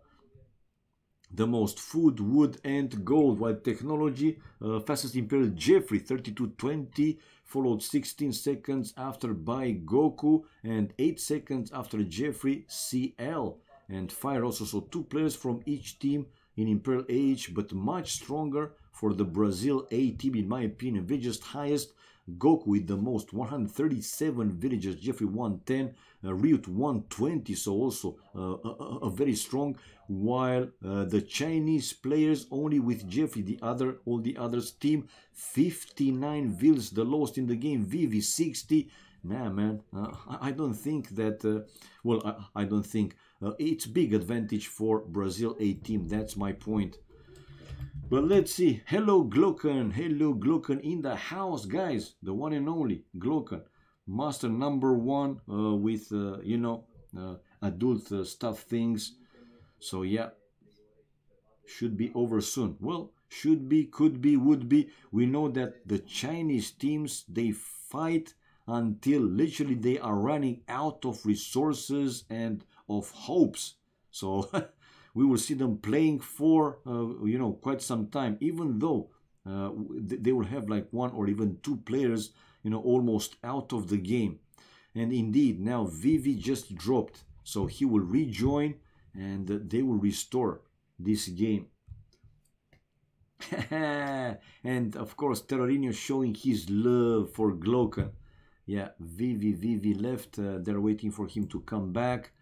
The most food, wood, and gold. While technology, fastest Imperial Jeffrey 3220, followed 16 seconds after by Goku and 8 seconds after Jeffrey CL. And fire also, so 2 players from each team in Imperial Age, but much stronger for the Brazil A team in my opinion. Villagers highest, Goku with the most, 137 villagers, Jeffrey 110, Ryut 120, so also a very strong, while the Chinese players only with Jeffrey, all the others team 59 vills, the lowest in the game. Vivi 60. Nah, man, I don't think that, well, I don't think, it's big advantage for Brazil A team, that's my point. But let's see. Hello Glocken in the house, guys, the one and only Glocken, master number 1 with, you know, adult stuff things. So yeah, should be over soon. Well, should be, could be, would be. We know that the Chinese teams, they fight until literally they are running out of resources and of hopes. So we will see them playing for you know, quite some time, even though they will have like 1 or even 2 players, you know, almost out of the game. And indeed, now Vivi just dropped, so he will rejoin and they will restore this game. And of course, Terrorinho showing his love for Glocken. Yeah, Vivi left. They're waiting for him to come back.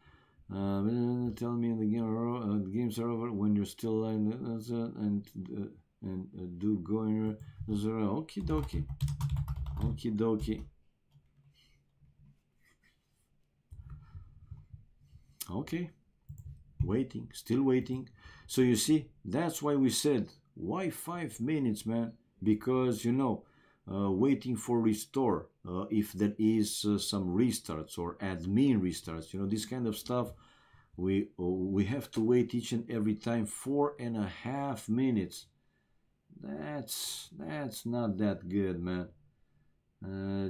Tell me the games are over when you're still and do going. Okie dokie. Okie dokie. Okay. Waiting, still waiting. So you see, that's why we said, why 5 minutes, man? Because, you know, waiting for restore, if there is some restarts or admin restarts, you know, this kind of stuff, we have to wait each and every time 4.5 minutes. That's not that good, man.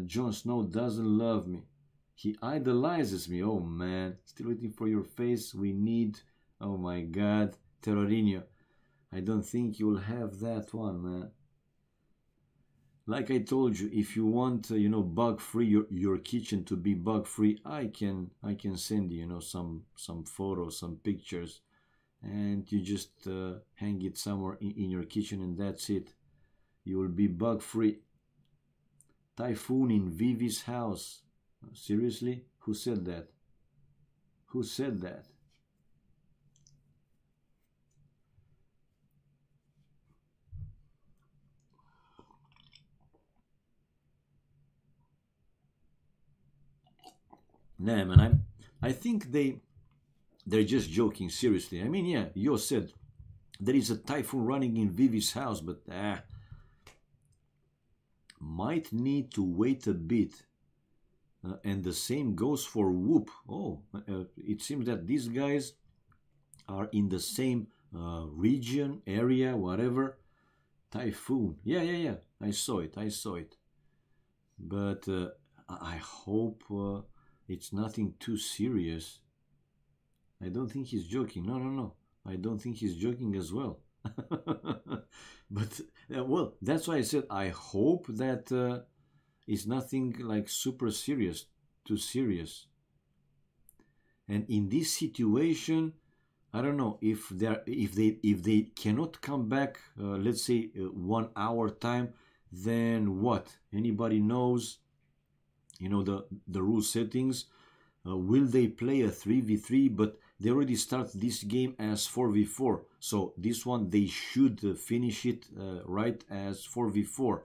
Jon Snow doesn't love me. He idolizes me. Oh man, still waiting for your face. We need, oh my god, Terrorinho. I don't think you'll have that one, man. Like I told you, if you want, you know, bug free, your kitchen to be bug free, I can send you, you know, some photos, some pictures, and you just hang it somewhere in your kitchen, and that's it. You will be bug free. Typhoon in Vivi's house. Seriously? Who said that? Who said that? Nah, man, I think they're just joking, seriously. I mean, yeah, Yo said there is a typhoon running in Vivi's house, but might need to wait a bit. And the same goes for Whoop. Oh, it seems that these guys are in the same region, area, whatever. Typhoon. Yeah. I saw it. But I hope it's nothing too serious. I don't think he's joking. No. I don't think he's joking as well. But well, that's why I said I hope that it's nothing like super serious, too serious. And in this situation, I don't know if they cannot come back. Let's say 1 hour time. Then what? Anybody knows? You know the rule settings. Will they play a 3v3? But they already start this game as 4v4. So this one they should finish it right as 4v4.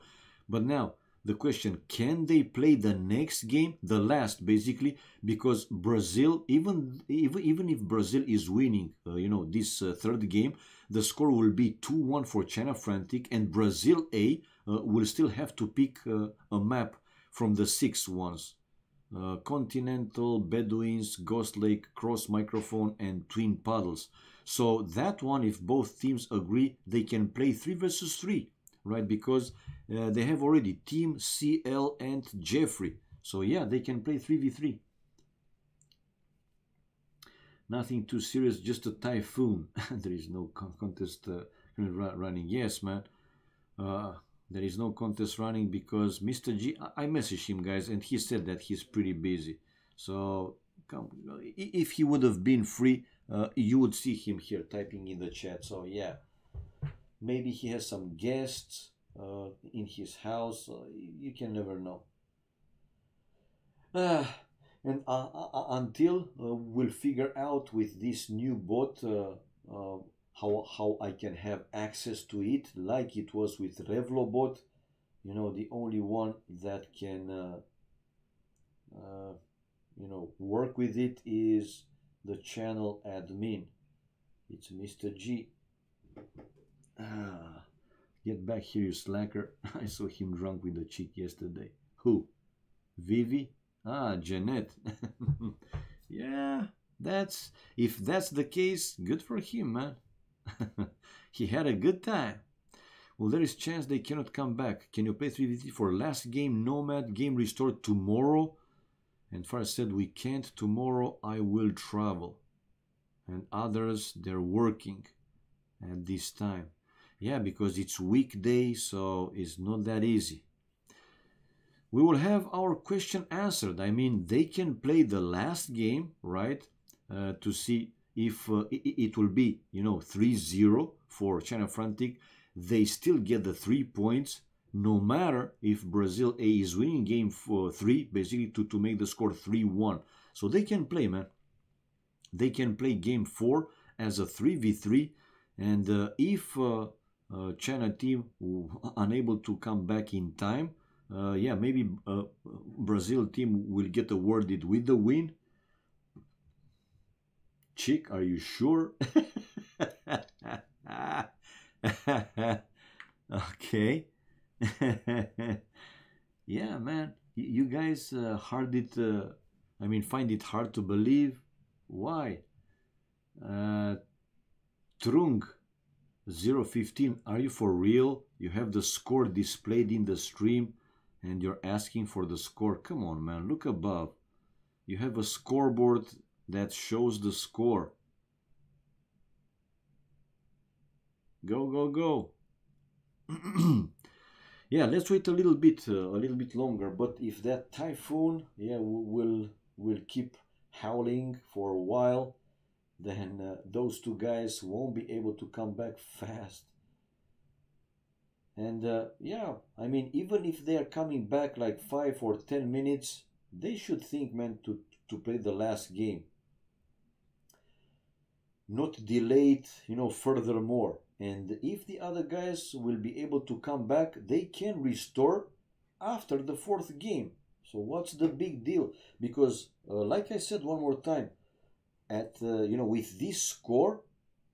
But now the question, can they play the next game, the last basically? Because Brazil, even if Brazil is winning, this third game, the score will be 2-1 for China Frantic, and Brazil A will still have to pick a map from the 6 ones. Continental, Bedouins, Ghost Lake, Cross Microphone, and Twin Puddles. So that one, if both teams agree, they can play 3 versus 3, right? Because they have already Team, CL, and Jeffrey. So yeah, they can play 3v3. Nothing too serious, just a typhoon. There is no contest running. Yes, man. There is no contest running because Mr. G, I messaged him, guys, and he said that he's pretty busy. So if he would have been free, you would see him here typing in the chat. So yeah, maybe he has some guests in his house. You can never know. And until we'll figure out with this new bot how I can have access to it, like it was with Revlobot. The only one that can work with it is the channel admin. It's Mr. G. Get back here, you slacker. I saw him drunk with the chick yesterday. Who? Vivi? Jeanette. Yeah, if that's the case, good for him, man. He had a good time. Well, there is chance they cannot come back. Can you play 3v3 for last game? Nomad game restored tomorrow. And Far said we can't. Tomorrow I will travel. And others, they're working at this time. Yeah, because it's weekday, so it's not that easy. We will have our question answered. I mean, they can play the last game, right? To see if it will be, 3-0 for China Frantic. They still get the 3 points, no matter if Brazil A is winning game 3, basically to make the score 3-1. So they can play, man. They can play game 4 as a 3v3. And if China team unable to come back in time, yeah, maybe Brazil team will get awarded with the win. Chick, are you sure? Okay. Yeah, man. You guys find it hard to believe. Why? Trung 015, are you for real? You have the score displayed in the stream and you're asking for the score. Come on, man. Look above. You have a scoreboard that shows the score. Go. Yeah, let's wait a little bit longer. But if that typhoon, yeah, will keep howling for a while, then those two guys won't be able to come back fast. And yeah, I mean, even if they are coming back like 5 or 10 minutes, they should think, man, to play the last game. Not delayed, furthermore. And if the other guys will be able to come back, they can restore after the 4th game. So what's the big deal? Because like I said one more time, with this score,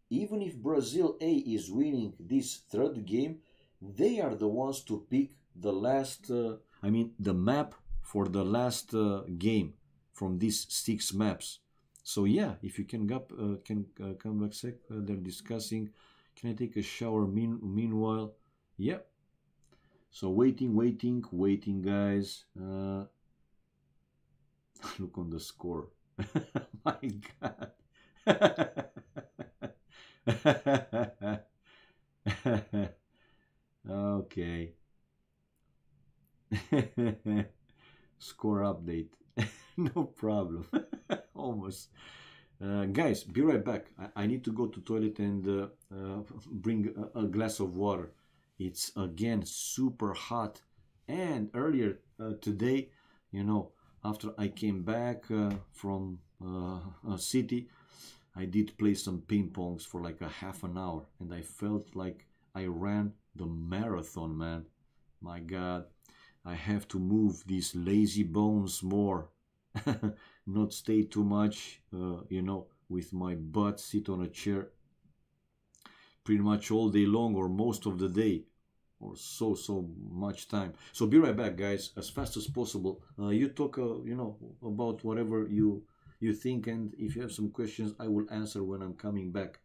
even if Brazil A is winning this 3rd game, they are the ones to pick the last, the map for the last game from these 6 maps. So yeah, if you can come back sec, they're discussing. Can I take a shower meanwhile? Yep. So waiting, guys. Look on the score. My God. Okay. Score update. No problem. Almost. Guys, be right back. I need to go to toilet and bring a glass of water. It's again super hot. And earlier today, you know, after I came back from a city, I did play some ping pongs for like a half an hour, and I felt like I ran the marathon, man. My God, I have to move these lazy bones more, not stay too much, you know, with my butt sit on a chair pretty much all day long or most of the day or so much time. So be right back, guys, as fast as possible. You talk, you know, about whatever you think, and if you have some questions, I will answer when I'm coming back.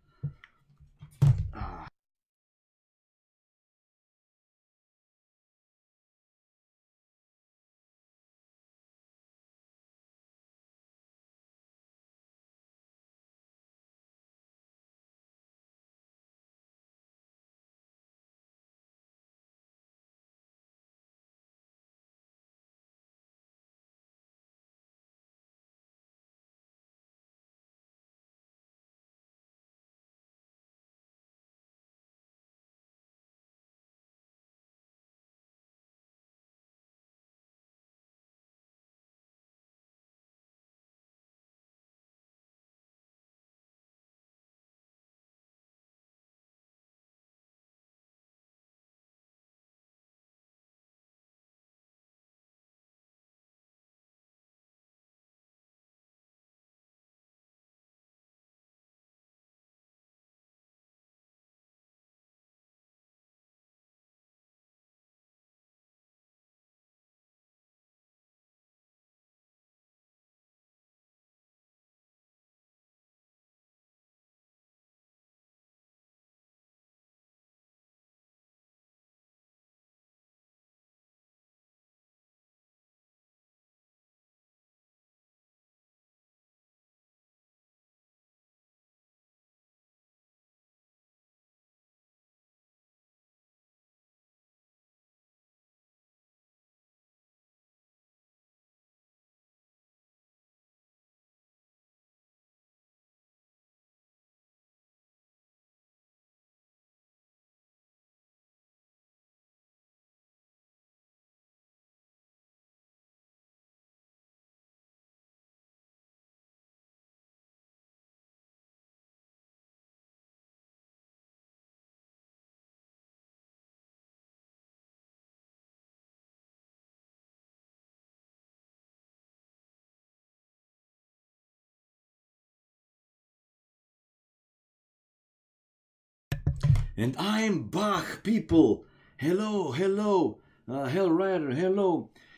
And I'm back, people. Hello, Hellrider.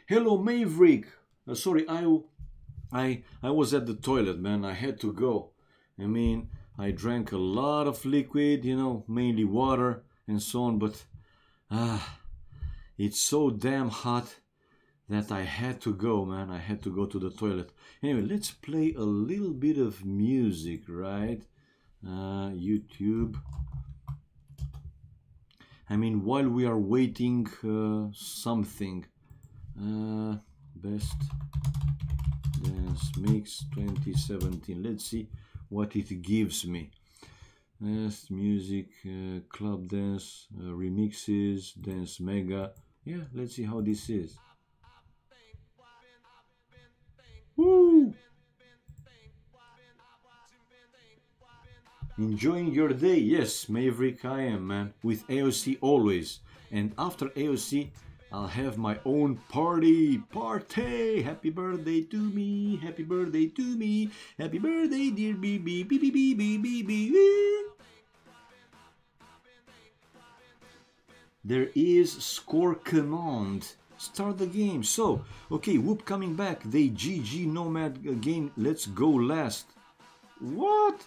Hello, Maverick. Sorry, I was at the toilet, man. I had to go. I mean, I drank a lot of liquid, you know, mainly water and so on. But it's so damn hot that I had to go, man. I had to go to the toilet. Anyway, let's play a little bit of music, right? YouTube. I mean, while we are waiting something. Best Dance Mix 2017. Let's see what it gives me. Best Music, Club Dance, Remixes, Dance Mega. Yeah, let's see how this is. Woo! Enjoying your day? Yes, Maverick, I am, man. With AOC always. And after AOC, I'll have my own party. Happy birthday to me. Happy birthday to me. Happy birthday, dear BB. There is score command. Start the game. So, okay, Whoop coming back. They GG Nomad game. Let's go last. What?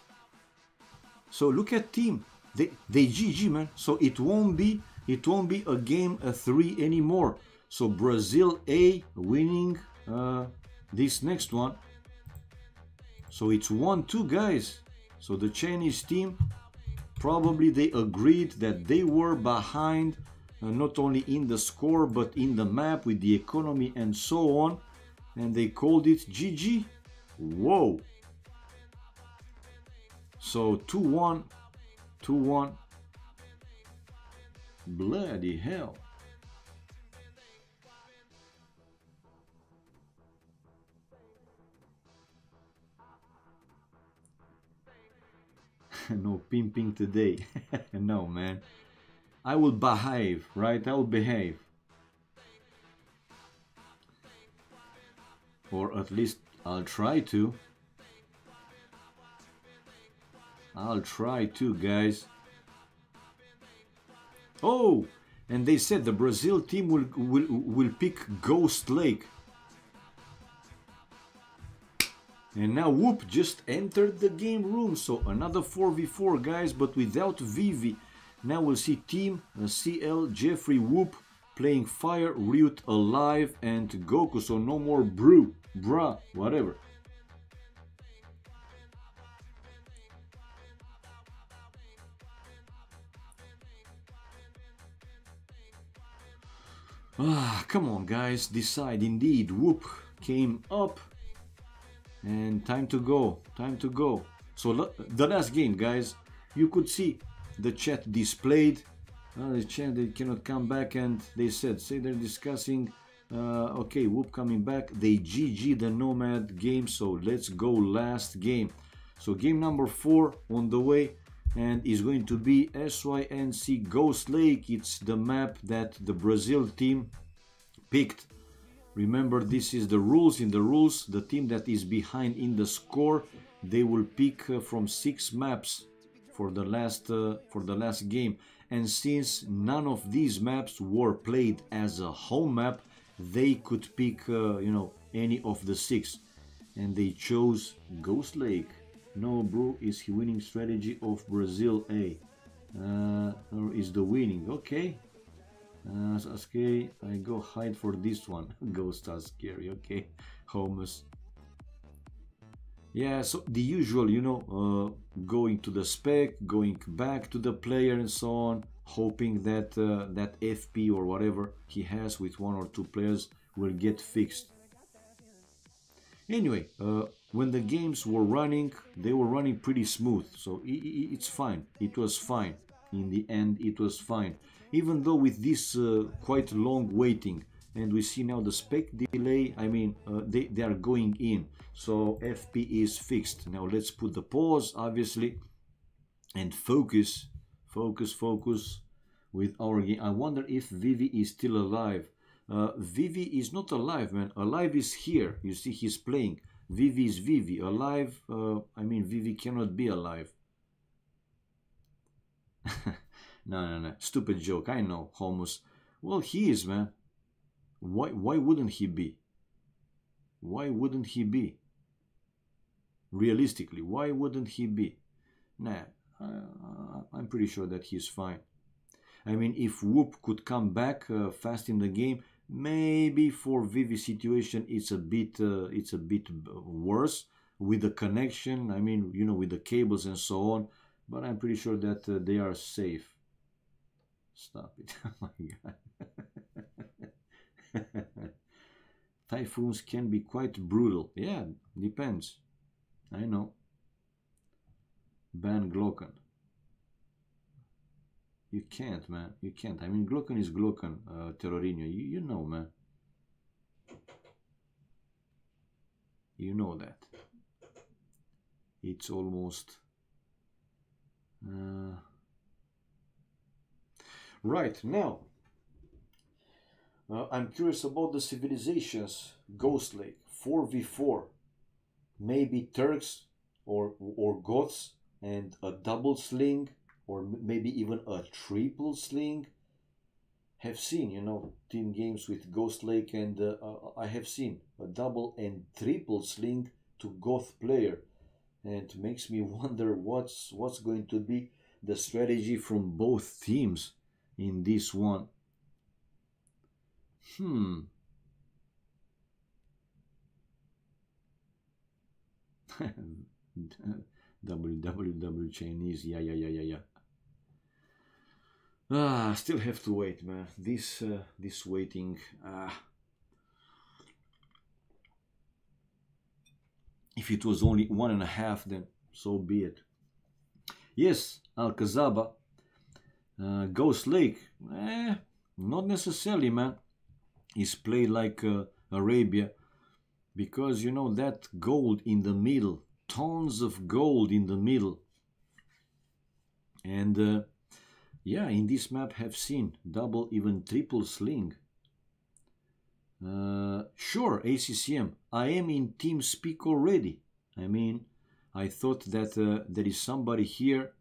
So look at team. They GG, man. So it won't be it won't be a game 3 anymore. So Brazil A winning this next one. So it's 1-2, guys. So the Chinese team, probably they agreed that they were behind, not only in the score but in the map with the economy and so on, and they called it GG. Whoa. So 2-1, 2-1. Bloody hell. No pimping today. No, man. I will behave, right? I will behave. Or at least I'll try to. I'll try to, guys. Oh! And they said the Brazil team will pick Ghost Lake. And now Whoop just entered the game room. So another 4v4, guys, but without Vivi. Now we'll see Team CL, Jeffrey, Whoop playing Fire, Ryut, Alive, and Goku. So no more Brew, Bruh, whatever. Ah, come on, guys, decide. Indeed, Whoop came up. And time to go, time to go. So the last game, guys, you could see the chat displayed. The chat, they cannot come back, and they said, say they're discussing, okay, Whoop coming back. They GG the Nomad game, so let's go last game. So game number 4 on the way, and is going to be SYNC Ghost Lake. It's the map that the Brazil team picked. Remember, this is the rules. In the rules, the team that is behind in the score, they will pick from 6 maps for the last game. And since none of these maps were played as a home map, they could pick you know, any of the 6, and they chose Ghost Lake. No, bro, is he winning strategy of Brazil A? Or is the winning? Okay. Sasuke, I go hide for this one. Ghost are scary, okay. Homus. Yeah, so the usual, you know, going to the spec, going back to the player and so on, hoping that that FP or whatever he has with 1 or 2 players will get fixed. Anyway, when the games were running, they were running pretty smooth, so it's fine. It was fine. In the end, it was fine. Even though with this quite long waiting, and we see now the spec delay, I mean, they are going in, so FP is fixed. Now let's put the pause, obviously, and focus with our game. I wonder if Vivi is still alive. Vivi is not alive, man. Alive is here. You see, he's playing. Vivi is Vivi. Alive, I mean, Vivi cannot be alive. No. Stupid joke. I know, Homus. Well, he is, man. Why wouldn't he be? Why wouldn't he be? Realistically, why wouldn't he be? Nah, I'm pretty sure that he's fine. I mean, if Whoop could come back fast in the game, maybe for Vivi situation it's a bit worse with the connection. I mean, you know, with the cables and so on. But I'm pretty sure that they are safe. Stop it! Oh my god. Typhoons can be quite brutal. Yeah, depends. I know. Ban Glocken. You can't, man. You can't. I mean, Glocken is Glocken, Terrorinho. You know, man. You know that. It's almost... Right, now. I'm curious about the civilizations. Ghost Lake, 4v4. Maybe Turks or Goths and a double sling, or maybe even a triple sling. Have seen, you know, team games with Ghost Lake, and I have seen a double and triple sling to Goth player, and makes me wonder what's going to be the strategy from both teams. in this one. www Chinese, yeah. Still have to wait, man. This waiting. If it was only 1.5, then so be it. Yes, Alcazaba, Ghost Lake. Not necessarily, man. Is played like Arabia, because you know that gold in the middle, tons of gold in the middle, and yeah, in this map have seen double, even triple sling. Sure, ACCM, I am in TeamSpeak already. I mean, I thought that there is somebody here.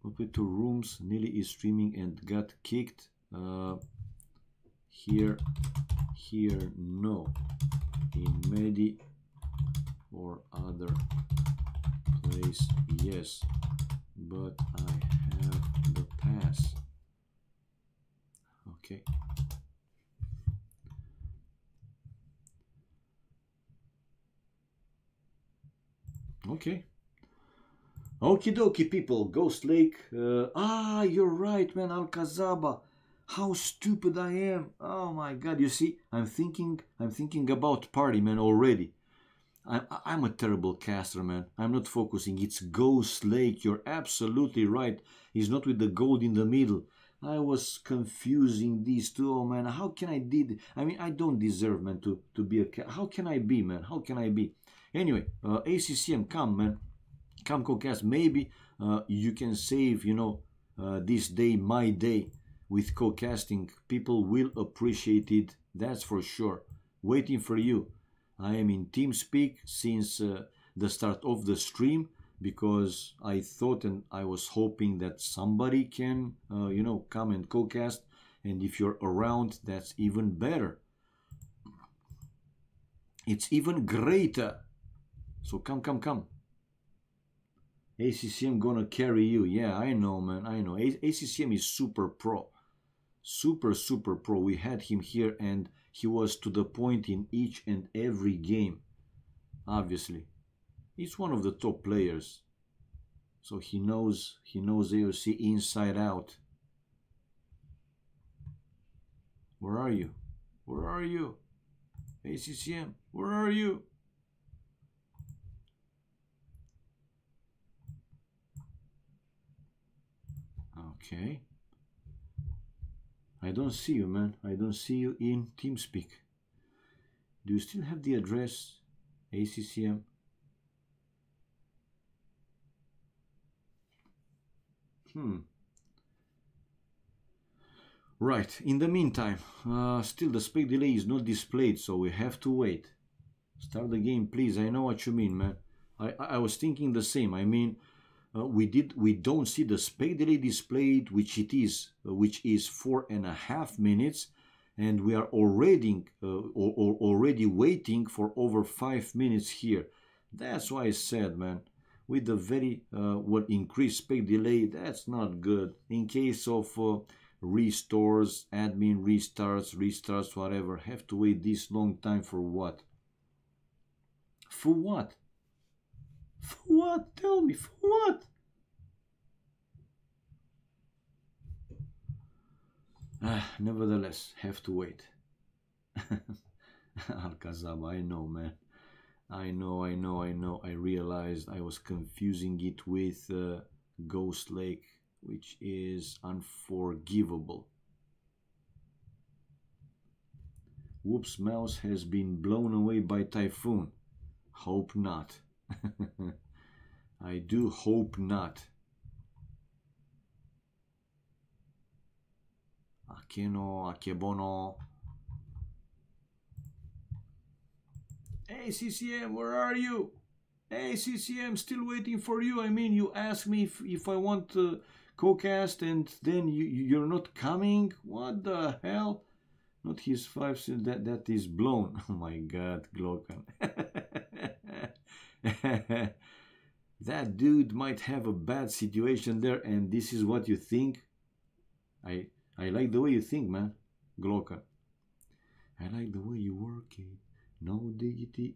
Open 2 rooms. Nearly is streaming and got kicked. Here, no. In Medi or other place, yes. But I have the pass. Okay. Okay. Okie dokie, people. Ghost Lake. You're right, man. Alcazaba. How stupid I am. Oh my god. You see, I'm thinking about party, man, already. I'm a terrible caster, man. I'm not focusing. It's Ghost Lake. You're absolutely right. He's not with the gold in the middle. I was confusing these two. Oh man, how can I did? I mean, I don't deserve, man, to be a. How can I be, man? How can I be? Anyway, ACCM, come, man, come co-cast. Maybe you can save, you know, this day, my day, with co-casting. People will appreciate it. That's for sure. Waiting for you. I am in TeamSpeak since the start of the stream, because I thought and I was hoping that somebody can, you know, come and co-cast. And if you're around, that's even better. It's even greater. So come. ACCM gonna carry you. Yeah, I know, man. I know. ACCM is super pro. Super pro. We had him here and he was to the point in each and every game. Obviously. He's one of the top players. So he knows AOC inside out. Where are you? Where are you? ACCM, where are you? Okay. I don't see you, man. I don't see you in TeamSpeak. Do you still have the address, ACCM? Right. In the meantime, still the spec delay is not displayed, so we have to wait. Start the game, please. I know what you mean, man. I was thinking the same. I mean, we don't see the spec delay displayed, which is 4.5 minutes, and we are already waiting for over 5 minutes here. That's why I said, man, with the very increased spec delay, that's not good. In case of restores, admin restarts, whatever, have to wait this long time for what? For what? For what? Tell me, for what? Nevertheless, have to wait. Alcazaba, I know, man. I know. I realized I was confusing it with Ghost Lake, which is unforgivable. Whoops, mouse has been blown away by typhoon. Hope not. I do hope not. Akeno, Akebono. Hey CCM, where are you? Hey CCM, still waiting for you. I mean, you asked me if I want to co-cast and then you're not coming? What the hell? Not his 5 cents, that is blown. Oh my god, Glocken. That dude might have a bad situation there and this is what you think? I like the way you think, man, Glocker. I like the way you work it. No diggity.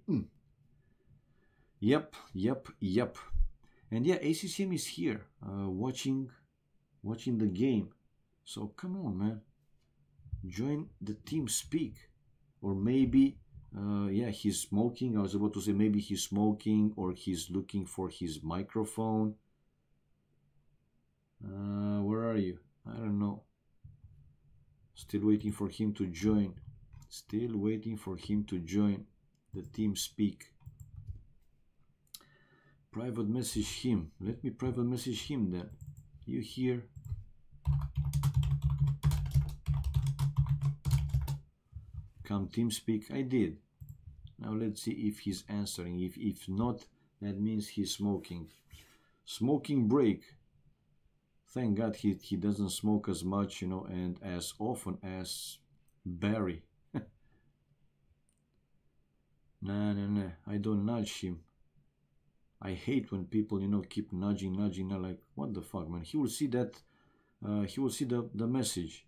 Yep. And yeah, ACCM is here, watching the game. So come on, man. Join the team speak. Or maybe, yeah, he's smoking. I was about to say maybe he's smoking or he's looking for his microphone. Where are you? I don't know. Still waiting for him to join. Still waiting for him to join the team speak. Private message him. Let me private message him then. You here? Come team speak. I did. Now let's see if he's answering. If not, that means he's smoking. Smoking break. Thank God he doesn't smoke as much, you know, and as often as Barry. Nah, I don't nudge him. I hate when people, you know, keep nudging. Now, like, what the fuck, man? He will see that, he will see the message.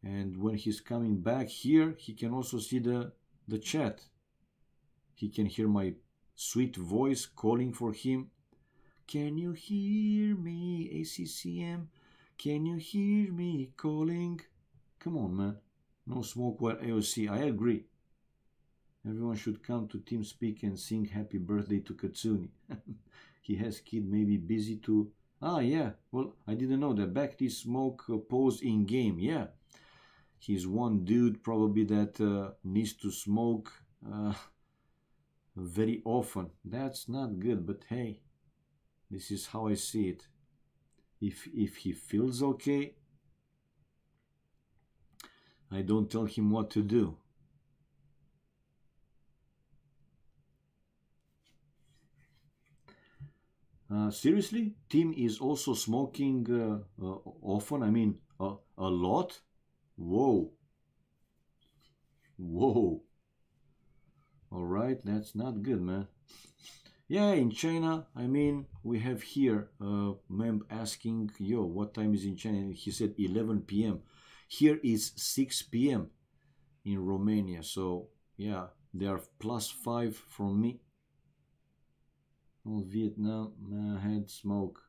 And when he's coming back here, he can also see the chat. He can hear my sweet voice calling for him. Can you hear me, ACCM? Can you hear me calling? Come on, man. No smoke while AOC. I agree. Everyone should come to TeamSpeak and sing happy birthday to Katsuni. He has kid, maybe busy to... Ah, yeah. Well, I didn't know that. Back this smoke pose in game. Yeah. He's one dude probably that needs to smoke very often. That's not good, but hey, this is how I see it. If he feels okay, I don't tell him what to do. Seriously? Tim is also smoking often? I mean, a lot? Whoa. Alright, that's not good, man. Yeah, in China, I mean, we have here mem asking, yo, what time is in China? And he said 11 p.m. Here is 6 p.m. in Romania. So, yeah, they are +5 from me. Oh, Vietnam, had smoke.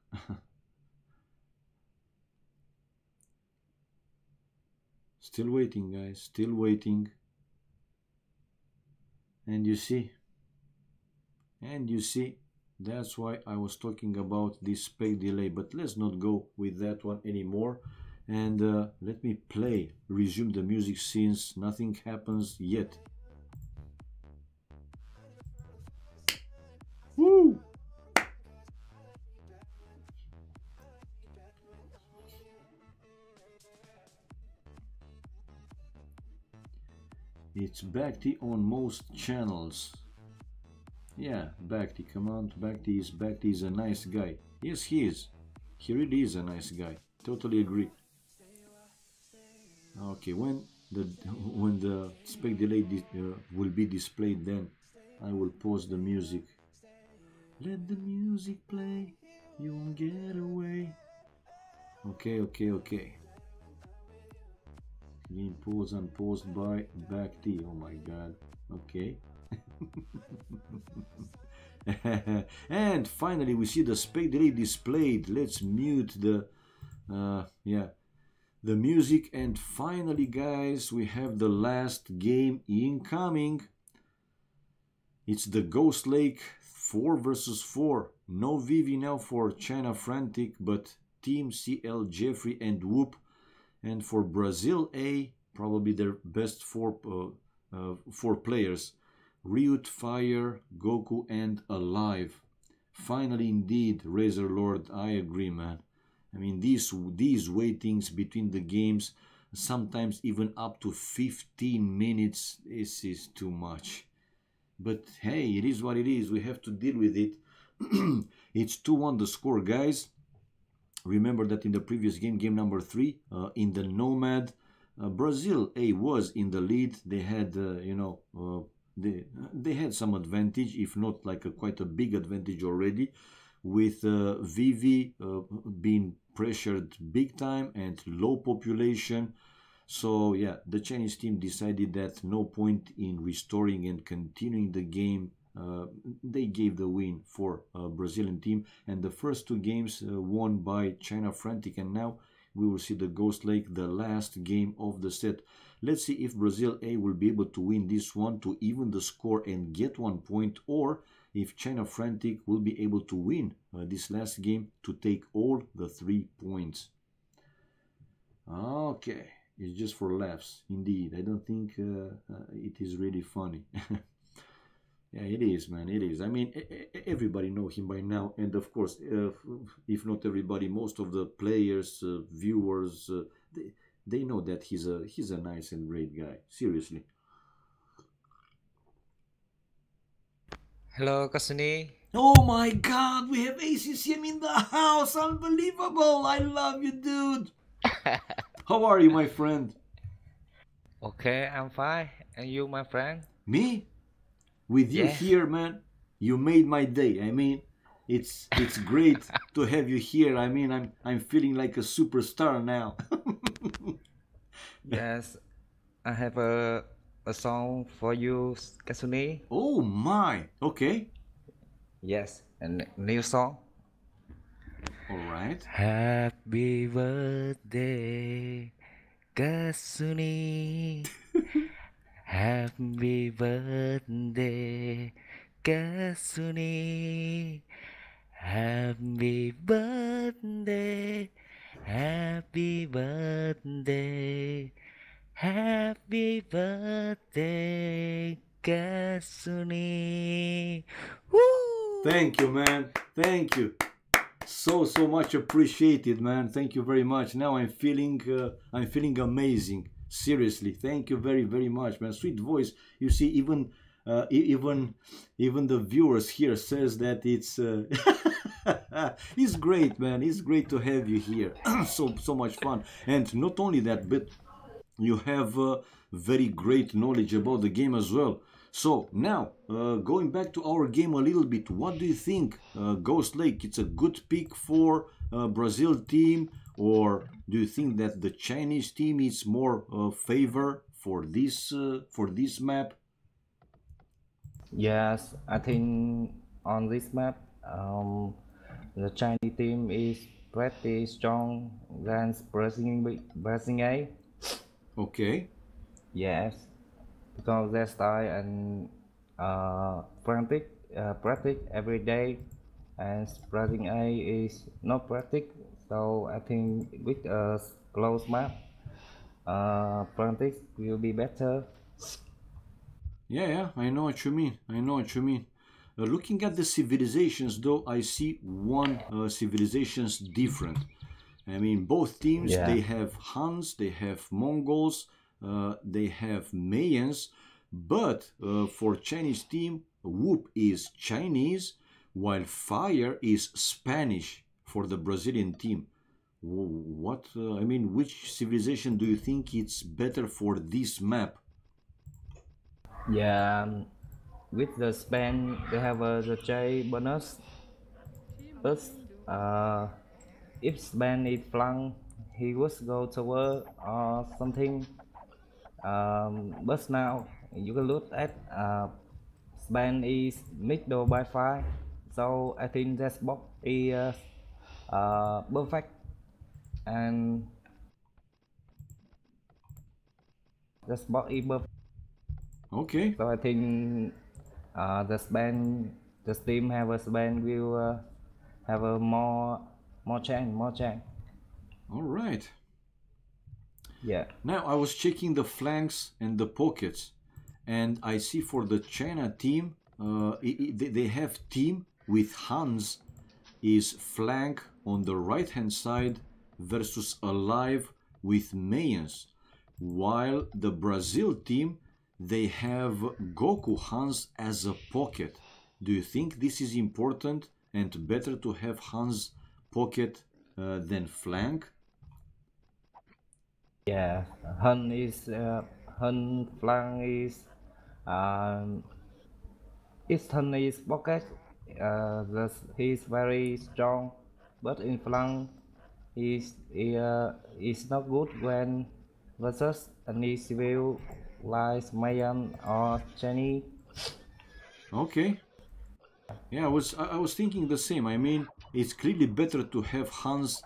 Still waiting, guys. Still waiting. And you see, that's why I was talking about this spec delay. But let's not go with that one anymore. And let me resume the music since nothing happens yet. Woo! It's Bhakti on most channels. Yeah, Bhakti, come on, Bhakti is a nice guy. Yes, he is. He really is a nice guy. Totally agree. Okay, when the spec delay will be displayed, then I will pause the music. Let the music play, you won't get away. Okay. Game pause and paused by Bhakti. Oh my god. Okay. And finally we see the spec delay displayed. Let's mute the the music, and finally, guys, we have the last game incoming. It's the Ghost Lake 4 versus 4. No Vivi now for China Frantic, but Team CL, Jeffrey and Whoop. And for Brazil A, probably their best four players. Ryut, Fire, Goku and Alive. Finally, indeed, Razor Lord, I agree, man. I mean, these waitings between the games, sometimes even up to 15 minutes, this is too much. But hey, it is what it is. We have to deal with it. It's 2-1 the score, guys. Remember that in the previous game, game number 3, in the Nomad, Brazil A was in the lead. They had, they had some advantage, if not like quite a big advantage already, with Vivi being pressured big time and low population. So yeah, the Chinese team decided that no point in restoring and continuing the game. They gave the win for Brazilian team, and the first two games won by China Frantic, and now we will see the Ghost Lake, the last game of the set. Let's see if Brazil A will be able to win this one to even the score and get 1 point, or if China Frantic will be able to win this last game to take all the 3 points. Okay, it's just for laughs, indeed. I don't think it is really funny. Yeah, it is, man. It is. I mean, everybody know him by now, and of course, if not everybody, most of the players, viewers, they know that he's a nice and great guy. Seriously. Hello, Kasuni. Oh my God, we have ACCM in the house! Unbelievable! I love you, dude. How are you, my friend? Okay, I'm fine. And you, my friend? Me? With you Yes. here, man, you made my day. I mean, it's great to have you here. I mean, I'm feeling like a superstar now. Yes, I have a song for you, Kasuni. Oh my. Okay. Yes, a new song. All right. Happy birthday, Kasuni. Happy birthday, Kasuni. Happy birthday, happy birthday, happy birthday, Kasuni. Woo! Thank you, man. Thank you. So much appreciated, man. Thank you very much. Now I'm feeling amazing. Seriously, thank you very much, man. Sweet voice. You see, even the viewers here says that it's it's great, man. It's great to have you here. So much fun. And not only that, but you have very great knowledge about the game as well. So now, going back to our game a little bit, what do you think, Ghost Lake? It's a good pick for Brazil team, or do you think that the Chinese team is more favor for this map? Yes, I think on this map, the Chinese team is pretty strong against Brazil A. Okay. Yes, because their style and frantic, practice every day, and Brazil A is not practice. So I think with a close map, frantic will be better. Yeah, I know what you mean. I know what you mean. Looking at the civilizations, though, I see one civilizations different. I mean, both teams, Yeah. they have Huns, they have Mongols, they have Mayans, but for Chinese team, Whoop is Chinese, while Fire is Spanish for the Brazilian team. What, I mean, which civilization do you think it's better for this map? Yeah, with the span they have the J bonus, but uh, if span is flung, he was go toward or something. But now you can look at span is middle by 5, so I think that box is perfect, and that box is perfect. Okay. So I think the span, the team have a span will have a more chance. All right. Yeah. Now I was checking the flanks and the pockets, and I see for the China team, they have team with Hans is flank on the right hand side versus alive with Mayans, while the Brazil team, they have Goku Hans as a pocket. Do you think this is important and better to have Hans pocket than flank? Yeah, Hun flank is um, Eastern is pocket. He's very strong, but in flank is not good when versus any civil like Mayan or Chinese. Okay. Yeah, I was thinking the same. I mean, it's clearly better to have Hans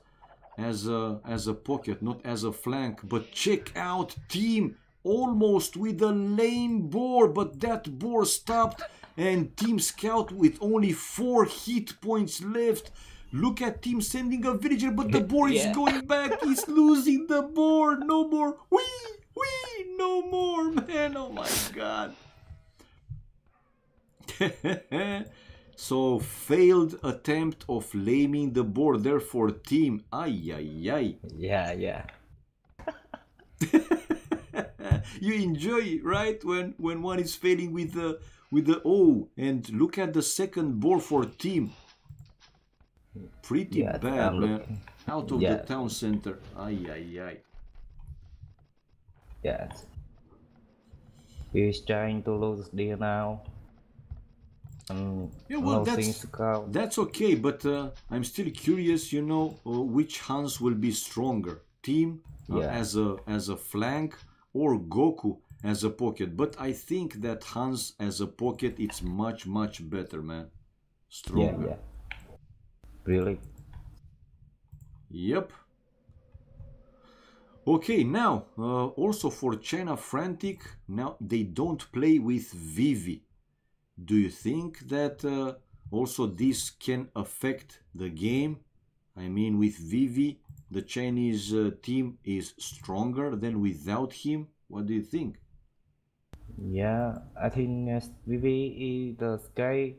as a pocket, not as a flank. But check out Team almost with a lame boar, but that boar stopped, and Team Scout with only 4 hit points left. Look at Team sending a villager, but the boar is Yeah. going back. He's losing the boar. No more. Wee, no more, man. Oh my god. So failed attempt of laming the boar, therefore team. Ay ay ay. Yeah. You enjoy, right, when one is failing with the O. And look at the second boar for team. Pretty Yes, bad, I'm man. looking. Out of the Yeah. town center. Ay ay ay. Yes. He's trying to lose deal now. Yeah, well, Losing Scout. that's okay, but I'm still curious, which Hans will be stronger, Team Yeah. as a flank or Goku as a pocket. But I think that Hans as a pocket, it's much better, man. Stronger. Yeah. Really? Yep. Okay, now also for China Frantic, now they don't play with Vivi. Do you think that also this can affect the game? I mean, with Vivi, the Chinese team is stronger than without him. What do you think? Yeah, I think VV is the sky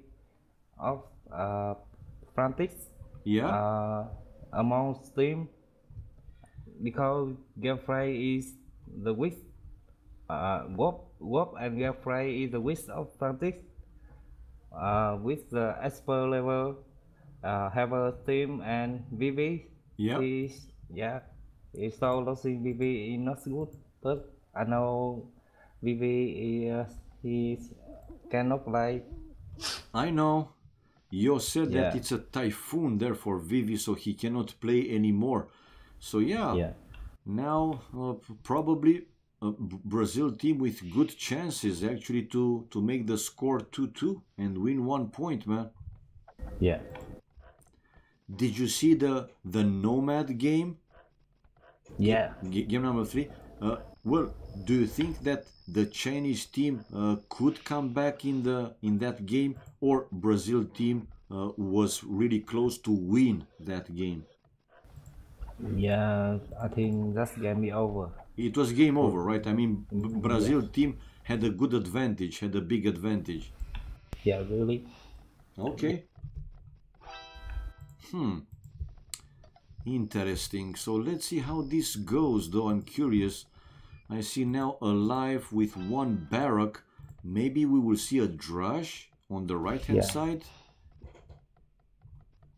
of Frantic Yeah, among team because Gameplay is the width. Warp and Gameplay is the width of Frantic. With the expert level, have a team and VV yeah. is it's so losing VV is not good, but I know VV is he cannot play. I know. Yo said that Yeah, it's a typhoon there for Vivi, so he cannot play anymore. So yeah, yeah, now probably a Brazil team with good chances actually to make the score 2-2 and win 1 point, man. yeah, Did you see the Nomad game? yeah. Game number 3. Well, do you think that the Chinese team could come back in that game, or Brazil team was really close to win that game? Yeah, I think that's game be over. It was game over, right? I mean, Brazil Yes. team had a good advantage, had a big advantage. Yeah, really. Okay. Interesting. So let's see how this goes, though. I'm curious. I see now alive with 1 barrack. Maybe we will see a drush on the right hand Yeah. side.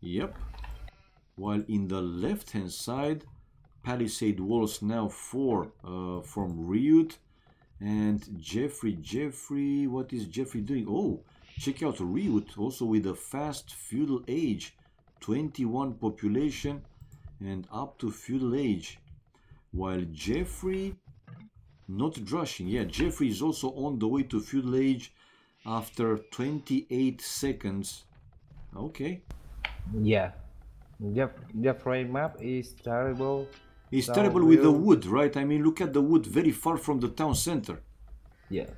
Yep. While in the left hand side, palisade walls now 4 from Ryut. And Jeffrey, what is Jeffrey doing? Oh, check out Ryut, also with a fast feudal age, 21 population and up to feudal age. While Jeffrey, not drushing, yeah, Jeffrey is also on the way to feudal age after 28 seconds. Okay. Yeah. Jeffrey map is terrible. It's So terrible with the we'll- wood, right? I mean, look at the wood very far from the town center. Yeah.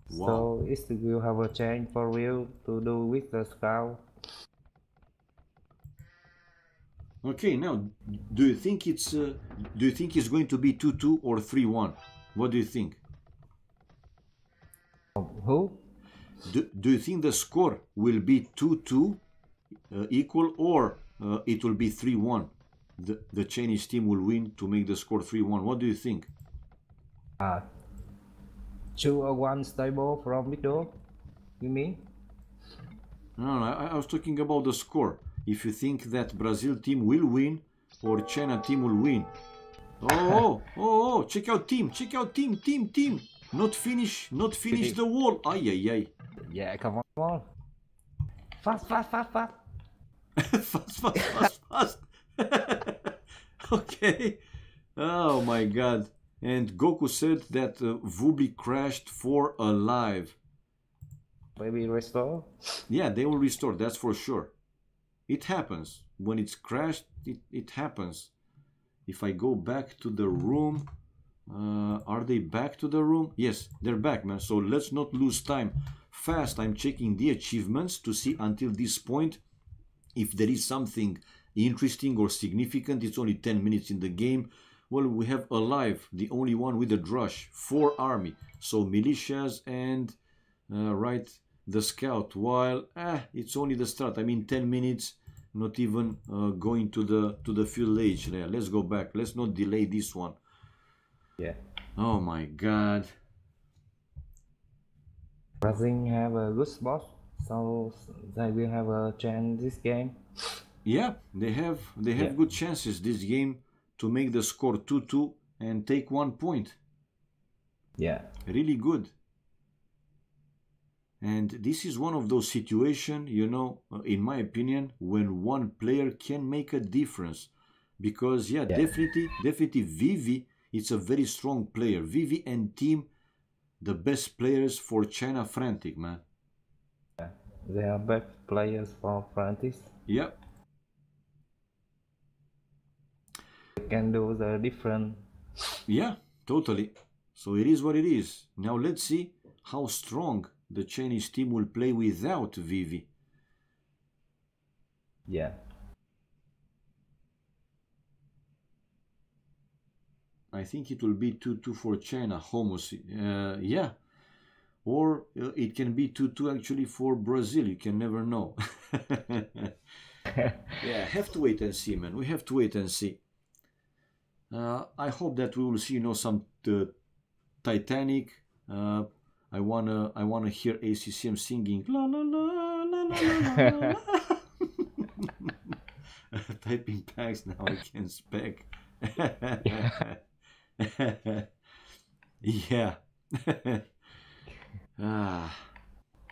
Wow. So it will have a change for real to do with the scout. Okay, now do you think it's going to be 2-2 or 3-1? What do you think? Who? Do you think the score will be 2-2 equal, or it will be 3-1? The Chinese team will win to make the score 3-1. What do you think? 2-1 stable from middle. You mean? No, I was talking about the score. If you think that Brazil team will win or China team will win. Oh, check out team. Not finish the wall. Ay. Yeah, come on. Fast. Fast. Okay. Oh my god. And Goku said that Vubi crashed for alive. Maybe restore. Yeah, they will restore, that's for sure. It happens. When it's crashed, it happens. If I go back to the room, are they back to the room? Yes, they're back, man. So let's not lose time. Fast, I'm checking the achievements to see until this point if there is something interesting or significant. It's only 10 minutes in the game. Well, we have Alive, the only one with a drush, 4 army. So militias and, right, the scout. While, it's only the start. I mean, 10 minutes, not even going to the feudal age. Yeah, let's go back. Let's not delay this one. Yeah. Oh my god. Brazil have a good spot, so they will have a chance this game. Yeah, they have good chances this game to make the score 2-2 and take 1 point. Yeah. Really good. And this is one of those situations, you know, in my opinion, when one player can make a difference. Because, yeah. Definitely Vivi, it's a very strong player. Vivi and team, the best players for China Frantic, man. Yeah. They are best players for Frantic. Yeah. They can do the different. Yeah, totally. So it is what it is. Now let's see how strong the Chinese team will play without Vivi. Yeah. I think it will be 2-2 for China, Homos. Yeah. Or it can be 2-2 actually for Brazil. You can never know. Yeah, have to wait and see, man. We have to wait and see. I hope that we will see, you know, some Titanic. I wanna hear ACCM singing la la la la la la la. Typing packs now I can spec. Yeah.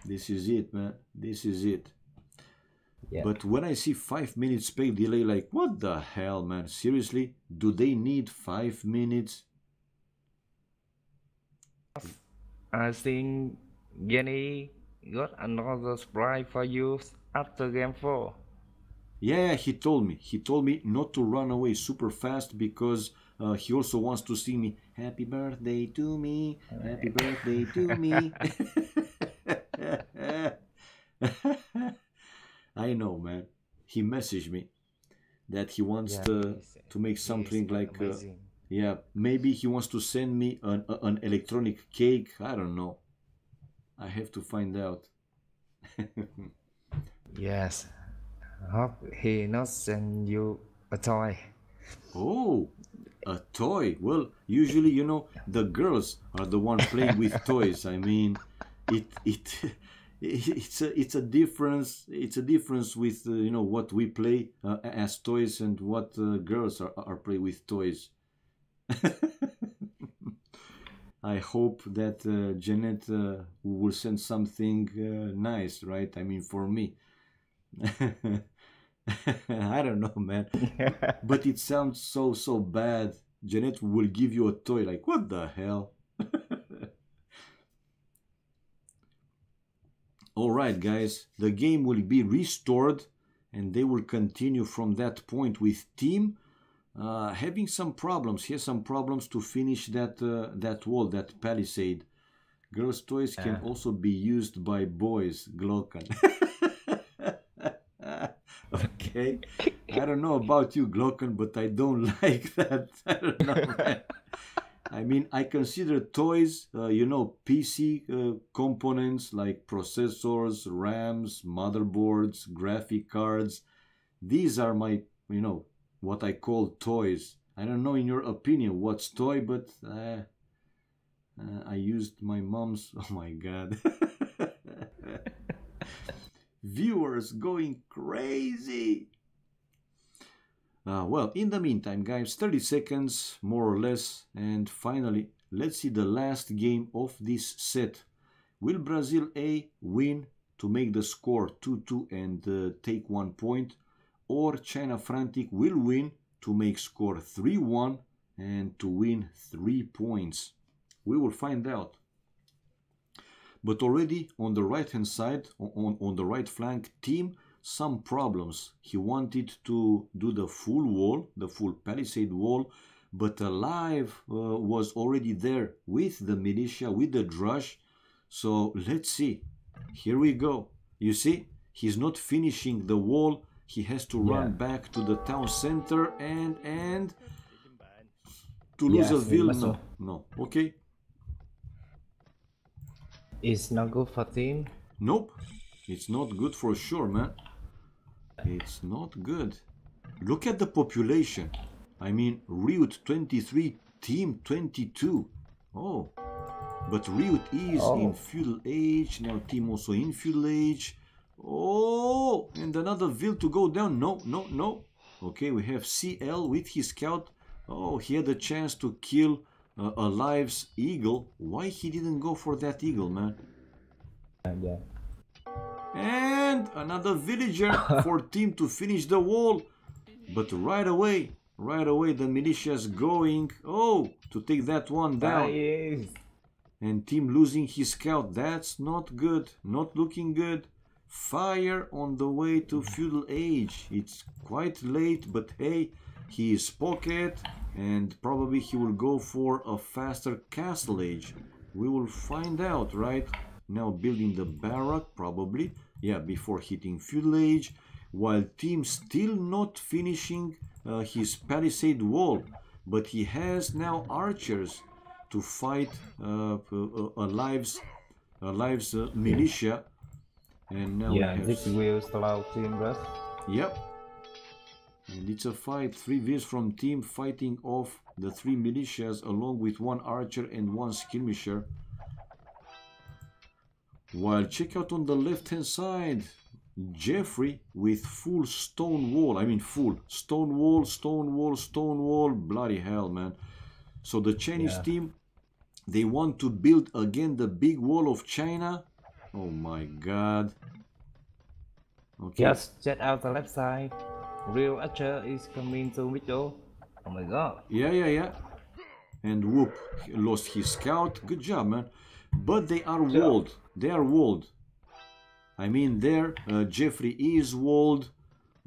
This is it, man. This is it. Yeah. But when I see 5 minutes spec delay, like, what the hell, man? Seriously? Do they need 5 minutes? I think Jenny got another surprise for you after game 4. Yeah, he told me. He told me not to run away super fast because he also wants to sing me "Happy Birthday to me, Happy Birthday to me." I know, man. He messaged me that he wants to make something like, yeah, maybe he wants to send me an electronic cake. I don't know. I have to find out. Yes. Hope he not send you a toy. Oh, a toy. Well, usually, you know, the girls are the one playing with toys. I mean, it's a difference. It's a difference with you know, what we play as toys and what girls are play with toys. I hope that Jeanette will send something nice, right? I mean, for me. I don't know, man. But it sounds so bad. Jeanette will give you a toy. Like, what the hell? Alright, guys. The game will be restored. And they will continue from that point with team. Having some problems. Here's some problems to finish that wall, that palisade. Girls' toys can also be used by boys. Glocken. Okay, I don't know about you, Glocken, but I don't like that. I don't know, man. I mean, I consider toys, you know, PC components like processors, RAMs, motherboards, graphic cards. These are my, you know, what I call toys. I don't know in your opinion what's toy, but I used my mom's. Oh my god. Viewers going crazy. Well, in the meantime, guys, 30 seconds more or less, and finally, let's see the last game of this set. Will Brazil A win to make the score 2-2 and take 1 point, or China Frantic will win to make score 3-1 and to win 3 points. We will find out. But already on the right hand side, on the right flank, team, some problems. He wanted to do the full wall, the full palisade wall, but Alive was already there with the militia, with the drush. So let's see. Here we go. You see, he's not finishing the wall. He has to run back to the town center and to lose a ville. No. Okay. It's not good for team. Nope. It's not good for sure, man. It's not good. Look at the population. I mean, Ryut 23, team 22. Oh. But Ryut is in feudal age. Now team also in feudal age. Oh, and another ville to go down. No. Okay, we have CL with his scout. Oh, he had a chance to kill Alive's eagle. Why he didn't go for that eagle, man? Yeah. And another villager for team to finish the wall. But right away the militia's going, to take that one down. And team losing his scout. That's not good. Not looking good. Fire on the way to feudal age. It's quite late, but hey, he is pocket and probably he will go for a faster castle age. We will find out, right? Now building the barrack, probably. Yeah, before hitting feudal age. While team still not finishing his palisade wall. But he has now archers to fight Alive's militia. And now this will slow team rush. Yep. And it's a fight. 3 vills from team fighting off the 3 militias along with 1 archer and 1 skirmisher. While check out on the left hand side, Jeffrey with full stone wall. I mean full stone wall. Bloody hell, man. So the Chinese team, they want to build again the big wall of China. Oh my god. Okay. Just check out the left side. Real archer is coming to middle. Oh my god. Yeah. And whoop, he lost his scout. Good job, man. But they are walled. They are walled. I mean, there, Jeffrey is walled.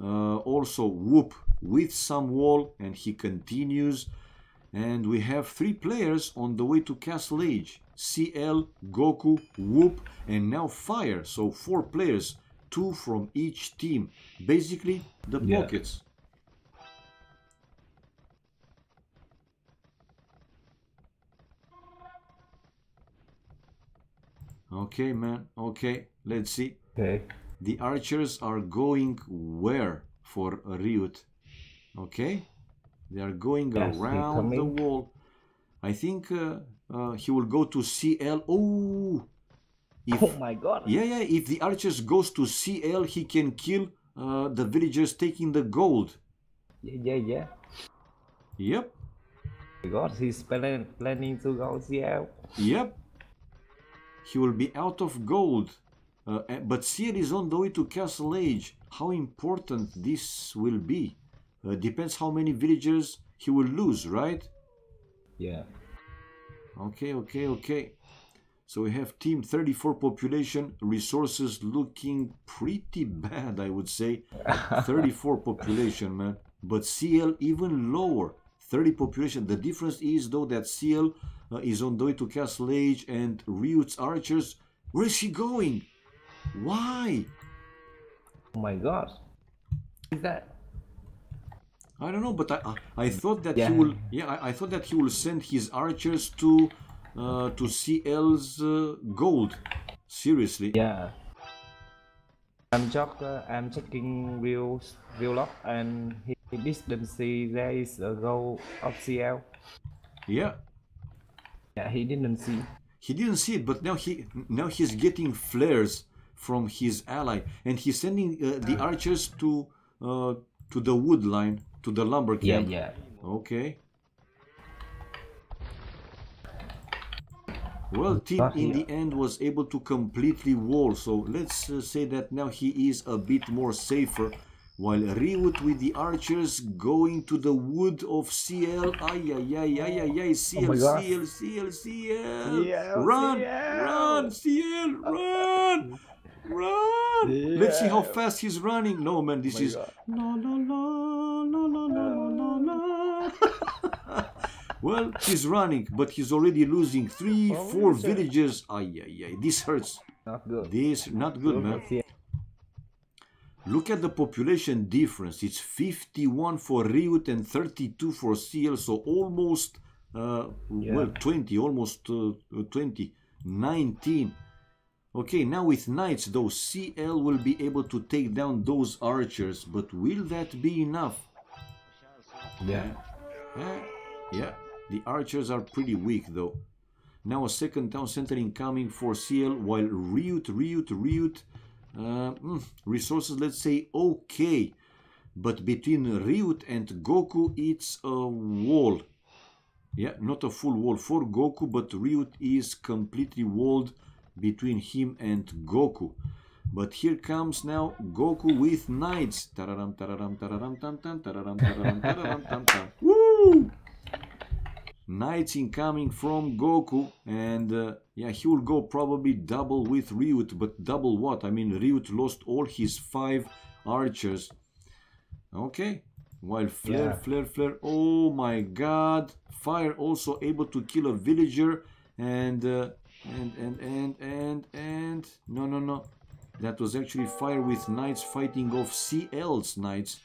Also, whoop with some wall, and he continues. And we have 3 players on the way to Castle Age. CL, Goku, Whoop, and now Fire. So 4 players, 2 from each team. Basically, the pockets. Okay, man. Okay, let's see. Okay. The archers are going where for Ryut? Okay, they are going around the wall. I think he will go to CL. Oh, my god. Yeah. If the archers goes to CL, he can kill the villagers taking the gold. Yeah. Yep. Because he's planning to go CL. Yep. He will be out of gold. But CL is on the way to Castle Age. How important this will be? Depends how many villagers he will lose, right? Yeah. Okay. So we have team 34 population, resources looking pretty bad, I would say. 34 population, man. But CL even lower, 30 population. The difference is though that CL is on the way to Castle Age and Ryut's archers. Where is he going? Why? Oh my god. Is that? I don't know, but I thought that he will. Yeah, I thought that he will send his archers to CL's gold. Seriously. Yeah. I'm checking real log and he didn't see there is a goal of CL. Yeah. Yeah, he didn't see. He didn't see it, but now he's getting flares from his ally, and he's sending the archers to the wood line, to the lumber camp. Yeah. Okay. Well, team in the end was able to completely wall, so let's say that now he is a bit more safer while Riot with the archers going to the wood of CL. Ay, ay, ay, ay, ay, ay, CL, CL, CL, CL. Run, run, CL, run, run. Let's see how fast he's running. No, man, this is la la la la la la la la. Well, he's running, but he's already losing 3-4 villages. Ay, ay, ay, this hurts. Not good. This not good, man. Look at the population difference. It's 51 for Riot and 32 for CL. So almost, well, 20, almost 20, 19. Okay, now with knights, though, CL will be able to take down those archers. But will that be enough? Yeah. The archers are pretty weak, though. Now a second town center incoming for CL, while Riot, resources, let's say, okay. But between Riot and Goku, it's a wall. Yeah, not a full wall for Goku, but Riot is completely walled between him and Goku. But here comes now Goku with knights. Tararam, tararam, tararam, tam, tam, tararam, tararam, tararam, tam, tam. Woo! Knights incoming from Goku, and yeah, he will go probably double with Riot, but double what? I mean, Riot lost all his 5 archers. Okay, while Flare, oh my god, Fire also able to kill a villager, and no, that was actually Fire with knights fighting off CL's knights.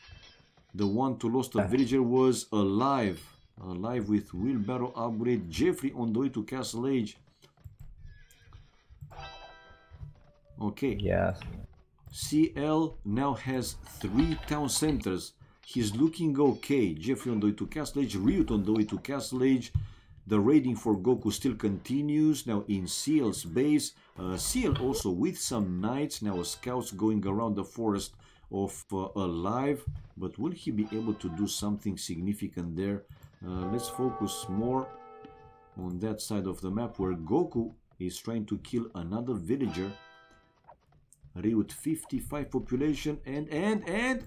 The one to lost a villager was alive with wheelbarrow upgrade. Jeffrey on the way to Castle Age. Okay. Yes. CL now has 3 town centers. He's looking okay. Jeffrey on the way to Castle Age. Riot on the way to Castle Age. The raiding for Goku still continues. Now in CL's base. CL also with some knights. Now scouts going around the forest of Alive. But will he be able to do something significant there? Let's focus more on that side of the map where Goku is trying to kill another villager. Riot 55 population and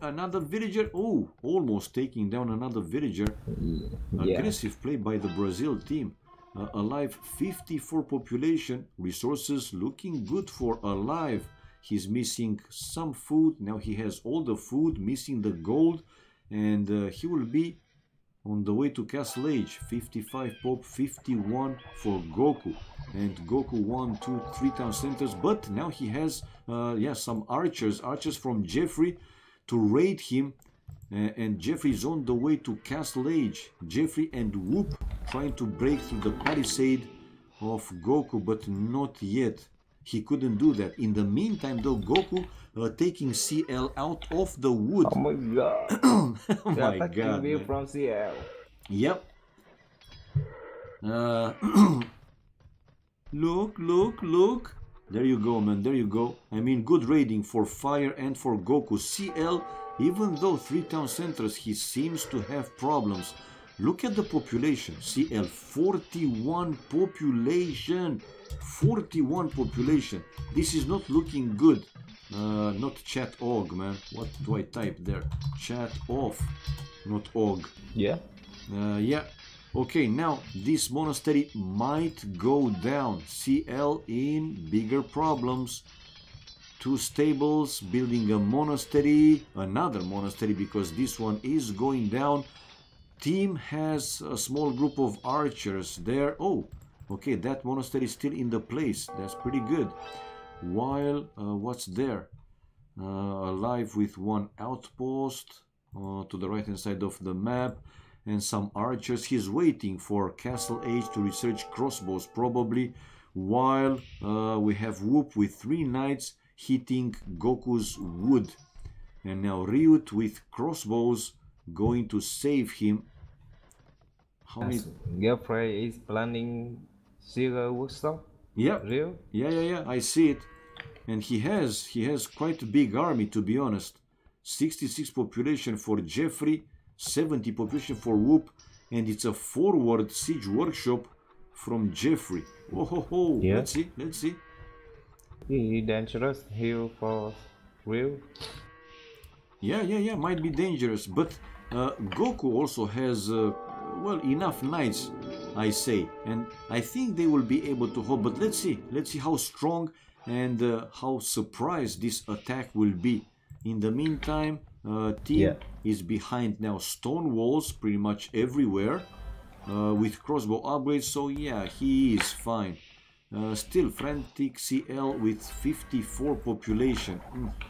another villager. Oh, almost taking down another villager. Aggressive play by the Brazil team. Alive 54 population. Resources looking good for Alive. He's missing some food. Now he has all the food, missing the gold, and he will be on the way to Castle Age. 55 pop, 51 for Goku, and Goku 1, 2, 3 town centers. But now he has some archers from Jeffrey to raid him, and Jeffrey is on the way to Castle Age. Jeffrey and Whoop trying to break through the palisade of Goku, but not yet. He couldn't do that. In the meantime, though, Goku taking CL out of the wood. Oh my god. Oh my god. From CL. Yep. Look. There you go, man. There you go. I mean, good raiding for Fire and for Goku. CL, even though 3 town centers, he seems to have problems. Look at the population. CL, 41 population. 41 population. This is not looking good. Not chat og, man. What do I type there? Chat off, not og. Yeah. Yeah. Okay, now this monastery might go down. CL in bigger problems. 2 stables, building a monastery, another monastery, because this one is going down. Team has a small group of archers there. Oh, okay, that monastery is still in the place. That's pretty good. While, what's there? Alive with 1 outpost to the right hand side of the map, and some archers. He's waiting for Castle Age to research crossbows probably, while we have Whoop with 3 knights hitting Goku's wood. And now Riot with crossbows going to save him. How many? Jeffrey is planning zero workshop. Yeah. Real? Yeah. I see it. And he has quite a big army, to be honest. 66 population for Jeffrey, 70 population for Whoop, and it's a forward siege workshop from Jeffrey. Oh, yeah. Let's see. He dangerous here for real. Yeah, might be dangerous, but Goku also has, well, enough knights, I say, and I think they will be able to hold, but let's see how strong and how surprised this attack will be. In the meantime, team is behind now stone walls pretty much everywhere, with crossbow upgrades, so yeah, he is fine. Still, Frantic CL with 54 population,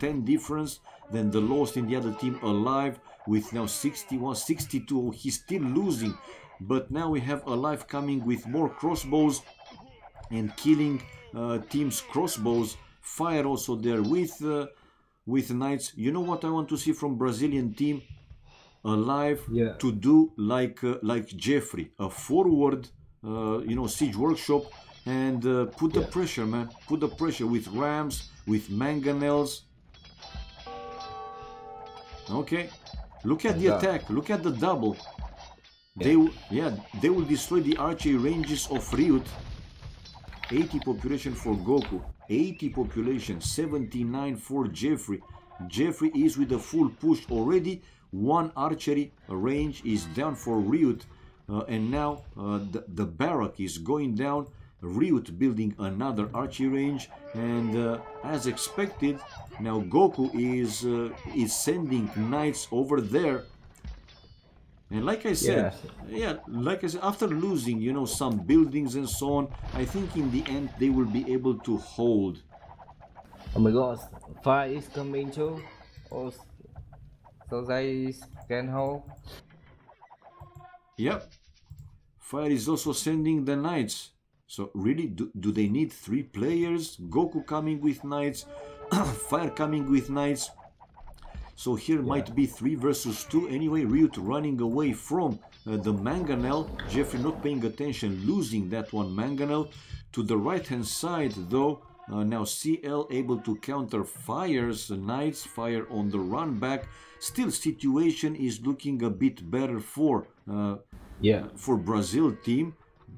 10 difference than the lowest in the other team alive with now 61, 62. He's still losing, but now we have alive coming with more crossbows and killing team's crossbows. Fire also there with knights. You know what I want to see from Brazilian team? Alive to do like Jeffrey, a forward, siege workshop, and put the pressure, man. Put the pressure with rams, with mangonels. Okay, look at the attack. Look at the double. They will destroy the archery ranges of Ryut. 80 population for Goku, 80 population, 79 for Jeffrey. Jeffrey is with a full push already. One archery range is down for Ryut, and now the barrack is going down. Ryut building another archery range, and as expected, now Goku is sending knights over there. And like I said, after losing, some buildings and so on, I think in the end they will be able to hold. Oh my god, fire is coming too. Oh, so they can hold. Yep. Fire is also sending the knights. So really, do they need 3 players? Goku coming with knights, Fire coming with knights. So here might be 3 versus 2. Anyway, Ryut running away from the mangonel. Jeffrey not paying attention, losing that one mangonel. To the right hand side though, now CL able to counter Fire's knights. Fire on the run back. Still situation is looking a bit better for Brazil team.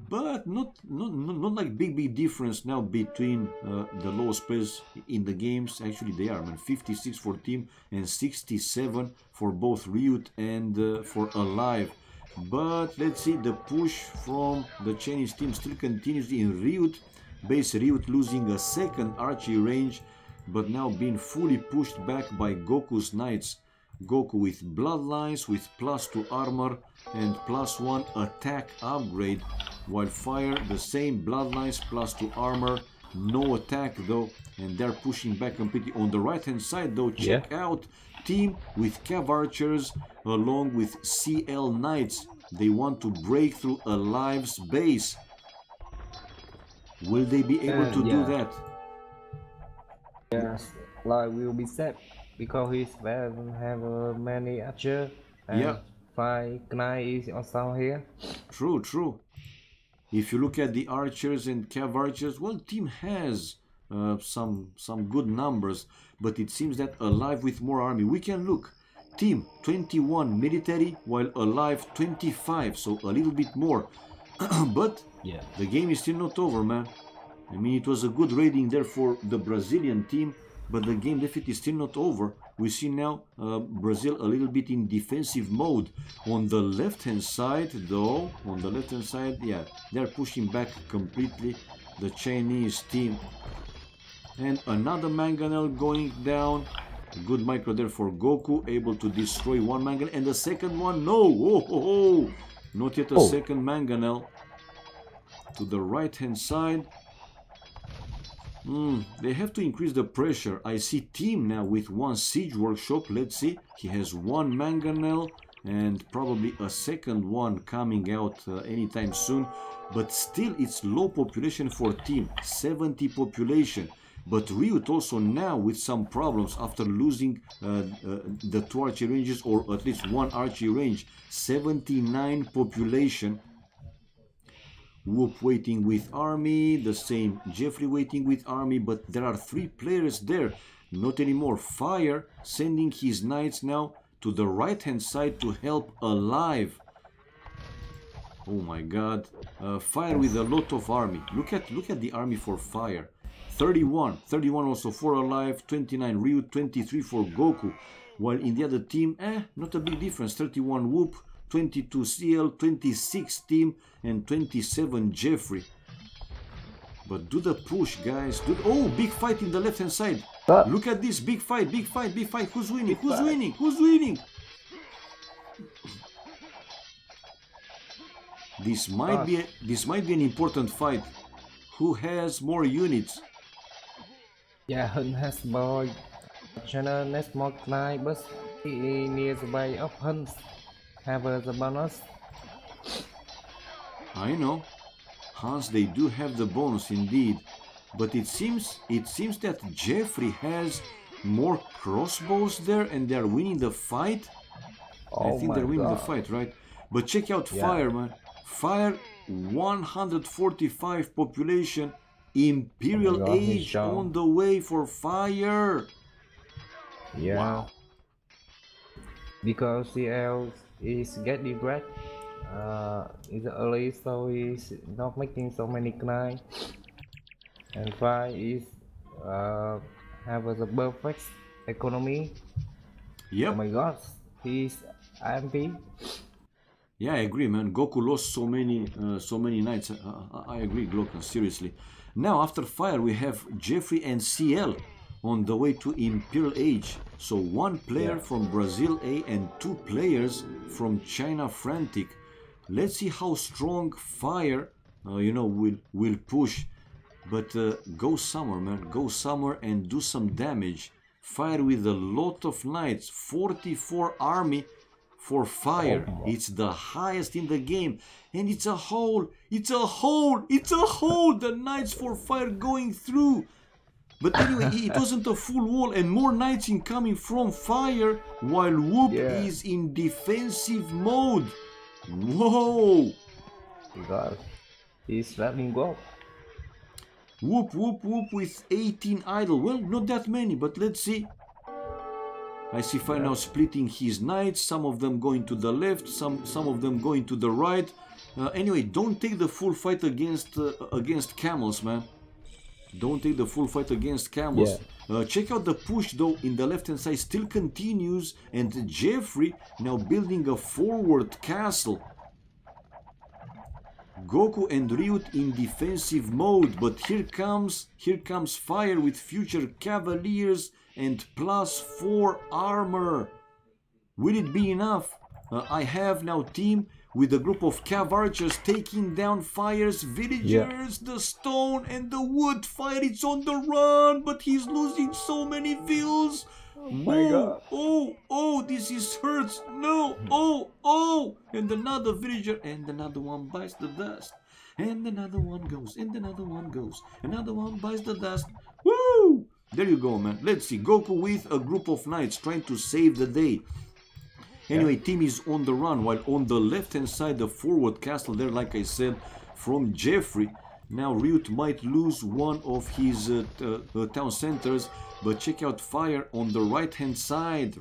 But not like big difference now between the lowest players in the games. Actually they are, man. 56 for team and 67 for both Ryut and for Alive. But let's see, the push from the Chinese team still continues in Ryut. Base Ryut losing a second archery range, but now being fully pushed back by Goku's knights. Goku with bloodlines, with +2 armor and +1 attack upgrade, while Fire the same bloodlines, +2 armor, no attack though, and they're pushing back completely. On the right hand side though, check out team with Cav Archers along with CL Knights. They want to break through Alive's base. Will they be able to do that? Yes, like will be set because his band have many archers and 5 knights is also here. True. If you look at the archers and Cav Archers, well, team has some good numbers, but it seems that Alive with more army. We can look. Team 21 military, while Alive 25, so a little bit more. But the game is still not over, man. I mean, it was a good raiding there for the Brazilian team, but the game definitely is still not over. We see now Brazil a little bit in defensive mode. On the left-hand side, though, they're pushing back completely the Chinese team. And another mangonel going down. Good micro there for Goku, able to destroy one mangonel. And the second one, no! Not yet a second mangonel. To the right-hand side. They have to increase the pressure. I see team now with 1 siege workshop. Let's see. He has 1 mangonel and probably a second one coming out anytime soon. But still it's low population for team. 70 population. But Ryut also now with some problems after losing the 2 archery ranges, or at least 1 archery range. 79 population. Whoop waiting with army, the same Jeffrey waiting with army, but there are 3 players there, not anymore. Fire sending his knights now to the right hand side to help Alive. Oh my god, Fire with a lot of army. Look at the army for Fire. 31 also for Alive, 29 Ryu, 23 for Goku. while in the other team, not a big difference. 31 Whoop, 22 CL, 26 Team, and 27 Jeffrey. But do the push, guys. Oh, big fight in the left-hand side. Look at this, big fight, big fight, big fight. Who's winning? Who's winning? Who's winning? This might be an important fight. Who has more units? Yeah, Hun has more. Channel next more knight, but he needs a way of Hun have the bonus. I know. Hans, they do have the bonus indeed, but it seems that Jeffrey has more crossbows there and they're winning the fight. I think they're winning the fight, right? But check out Fire, man. Fire, 145 population, Imperial Age on the way for Fire. Yeah. Wow. Because CL is getting red. It's early, so he's not making so many knights, and Fire is have a perfect economy. Yep. Oh my god, he's MP. Yeah, I agree, man. Goku lost so many knights. I agree, Glocken, seriously. Now, after Fire, we have Jeffrey and CL on the way to Imperial Age. So one player from Brazil A and two players from China Frantic. Let's see how strong Fire, will push. But go Summer, man. Go Summer and do some damage. Fire with a lot of knights. 44 army for Fire. It's the highest in the game. And it's a hole. It's a hole. It's a hole. The knights for Fire going through. But anyway, it wasn't a full wall and more knights incoming from Fire while Whoop is in defensive mode. Whoa! God, he's letting go. Whoop, whoop, whoop with 18 idle. Well, not that many, but let's see. I see Fire now splitting his knights. Some of them going to the left, some of them going to the right. Anyway, don't take the full fight against camels, man. Don't take the full fight against camels. Check out the push though in the left hand side still continues, and Jeffrey now building a forward castle. Goku and Ryut in defensive mode, but here comes Fire with future cavaliers and +4 armor. Will it be enough? I have now team with a group of cav archers taking down Fire's villagers, the stone and the wood. Fire, it's on the run, but he's losing so many vills. Oh my god. Oh, this is hurts. No, oh. And another villager, and another one bites the dust. And another one goes, and another one goes. Another one bites the dust. Woo! There you go, man. Let's see. Goku with a group of knights trying to save the day. Anyway, team is on the run, while on the left-hand side, the forward castle there, like I said, from Jeffrey. Now Ryut might lose one of his town centers, but check out Fire on the right-hand side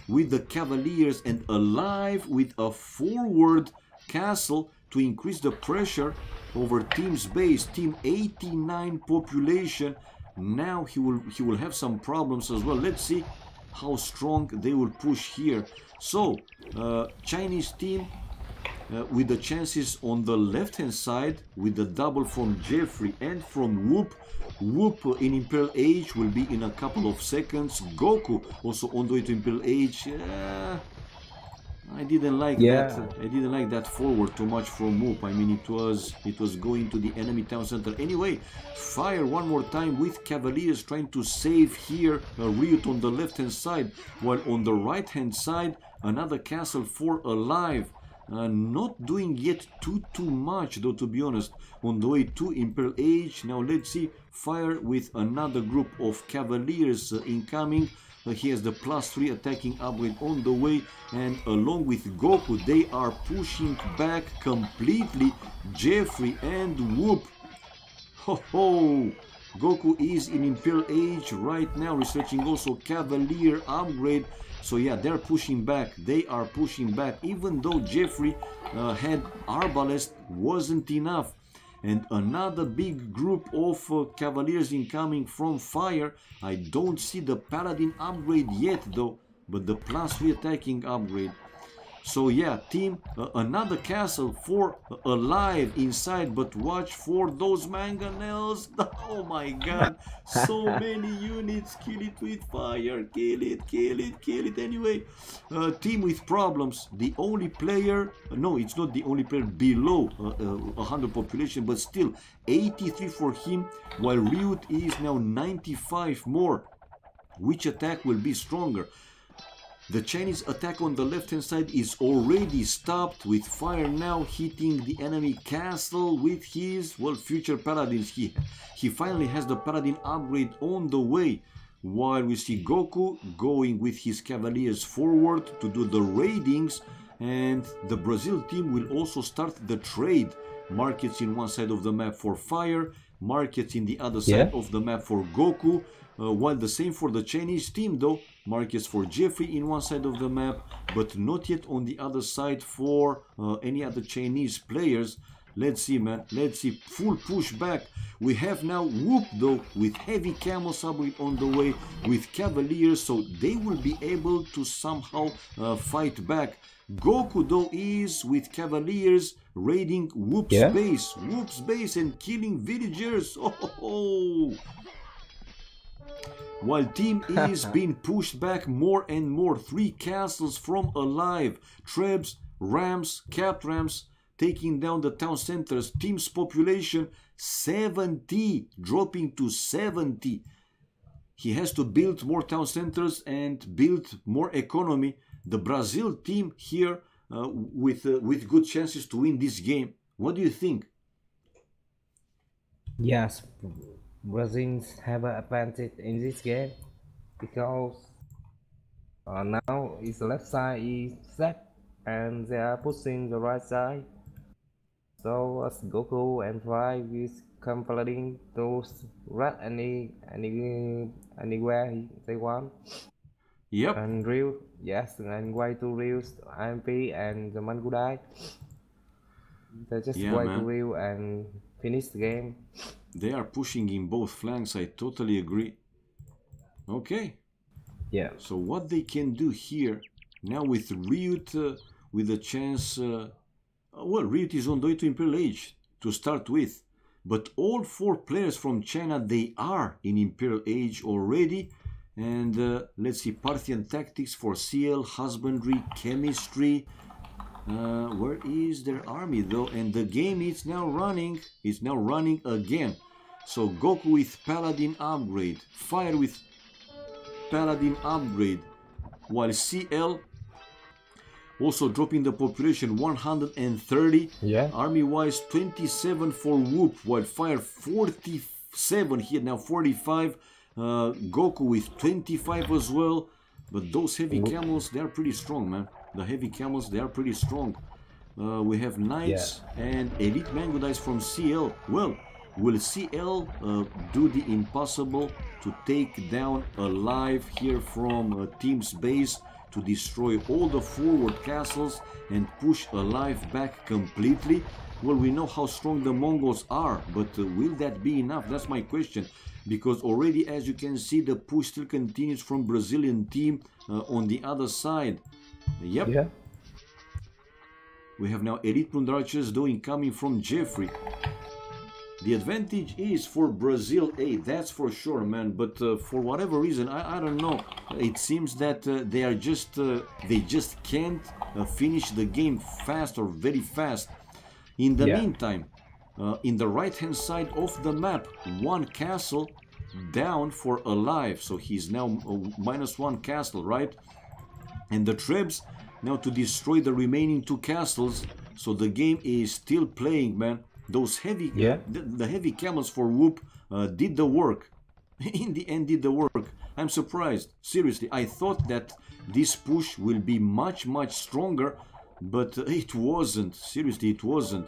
with the cavaliers and alive with a forward castle to increase the pressure over team's base. Team 89 population. Now he will have some problems as well. Let's see how strong they will push here. So Chinese team with the chances on the left hand side with the double from Jeffrey and from Whoop. Whoop in Imperial Age will be in a couple of seconds. Goku also on the way to Imperial Age. I didn't like that. I didn't like that forward too much from Whoop. I mean, it was going to the enemy town center. Anyway, Fire one more time with cavaliers trying to save here Ryut on the left hand side, while on the right hand side another castle for alive. Not doing yet too much though, to be honest, on the way to Imperial Age. Now let's see Fire with another group of cavaliers incoming. He has the +3 attacking upgrade on the way, and along with Goku they are pushing back completely Jeffrey and Whoop. Ho! Goku is in Imperial Age right now, researching also Cavalier upgrade. So yeah, they're pushing back. They are pushing back, even though Jeffrey had Arbalest, wasn't enough. and another big group of cavaliers incoming from fire. I don't see the paladin upgrade yet though, but the +3 attacking upgrade. So yeah, team, another castle for alive inside, but watch for those mangonels. Oh my god, so many units. Kill it with fire, kill it, kill it, kill it. Anyway, team with problems. The only player, no, it's not the only player below 100 population, but still 83 for him, while Ryut is now 95 more. Which attack will be stronger? The Chinese attack on the left hand side is already stopped with fire now hitting the enemy castle with his, well, future paladins. He finally has the paladin upgrade on the way, while we see Goku going with his cavaliers forward to do the raidings, and the Brazil team will also start the trade. Markets in one side of the map for fire, markets in the other side of the map for Goku. While the same for the Chinese team though, markets for Jeffrey in one side of the map, but not yet on the other side for any other Chinese players. Let's see, man, let's see, full push back. We have now Whoop though with heavy camo subway on the way with cavaliers, so they will be able to somehow fight back. Goku though is with cavaliers raiding Whoop's base and killing villagers. Oh. While team is being pushed back more and more. 3 castles from alive. Trebs, Rams, Capped Rams taking down the town centers. Team's population 70, dropping to 70. He has to build more town centers and build more economy. The Brazil team here with good chances to win this game. What do you think? Yes, Brazilians have an advantage in this game because now its left side is set and they are pushing the right side. So as Goku and Fry will come flooding to rat anywhere they want. Yep. And Ryu, yes, and way to Ryu's IMP and the Mangudai. They just way to Ryu and finish the game. They are pushing in both flanks, I totally agree. Okay. Yeah. So what they can do here, now with Ryut with a chance... well, Ryut is on the way to Imperial Age to start with. But all 4 players from China, they are in Imperial Age already. And let's see, Parthian tactics for CL, husbandry, chemistry... where is their army though? And the game is now running. It's now running again. So Goku with Paladin upgrade, Fire with Paladin upgrade, while CL also dropping the population 130. Yeah. Army wise 27 for Whoop, while Fire 47 here, now 45. Goku with 25 as well. But those heavy camels, they are pretty strong, man. The heavy camels, they are pretty strong. We have Knights and Elite Mango Dice from CL. Well, will CL do the impossible to take down alive here from Team's base to destroy all the forward castles and push alive back completely? Well, we know how strong the Mongols are, but will that be enough? That's my question. Because already, as you can see, the push still continues from Brazilian team on the other side. Yep. Yeah. We have now Elite Plundrarchers though incoming from Jeffrey. The advantage is for Brazil A, that's for sure, man. But for whatever reason, I don't know. It seems that they just can't finish the game fast or very fast. In the meantime, in the right hand side of the map, 1 castle down for alive. So he's now -1 castle, right? And the Trebs now to destroy the remaining 2 castles. So the game is still playing, man. Those heavy, the heavy camels for Whoop did the work. In the end, did the work. I'm surprised. Seriously, I thought that this push will be much stronger, but it wasn't. Seriously, it wasn't.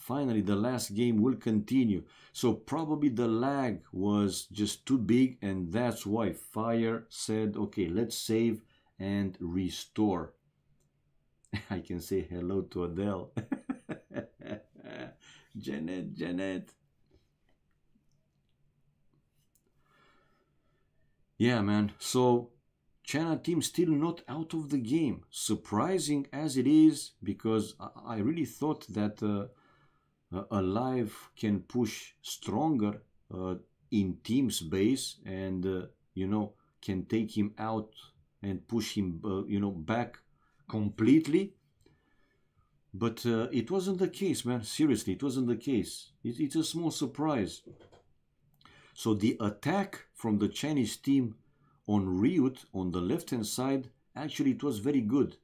finally the last game will continue. So probably the lag was just too big, and that's why Fire said, okay, let's save and restore. I can say hello to Adele. Janet. Yeah, man. So China team still not out of the game. Surprising as it is, because I really thought that Alive can push stronger in team's base, and you know, can take him out and push him you know, back completely. But it wasn't the case, man. Seriously, it wasn't the case. It's a small surprise. So the attack from the Chinese team on Ryut on the left hand side, actually it was very good,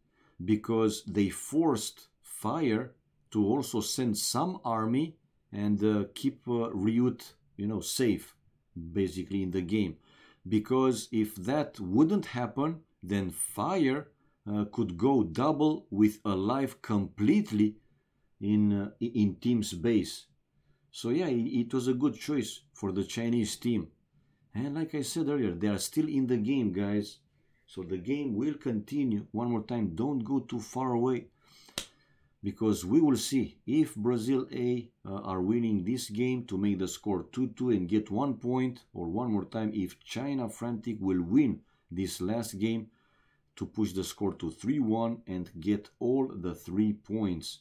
because they forced Fire to also send some army and keep Ryut, you know, safe basically in the game. Because if that wouldn't happen, then Fire could go double with Alive completely in team's base. So yeah, it was a good choice for the Chinese team. And like I said earlier, they are still in the game, guys. So the game will continue. One more time, don't go too far away, because we will see if Brazil A are winning this game to make the score 2-2 and get 1 point, or one more time, if China Frantic will win this last game to push the score to 3-1 and get all the 3 points.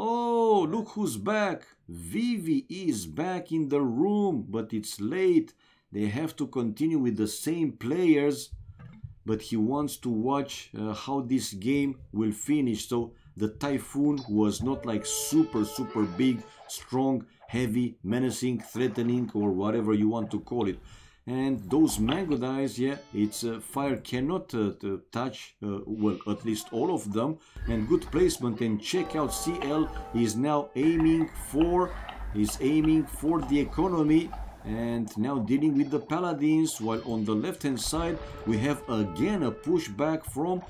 Oh, look who's back. Vivi is back in the room, but it's late. They have to continue with the same players, but he wants to watch how this game will finish. So the typhoon was not like super big, strong, heavy, menacing, threatening, or whatever you want to call it. And those mango dice, yeah, it's Fire cannot touch, well, at least all of them. And good placement. And check out, CL is now aiming for the economy, and now dealing with the paladins. While on the left hand side we have again a pushback from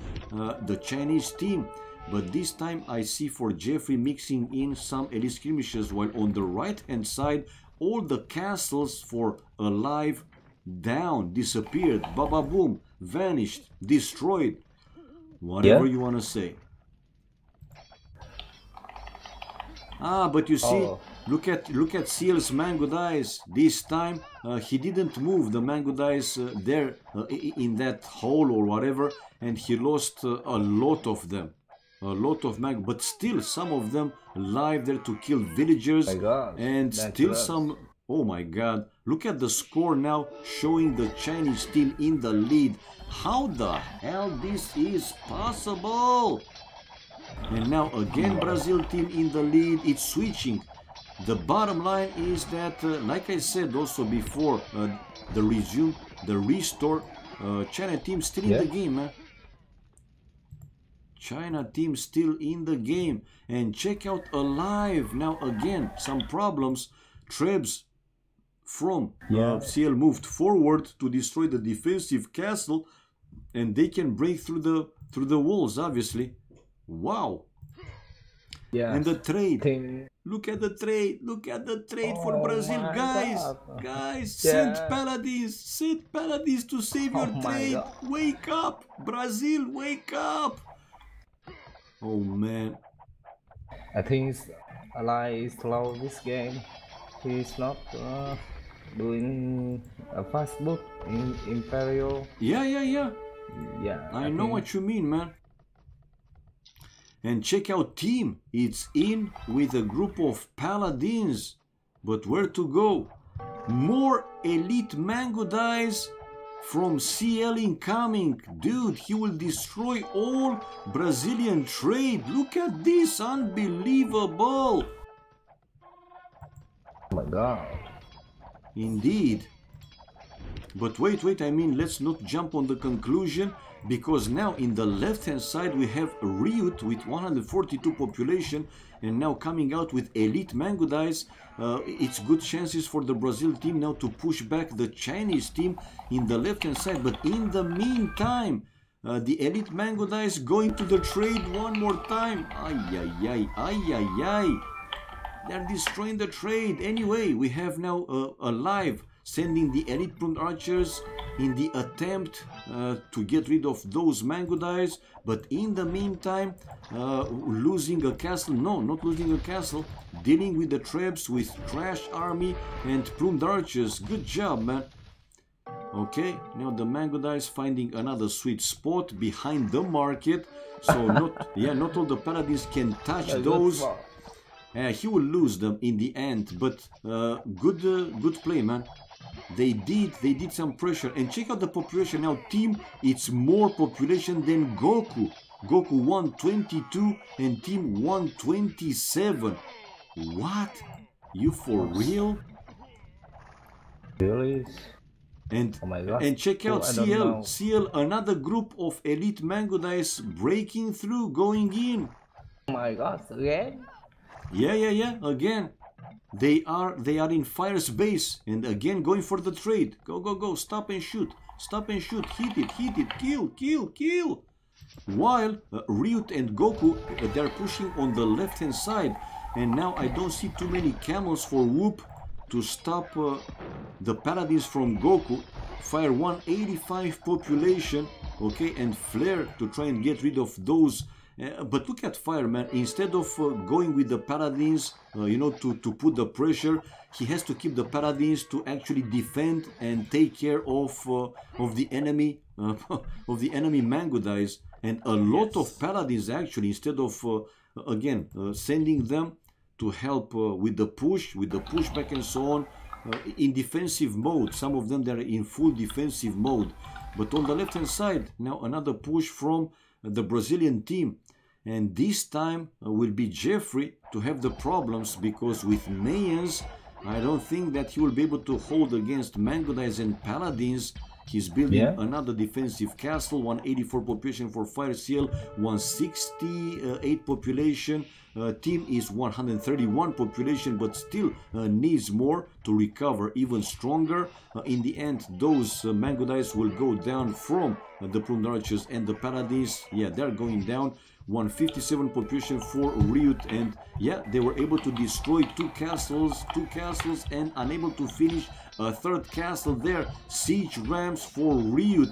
the Chinese team. But this time I see for Jeffrey mixing in some elite skirmishes, while on the right hand side all the castles for Alive down, disappeared, baba boom, vanished, destroyed, whatever you want to say. But you see, look at CL's mango dice. This time he didn't move the mango dice there in that hole or whatever, and he lost a lot of them, a lot of mango, but still some of them live there to kill villagers. And still some. Oh my god, look at the score now, showing the Chinese team in the lead. How the hell this is possible? And now again Brazil team in the lead. It's switching. The bottom line is that, like I said also before, the restore, China team still in the game, man. China team still in the game. And check out Alive. Now again, some problems. Trebs from CL moved forward to destroy the defensive castle, and they can break through the walls, obviously. Wow. Yeah. And the trade. Look at the trade. Look at the trade for Brazil, guys. God. Guys, send paladins to save your trade. Wake up, Brazil, wake up. Oh man. I think Ally is slow this game. He's not doing a fast book in Imperial. Yeah. I know what you mean, man. And check out team. It's in with a group of paladins. But where to go? More elite mango dice from CL incoming. Dude, he will destroy all Brazilian trade. Look at this. Unbelievable. Oh my god. Indeed. But wait, I mean, let's not jump on the conclusion, because now in the left hand side we have Ryut with 142 population, and now coming out with elite mango dice. It's good chances for the Brazil team now to push back the Chinese team in the left hand side. But in the meantime, The elite mango dice going to the trade one more time. Ay, ay, ay, ay, ay, ay. They're destroying the trade. Anyway, we have now alive sending the elite pruned archers in the attempt to get rid of those mango dice. But in the meantime, losing a castle. No, not losing a castle. Dealing with the traps with trash army and pruned archers. Good job, man. Okay, now the mango dice finding another sweet spot behind the market. So not all the paladins can touch those. He will lose them in the end, but good play, man. They did some pressure. And check out the population now. Team, it's more population than Goku. Goku 122 and team 127. What? You for real? Really? And, oh my God. And check out CL, another group of elite mango dice breaking through, going in. Oh my God, again? Yeah, again. They are in Fire's base and again going for the trade. Go, stop and shoot. Hit it, kill. While Ryut and Goku, they're pushing on the left hand side. And now I don't see too many camels for Whoop to stop the paladins from Goku. Fire 185 population, okay, and Flare to try and get rid of those. But look at Fireman, instead of going with the paladins, to put the pressure, he has to keep the paladins to actually defend and take care of the enemy mango dice. And a lot of paladins actually, instead of sending them to help with the pushback and so on, in defensive mode. Some of them, they're in full defensive mode. But on the left hand side, now another push from the Brazilian team. And this time will be Jeffrey to have the problems, because with Mayans, I don't think that he will be able to hold against Mango Dice and Paladins. He's building another defensive castle, 184 population for Fire Seal, 168 population. Team is 131 population, but still needs more to recover even stronger. In the end, those Mango Dice will go down from the Pruned Archers and the Paladins. Yeah, they're going down. 157 population for Ryut, and yeah, they were able to destroy two castles and unable to finish a third castle there. Siege rams for Ryut.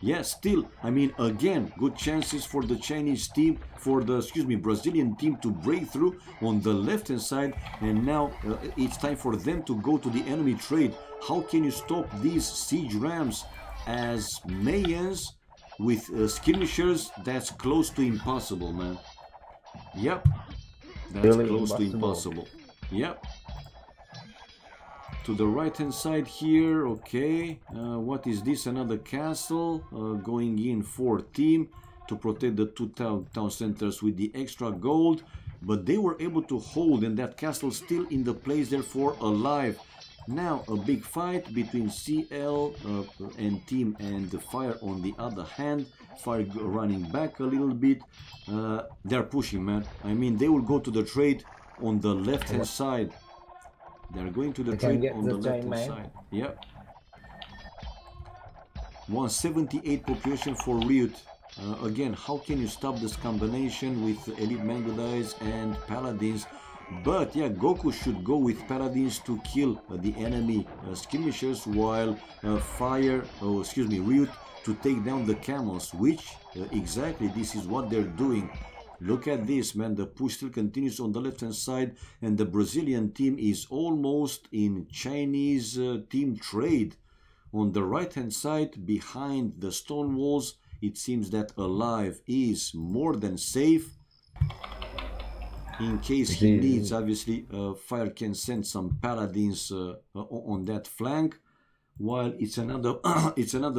Yeah, still, I mean, again, good chances for the Chinese team, for the, Brazilian team to break through on the left hand side. And now it's time for them to go to the enemy trade. How can you stop these siege rams as Mayans with skirmishers? That's close to impossible, man. Yep, that's really close to impossible. Yep. To the right hand side here, okay, what is this? Another castle going in for team to protect the two town centers with the extra gold, but they were able to hold, and that castle still in the place, therefore alive. Now a big fight between CL and team, and the Fire on the other hand. Fire running back a little bit. They're pushing, man. I mean, they will go to the trade on the left hand side. They're going to the trade on the left hand side. Yep. 178 population for Ryut. Again, how can you stop this combination with Elite Mango Dice and Paladins? But yeah, Goku should go with Paladins to kill the enemy skirmishers, while Ryut to take down the camels, which exactly this is what they're doing. Look at this, man. The push still continues on the left hand side, and the Brazilian team is almost in Chinese team trade. On the right hand side, behind the stone walls, it seems that Alive is more than safe. In case he needs, obviously, Fire can send some Paladins on that flank. While it's another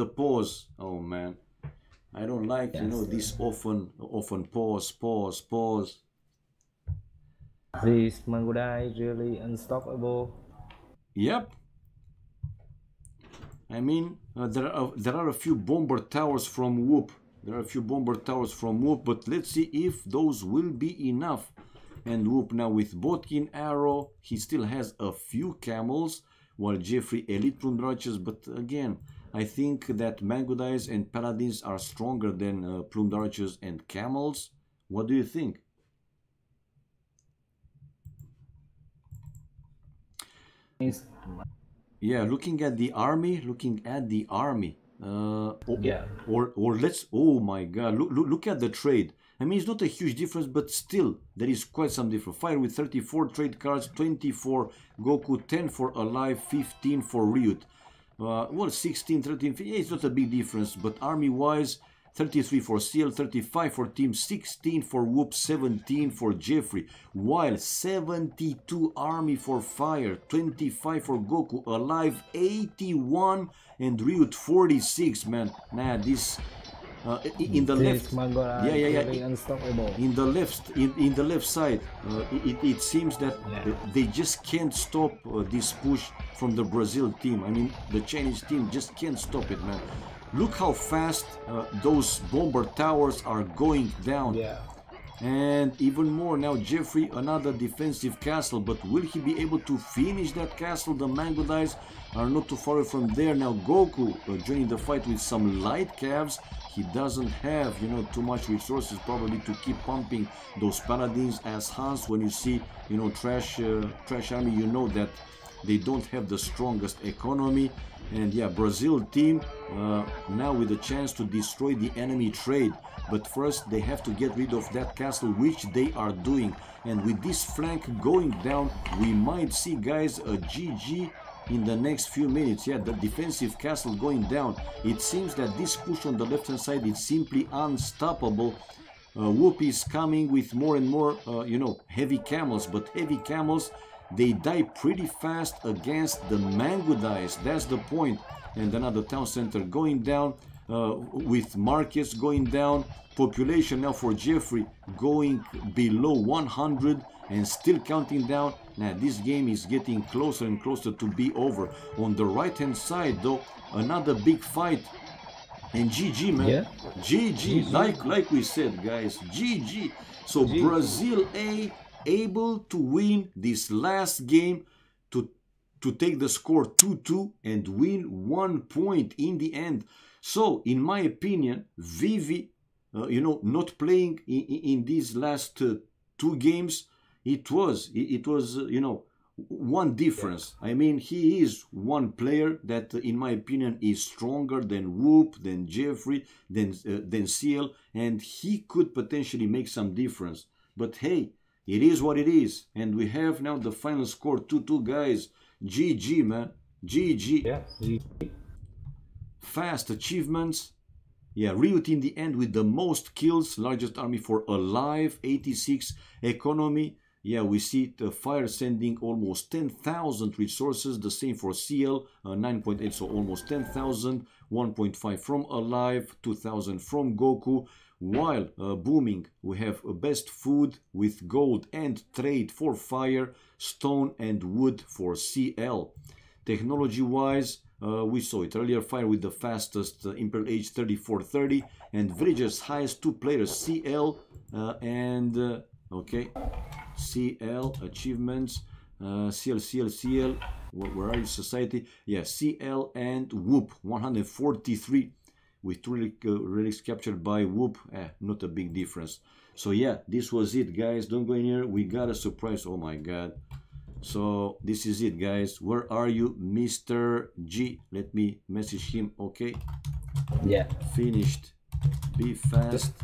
pause. Oh man, I don't like, this often pause. This Mango Dice really unstoppable. Yep. I mean, there are a few bomber towers from Whoop. But let's see if those will be enough. And Whoop now with Botkin arrow, he still has a few camels, while Jeffrey elite pruned archers. But again, I think that Mangudais and Paladins are stronger than Plumed Archers and Camels. What do you think? Yeah, looking at the army, Yeah. or let's, oh my god, look at the trade. I mean, it's not a huge difference, but still, there is quite some difference. Fire with 34 trade cards, 20 for Goku, 10 for Alive, 15 for Ryut. Well, 16, 13, 15, it's not a big difference, but army-wise, 33 for Seal, 35 for Team, 16 for Whoop, 17 for Jeffrey, while 72 army for Fire, 25 for Goku, Alive 81 and Ryut 46, man. Nah, this in the left, Really unstoppable. in the left side, it seems that they just can't stop this push from the Brazil team. I mean, the Chinese team just can't stop it, man. Look how fast those bomber towers are going down. Yeah. And even more now, Jeffrey, another defensive castle, but will he be able to finish that castle? The Mangudais are not too far from there. Now Goku joining the fight with some light calves. He doesn't have, you know, too much resources probably to keep pumping those Paladins. As Hans, when you see, you know, trash army, you know that they don't have the strongest economy. And yeah, Brazil team now with a chance to destroy the enemy trade. But first they have to get rid of that castle, which they are doing. And with this flank going down, we might see, guys, a GG in the next few minutes. Yeah, the defensive castle going down. It seems that this push on the left hand side is simply unstoppable. Whoop is coming with more and more, you know, heavy camels. But heavy camels, they die pretty fast against the Mangudais. That's the point. And another town center going down, with markets going down. Population now for Jeffrey going below 100 and still counting down. Now this game is getting closer and closer to be over. On the right hand side though, another big fight. And GG, man. Yeah. GG. Like we said, guys. GG. So GG. Brazil able to win this last game to take the score 2-2 and win 1 point in the end. So, in my opinion, Vivi, you know, not playing in these last 2 games, it was, you know, one difference. I mean, he is one player that, in my opinion, is stronger than Whoop, than Jeffrey, than Seal, and he could potentially make some difference. But hey, it is what it is, and we have now the final score 2-2, guys. GG, man. GG. Yeah. Fast achievements. Yeah, Ryut in the end with the most kills, largest army for Alive, 86 economy. Yeah, we see the Fire sending almost 10,000 resources, the same for CL, 9.8, so almost 10,000, 1.5 from Alive, 2,000 from Goku. While booming, we have best food with gold and trade for Fire, stone and wood for CL. Technology-wise, we saw it earlier, Fire with the fastest Imperial Age 3430 and Villager's highest 2 players, CL and okay, CL achievements, CL, where are you, Society? Yeah, CL and Whoop, 143 with 2 relics captured by Whoop, not a big difference. So yeah, this was it, guys. Don't go in here, we got a surprise. Oh my god. So this is it, guys. Where are you, Mr. G? Let me message him. Okay, yeah, finished. Be fast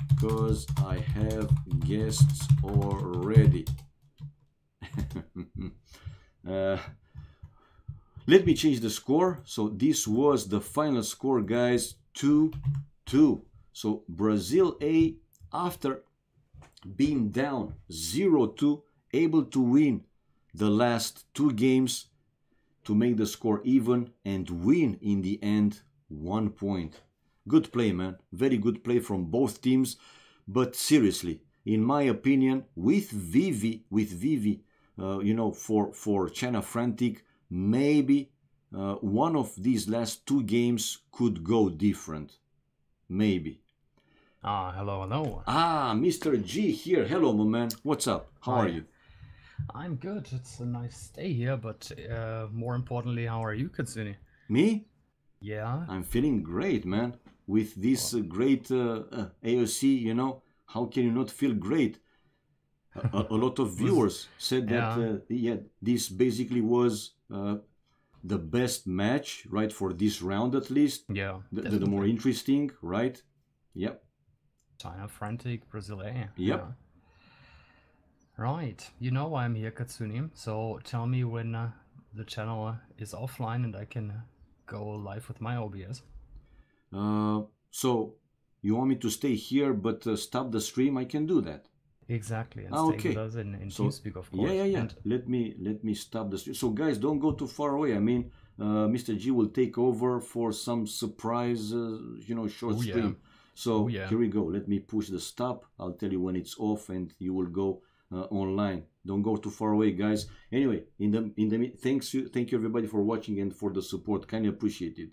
because I have guests already. Let me change the score. So this was the final score, guys. 2-2. So Brazil A, after being down 0-2, able to win the last 2 games to make the score even and win in the end 1 point. Good play, man. Very good play from both teams. But seriously, in my opinion, with Vivi, you know, for China Frantic, maybe one of these last 2 games could go different. Maybe. Hello. Mr. G here. Hello, my man. What's up? How are you? I'm good. It's a nice day here, but more importantly, how are you, Katsuni? Me? Yeah. I'm feeling great, man. With this great AOC, you know, how can you not feel great? A lot of viewers said that, yeah, this basically was the best match, right, for this round at least. Yeah. The more interesting, right? Yep. China, Frantic, Brazil A. Yep. Yeah. Right. You know I'm here, Katsuni. So tell me when the channel is offline and I can go live with my OBS. So you want me to stay here but stop the stream? I can do that. Exactly, and Okay. stay with us in So, TeamSpeak, of course. Yeah. And let me stop the stream. So guys, don't go too far away. I mean, Mr. G will take over for some surprise, you know, short stream. So here we go. Let me push the stop. I'll tell you when it's off, and you will go online. Don't go too far away, guys. Anyway, thank you everybody for watching and for the support. Kindly appreciate it.